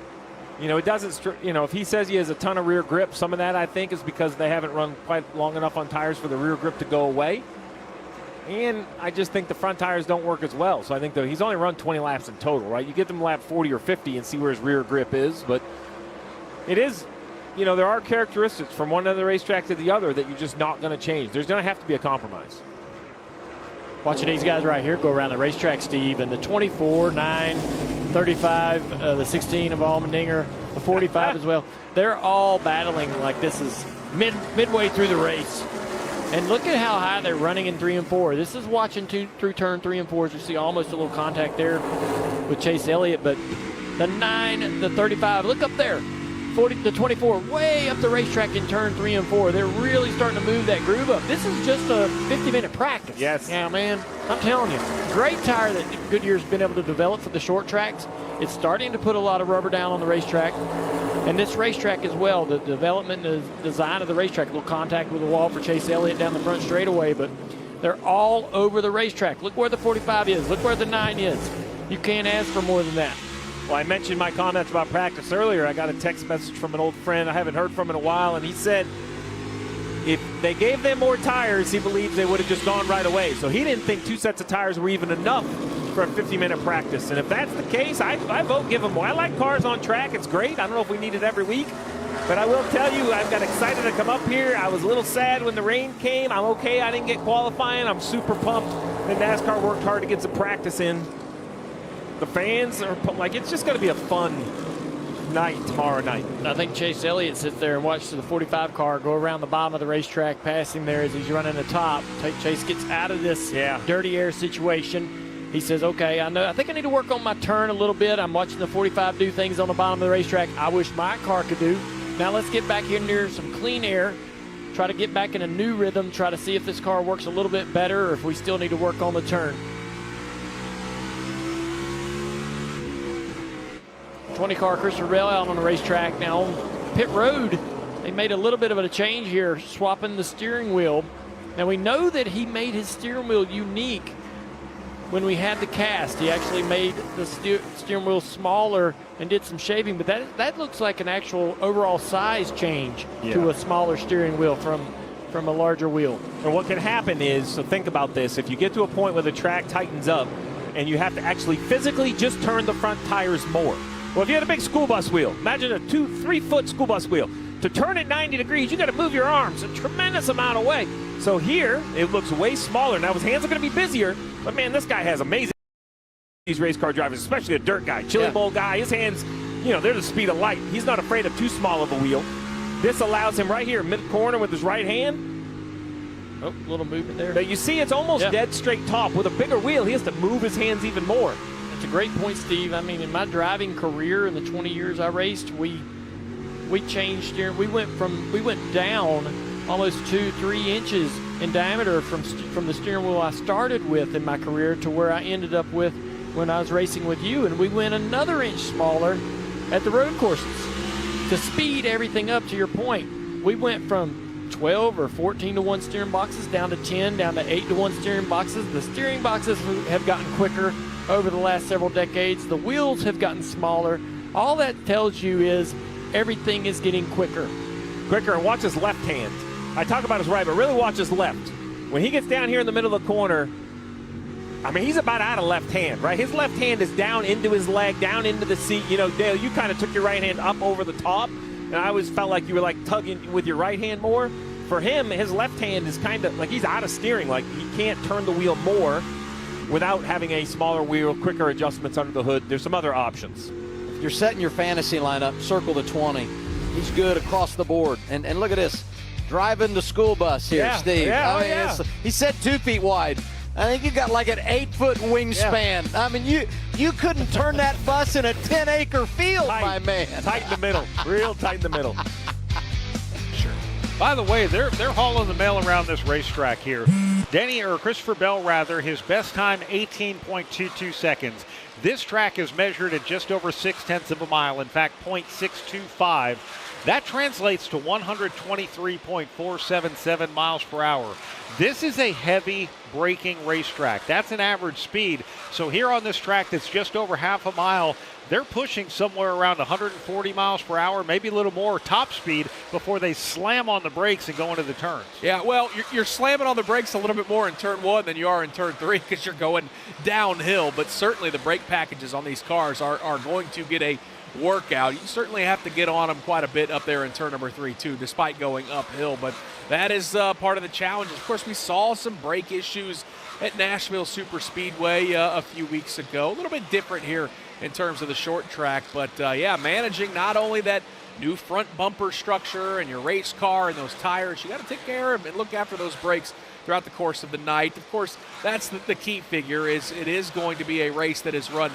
You know, it doesn't, you know, if he says he has a ton of rear grip, some of that I think is because they haven't run quite long enough on tires for the rear grip to go away. And I just think the front tires don't work as well. So I think he's only run 20 laps in total, right? You get them lap 40 or 50 and see where his rear grip is. But it is, you know, there are characteristics from one end of the racetrack to the other that you're just not going to change. There's going to have to be a compromise. Watching these guys right here go around the racetrack, Steve, and the 24, 9, 35, the 16 of Allmendinger, the 45 as well. They're all battling like this is midway through the race. And look at how high they're running in 3 and 4. This is watching through turn 3 and 4. As you see almost a little contact there with Chase Elliott. But the 9, the 35, look up there. 40, the 24, way up the racetrack in turn 3 and 4. They're really starting to move that groove up. This is just a 50-minute practice. Yes. Yeah, man, I'm telling you. Great tire that Goodyear's been able to develop for the short tracks. It's starting to put a lot of rubber down on the racetrack. And this racetrack as well, the development and the design of the racetrack, a little contact with the wall for Chase Elliott down the front straightaway, but they're all over the racetrack. Look where the 45 is. Look where the 9 is. You can't ask for more than that. Well, I mentioned my comments about practice earlier. I got a text message from an old friend I haven't heard from in a while, and he said if they gave them more tires, he believes they would have just gone right away. So he didn't think 2 sets of tires were even enough for a 50-minute practice. And if that's the case, I vote give them more. I like cars on track. It's great. I don't know if we need it every week. But I will tell you, I've got excited to come up here. I was a little sad when the rain came. I'm okay. I didn't get qualifying. I'm super pumped that NASCAR worked hard to get some practice in. The fans are like, it's just going to be a fun night tomorrow night. I think Chase Elliott sits there and watches the 45 car go around the bottom of the racetrack, pass him there as he's running the top. Chase gets out of this dirty air situation. He says, okay, I think I need to work on my turn a little bit. I'm watching the 45 do things on the bottom of the racetrack I wish my car could do. Now let's get back in near some clean air, try to get back in a new rhythm, try to see if this car works a little bit better or if we still need to work on the turn. 20 car Christopher Bell out on the racetrack. Now on pit road, they made a little bit of a change here, swapping the steering wheel. Now we know that he made his steering wheel unique when we had the cast. He actually made the steering wheel smaller and did some shaping, but that looks like an actual overall size change to a smaller steering wheel from a larger wheel. And what can happen is, so think about this, if you get to a point where the track tightens up and you have to actually physically just turn the front tires more. Well, if you had a big school bus wheel, imagine a 2-3 foot school bus wheel. To turn it 90 degrees, you got to move your arms a tremendous amount of way. So here, it looks way smaller. Now, his hands are going to be busier, but man, this guy has amazing. These race car drivers, especially a dirt guy, chili bowl guy, his hands, you know, they're the speed of light. He's not afraid of too small of a wheel. This allows him right here, mid-corner with his right hand. Oh, a little movement there. But you see, it's almost dead straight top. With a bigger wheel, he has to move his hands even more. That's a great point, Steve. I mean, in my driving career, in the 20 years I raced, we changed steering. We went down almost 2-3 inches in diameter from the steering wheel I started with in my career to where I ended up with when I was racing with you, and we went another inch smaller at the road courses to speed everything up. To your point, we went from 12 or 14 to 1 steering boxes down to 10, down to 8 to 1 steering boxes. The steering boxes have gotten quicker over the last several decades. The wheels have gotten smaller. All that tells you is everything is getting quicker. And watch his left hand. I talk about his right, but really watch his left. When he gets down here in the middle of the corner, I mean, he's about out of left hand, right? His left hand is down into his leg, down into the seat. You know, Dale, you kind of took your right hand up over the top, and I always felt like you were like tugging with your right hand more. For him, his left hand is kind of like he's out of steering. Like he can't turn the wheel more without having a smaller wheel, quicker adjustments under the hood. There's some other options. If you're setting your fantasy lineup, circle the 20. He's good across the board. And look at this. Driving the school bus here, Steve. He said 2 feet wide. I think you got like an 8-foot wingspan. Yeah. I mean, you couldn't turn that bus in a 10-acre field, my man. Tight in the middle. Real tight in the middle. Sure. By the way, they're hauling the mail around this racetrack here. Christopher Bell, his best time, 18.22 seconds. This track is measured at just over 0.6 of a mile. In fact, 0.625. That translates to 123.477 miles per hour. This is a heavy braking racetrack. That's an average speed. So here on this track that's just over half a mile, they're pushing somewhere around 140 miles per hour, maybe a little more top speed before they slam on the brakes and go into the turns. Yeah, well, you're slamming on the brakes a little bit more in turn 1 than you are in turn 3 because you're going downhill, but certainly the brake packages on these cars are going to get a workout. You certainly have to get on them quite a bit up there in turn number 3 too, despite going uphill, but that is part of the challenge. Of course, we saw some brake issues at Nashville Super Speedway a few weeks ago. A little bit different here in terms of the short track, but yeah, managing not only that new front bumper structure and your race car and those tires, you got to take care of and look after those brakes throughout the course of the night. Of course, that's the key figure. Is it is going to be a race that is run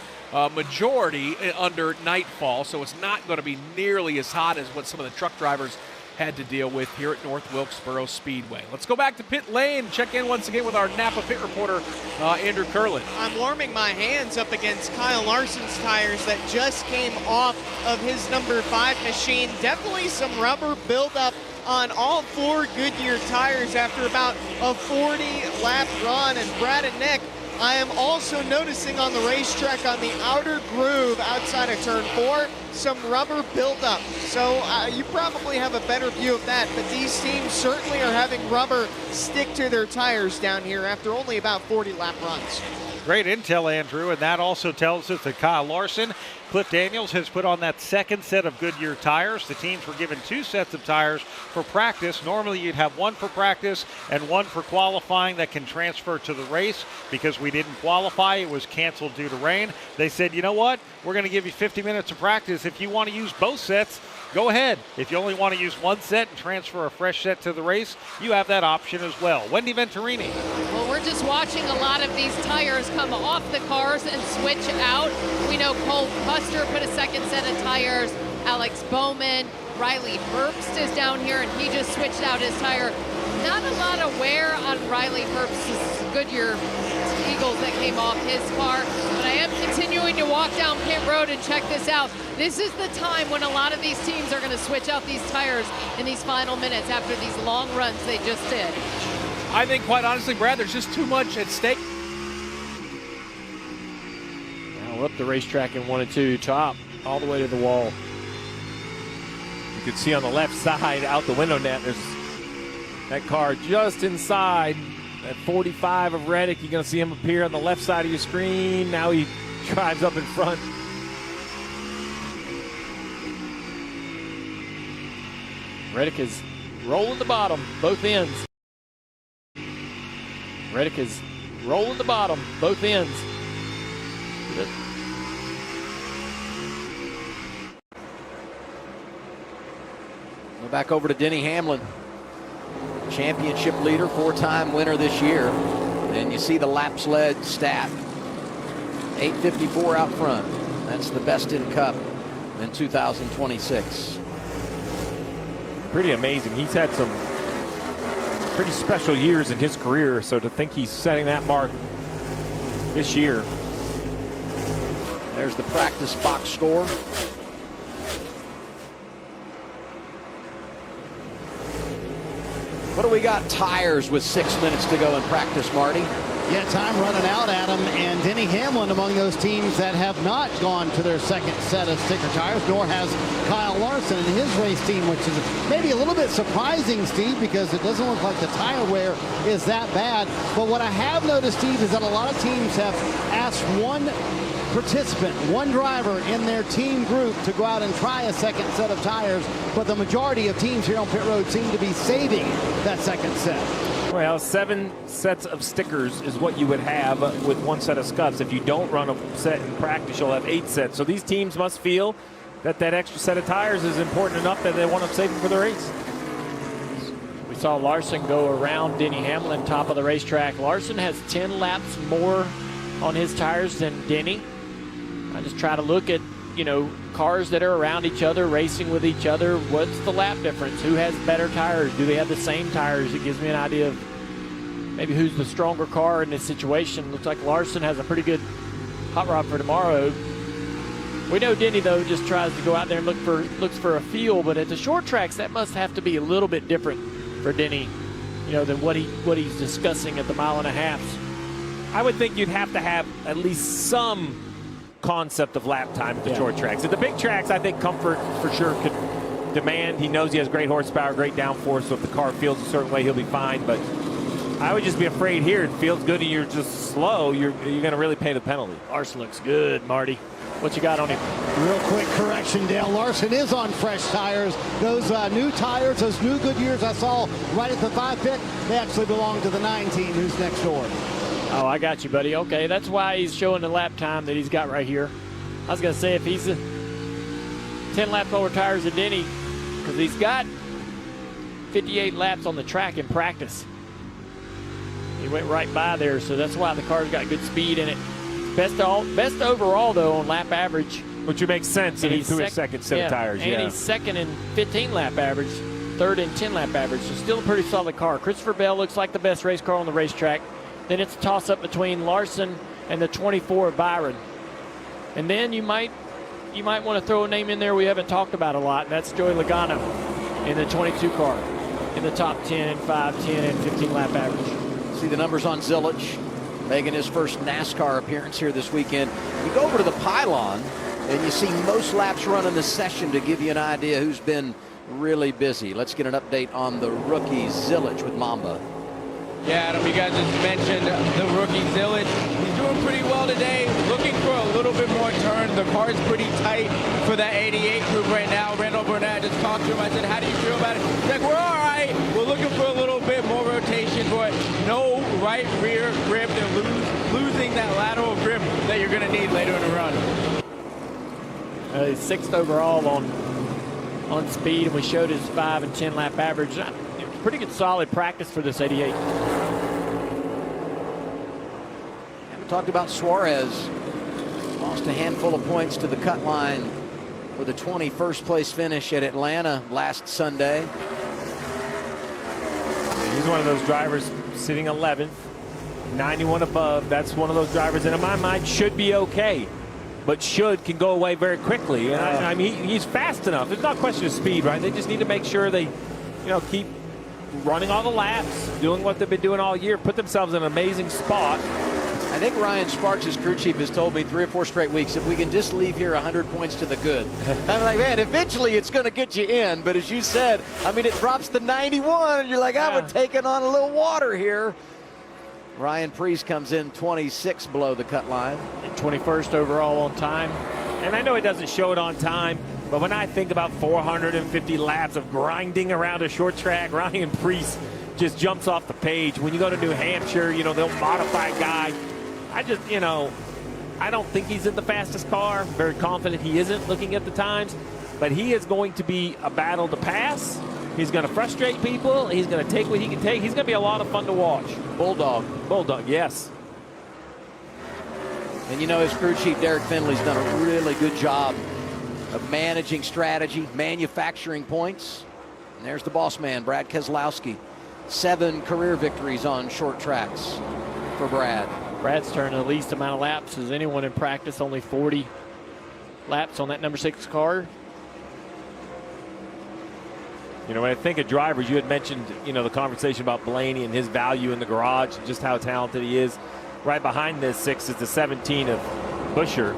majority under nightfall, so it's not going to be nearly as hot as what some of the truck drivers had to deal with here at North Wilkesboro Speedway. Let's go back to pit lane and check in once again with our Napa pit reporter, Andrew Curlin. I'm warming my hands up against Kyle Larson's tires that just came off of his number 5 machine. Definitely some rubber buildup on all 4 Goodyear tires after about a 40-lap run. And Brad and Nick, I am also noticing on the racetrack on the outer groove outside of turn 4, some rubber buildup. So you probably have a better view of that, but these teams certainly are having rubber stick to their tires down here after only about 40-lap runs. Great intel, Andrew, and that also tells us that Kyle Larson, Cliff Daniels has put on that second set of Goodyear tires. The teams were given 2 sets of tires for practice. Normally you'd have 1 for practice and 1 for qualifying that can transfer to the race. Because we didn't qualify, it was canceled due to rain. They said, you know what, we're going to give you 50 minutes of practice. If you want to use both sets, go ahead. If you only want to use 1 set and transfer a fresh set to the race, you have that option as well. Wendy Venturini. Well, we're just watching a lot of these tires come off the cars and switch out. We know Cole Custer put a second set of tires. Alex Bowman, Riley Herbst is down here, and he just switched out his tire. Not a lot of wear on Riley Herbst's Goodyear Eagles that came off his car, but I am continuing to walk down pit road and check this out. This is the time when a lot of these teams are going to switch out these tires in these final minutes after these long runs they just did. I think, quite honestly, Brad, there's just too much at stake. Now we're up the racetrack in 1 and 2, top all the way to the wall. You can see on the left side out the window net, there's that car just inside at 45 of Reddick. You're going to see him appear on the left side of your screen. Now he drives up in front. Reddick is rolling the bottom, both ends. Reddick is rolling the bottom, both ends. Go back over to Denny Hamlin. Championship leader, 4-time winner this year. And you see the laps led stat. 8:54 out front. That's the best in Cup in 2026. Pretty amazing. He's had some pretty special years in his career, so to think he's setting that mark this year. There's the practice box score. What do we got? Tires with 6 minutes to go in practice, Marty. Yeah, time running out, Adam, and Denny Hamlin among those teams that have not gone to their second set of sticker tires, nor has Kyle Larson and his race team, which is maybe a little bit surprising, Steve, because it doesn't look like the tire wear is that bad. But what I have noticed, Steve, is that a lot of teams have asked one participant, one driver in their team group to go out and try a second set of tires, but the majority of teams here on pit road seem to be saving that second set. Well, 7 sets of stickers is what you would have with 1 set of scuffs. If you don't run a set in practice, you'll have 8 sets. So these teams must feel that that extra set of tires is important enough that they want to save them for the race. We saw Larson go around Denny Hamlin, top of the racetrack. Larson has 10 laps more on his tires than Denny. I just try to look at, you know, cars that are around each other, racing with each other. What's the lap difference? Who has better tires? Do they have the same tires? It gives me an idea of maybe who's the stronger car in this situation. Looks like Larson has a pretty good hot rod for tomorrow. We know Denny, though, just tries to go out there and looks for a feel, but at the short tracks, that must have to be a little bit different for Denny, you know, than what he's discussing at the 1.5 miles. I would think you'd have to have at least some concept of lap time at the short tracks. At the big tracks, I think comfort for sure could demand. He knows he has great horsepower, great downforce, so if the car feels a certain way, he'll be fine. But I would just be afraid here. It feels good and you're just slow. You're going to really pay the penalty. Larson looks good, Marty. What you got on him? Real quick correction, Dale. Larson is on fresh tires. Those new tires, those new Goodyears I saw right at the 5 pit, they actually belong to the 9 team who's next door. Oh, I got you, buddy. Okay, that's why he's showing the lap time that he's got right here. I was going to say if he's 10 laps over tires than Denny, because he's got 58 laps on the track in practice. He went right by there, so that's why the car's got good speed in it. Best overall, though, on lap average. Which would make sense if he's through his second set of tires. And he's second in 15 lap average, third in 10 lap average, so still a pretty solid car. Christopher Bell looks like the best race car on the racetrack. Then it's a toss-up between Larson and the 24 Byron. And then you might want to throw a name in there we haven't talked about a lot, and that's Joey Logano in the 22 car in the top 10 and 5, 10, and 15 lap average. See the numbers on Zilich, making his first NASCAR appearance here this weekend. You go over to the pylon, and you see most laps run in the session to give you an idea who's been really busy. Let's get an update on the rookie Zilich with Mamba. Yeah, Adam, you guys just mentioned the rookie Zilich. He's doing pretty well today, looking for a little bit more turn. The car's pretty tight for that 88 group right now. Randall Burnett just talked to him. I said, how do you feel about it? He's like, we're all right. We're looking for a little bit more rotation, but no right rear grip. They're losing that lateral grip that you're going to need later in the run. He's 6th overall on speed, and we showed his 5 and 10 lap average. Pretty good solid practice for this 88. We talked about Suarez. Lost a handful of points to the cut line with a 21st place finish at Atlanta last Sunday. He's one of those drivers sitting 11th, 91 above. That's one of those drivers that in my mind should be okay. But should can go away very quickly. And I mean, he's fast enough. There's not a question of speed, right? They just need to make sure they, keep running all the laps, doing what they've been doing all year, put themselves in an amazing spot. I think Ryan Sparks, his crew chief, has told me 3 or 4 straight weeks, if we can just leave here 100 points to the good. I'm like, man, eventually it's going to get you in. But as you said, I mean, it drops to 91, and you're like, I'm taking on a little water here. Ryan Preece comes in 26 below the cut line. And 21st overall on time. And I know it doesn't show it on time, but when I think about 450 laps of grinding around a short track, Ryan Preece just jumps off the page. When you go to New Hampshire, they'll modify guy. I just, I don't think he's in the fastest car. I'm very confident he isn't looking at the times, but he is going to be a battle to pass. He's going to frustrate people. He's going to take what he can take. He's going to be a lot of fun to watch. Bulldog, yes. And his crew chief, Derek Finley's done a really good job of managing strategy, manufacturing points. And there's the boss man, Brad Keselowski. 7 career victories on short tracks for Brad. Brad's turned the least amount of laps as anyone in practice, only 40 laps on that number 6 car. When I think of drivers, you had mentioned, the conversation about Blaney and his value in the garage and just how talented he is. Right behind this 6 is the 17 of Buescher.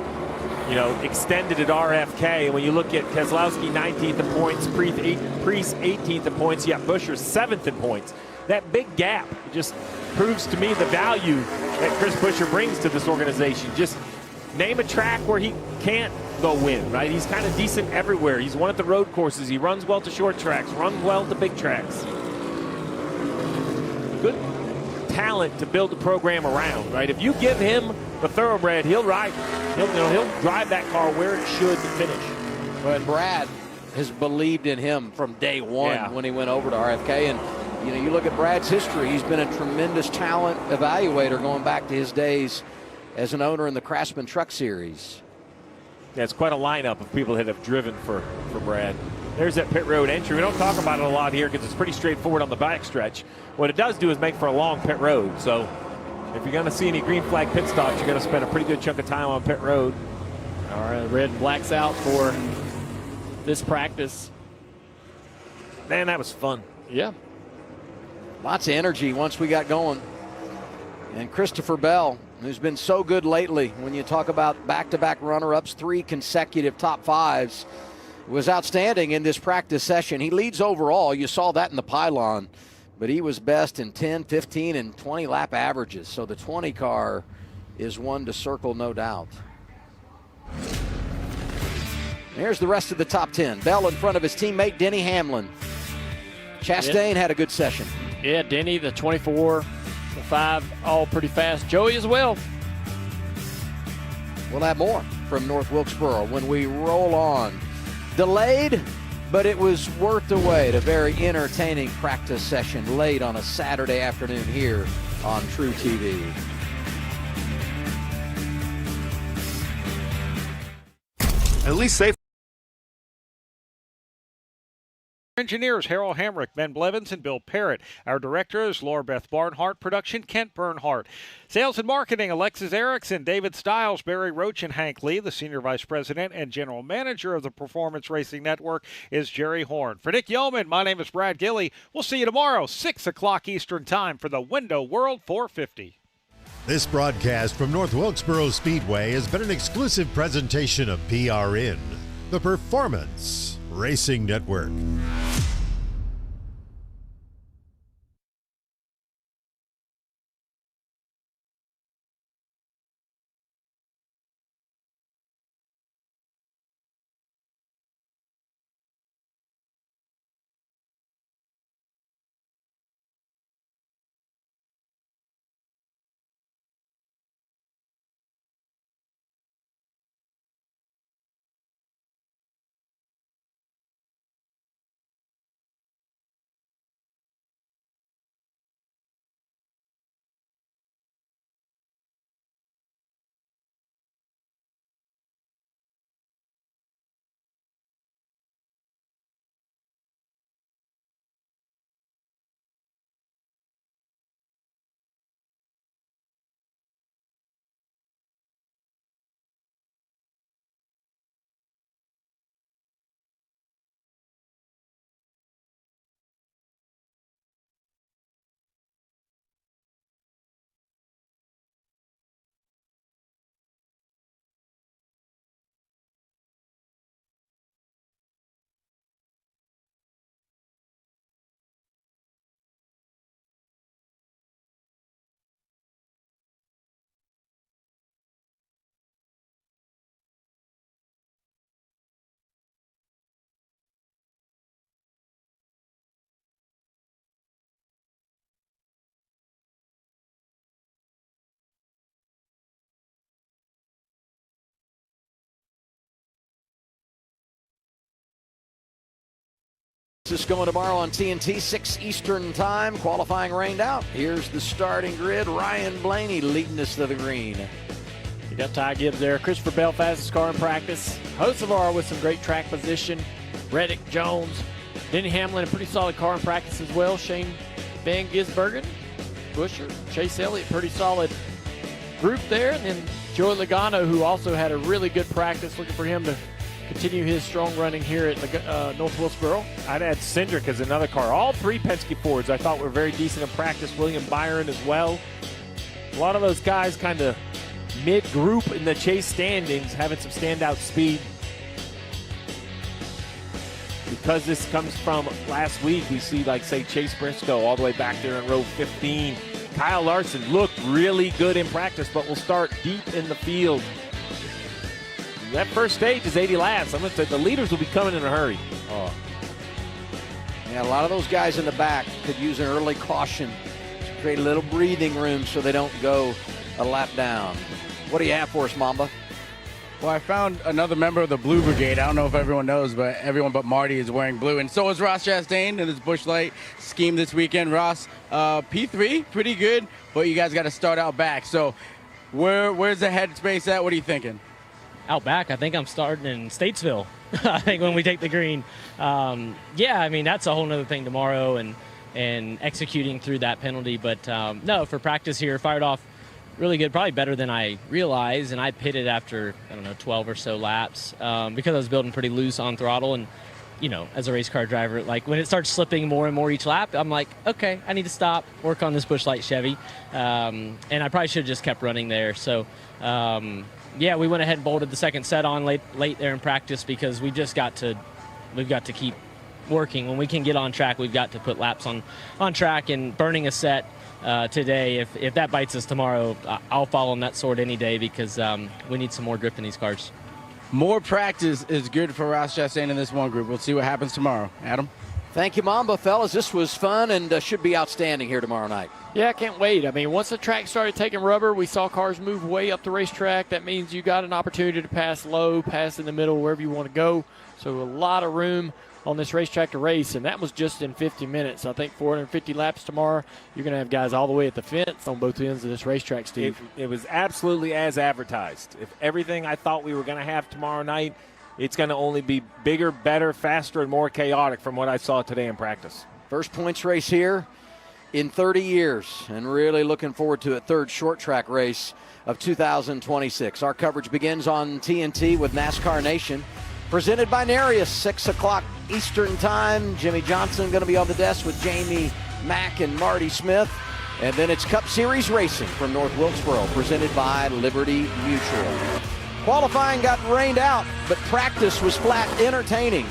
Extended at RFK. And when you look at Keselowski 19th in points, Preece 18th in points, you got Buescher 7th in points. That big gap just proves to me the value that Chris Buescher brings to this organization. Just name a track where he can't go win, right? He's kind of decent everywhere. He's won at the road courses. He runs well to short tracks, runs well to big tracks. Good talent to build the program around, right? If you give him the thoroughbred, he'll ride. He'll drive that car where it should to finish. But Brad has believed in him from day one when he went over to RFK. And, you look at Brad's history, he's been a tremendous talent evaluator going back to his days as an owner in the Craftsman Truck Series. Yeah, it's quite a lineup of people that have driven for Brad. There's that pit road entry. We don't talk about it a lot here because it's pretty straightforward on the backstretch. What it does do is make for a long pit road. So if you're going to see any green flag pit stops, you're going to spend a pretty good chunk of time on pit road. All right, red and black's out for this practice. Man, that was fun. Yeah. Lots of energy once we got going. And Christopher Bell, who's been so good lately. When you talk about back-to-back runner-ups, 3 consecutive top 5s, was outstanding in this practice session. He leads overall. You saw that in the pylon, but he was best in 10, 15, and 20 lap averages. So the 20 car is one to circle, no doubt. Here's the rest of the top 10. Bell in front of his teammate Denny Hamlin. Chastain had a good session. Yeah, Denny, the 24, the 5, all pretty fast. Joey as well. We'll have more from North Wilkesboro when we roll on. Delayed, but it was worth the wait. A very entertaining practice session late on a Saturday afternoon here on True TV. At least safe. Engineers Harold Hamrick, Ben Blevins, and Bill Parrott. Our director is Laura Beth Barnhart. Production, Kent Bernhardt. Sales and marketing, Alexis Erickson, David Stiles, Barry Roach, and Hank Lee. The senior vice president and general manager of the Performance Racing Network is Jerry Horn. For Nick Yeoman, my name is Brad Gilley. We'll see you tomorrow, 6 o'clock Eastern Time for the Window World 450. This broadcast from North Wilkesboro Speedway has been an exclusive presentation of PRN, the Performance Racing Network. This is going tomorrow on TNT, 6 Eastern Time. Qualifying rained out. Here's the starting grid. Ryan Blaney leading us to the green. You got Ty Gibbs there. Christopher Bell, fastest car in practice. Hocevar with some great track position. Reddick, Jones, Denny Hamlin, a pretty solid car in practice as well. Shane Van Gisbergen, Busher, Chase Elliott, pretty solid group there. And then Joey Logano, who also had a really good practice. Looking for him to continue his strong running here at North Wilkesboro. I'd add Cindric as another car. All 3 Penske Fords I thought were very decent in practice. William Byron as well. A lot of those guys kind of mid-group in the chase standings, having some standout speed. Because this comes from last week, we see, like, say, Chase Briscoe all the way back there in row 15. Kyle Larson looked really good in practice, but will start deep in the field. That first stage is 80 laps. I'm going to say the leaders will be coming in a hurry. Oh. Yeah, a lot of those guys in the back could use an early caution to create a little breathing room so they don't go a lap down. What do you have for us, Mamba? Well, I found another member of the Blue Brigade. I don't know if everyone knows, but everyone but Marty is wearing blue. And so is Ross Chastain in his Busch Light scheme this weekend. Ross, P3, pretty good, but you guys got to start out back. So where's the headspace at? What are you thinking? Out back, I think I'm starting in Statesville. I think when we take the green. Yeah, I mean, that's a whole nother thing tomorrow and executing through that penalty. But no, for practice here, fired off really good, probably better than I realized. And I pitted after, 12 or so laps because I was building pretty loose on throttle. And as a race car driver, like when it starts slipping more and more each lap, I'm like, okay, I need to stop, work on this Busch Light Chevy. And I probably should have just kept running there. So, we went ahead and bolted the second set on late there in practice because we've got to keep working. When we can get on track, we've got to put laps on track, and burning a set today, if that bites us tomorrow, I'll fall on that sword any day because we need some more grip in these cars. More practice is good for Ross Chastain in this one group. We'll see what happens tomorrow. Adam? Thank you, Mamba, fellas. This was fun and should be outstanding here tomorrow night. Yeah, I can't wait. I mean, once the track started taking rubber, we saw cars move way up the racetrack. That means you got an opportunity to pass low, pass in the middle, wherever you want to go. So a lot of room on this racetrack to race, and that was just in 50 minutes. I think 450 laps tomorrow. You're going to have guys all the way at the fence on both ends of this racetrack, Steve. It was absolutely as advertised. If everything I thought we were going to have tomorrow night, it's going to only be bigger, better, faster, and more chaotic from what I saw today in practice. First points race here in 30 years, and really looking forward to a third short track race of 2026. Our coverage begins on TNT with NASCAR Nation, presented by Nereus, 6 o'clock Eastern Time. Jimmy Johnson going to be on the desk with Jamie Mack and Marty Smith. And then it's Cup Series racing from North Wilkesboro, presented by Liberty Mutual. Qualifying got rained out, but practice was flat entertaining.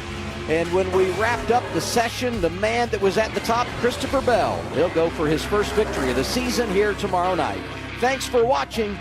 And when we wrapped up the session, the man that was at the top, Christopher Bell, he'll go for his first victory of the season here tomorrow night. Thanks for watching.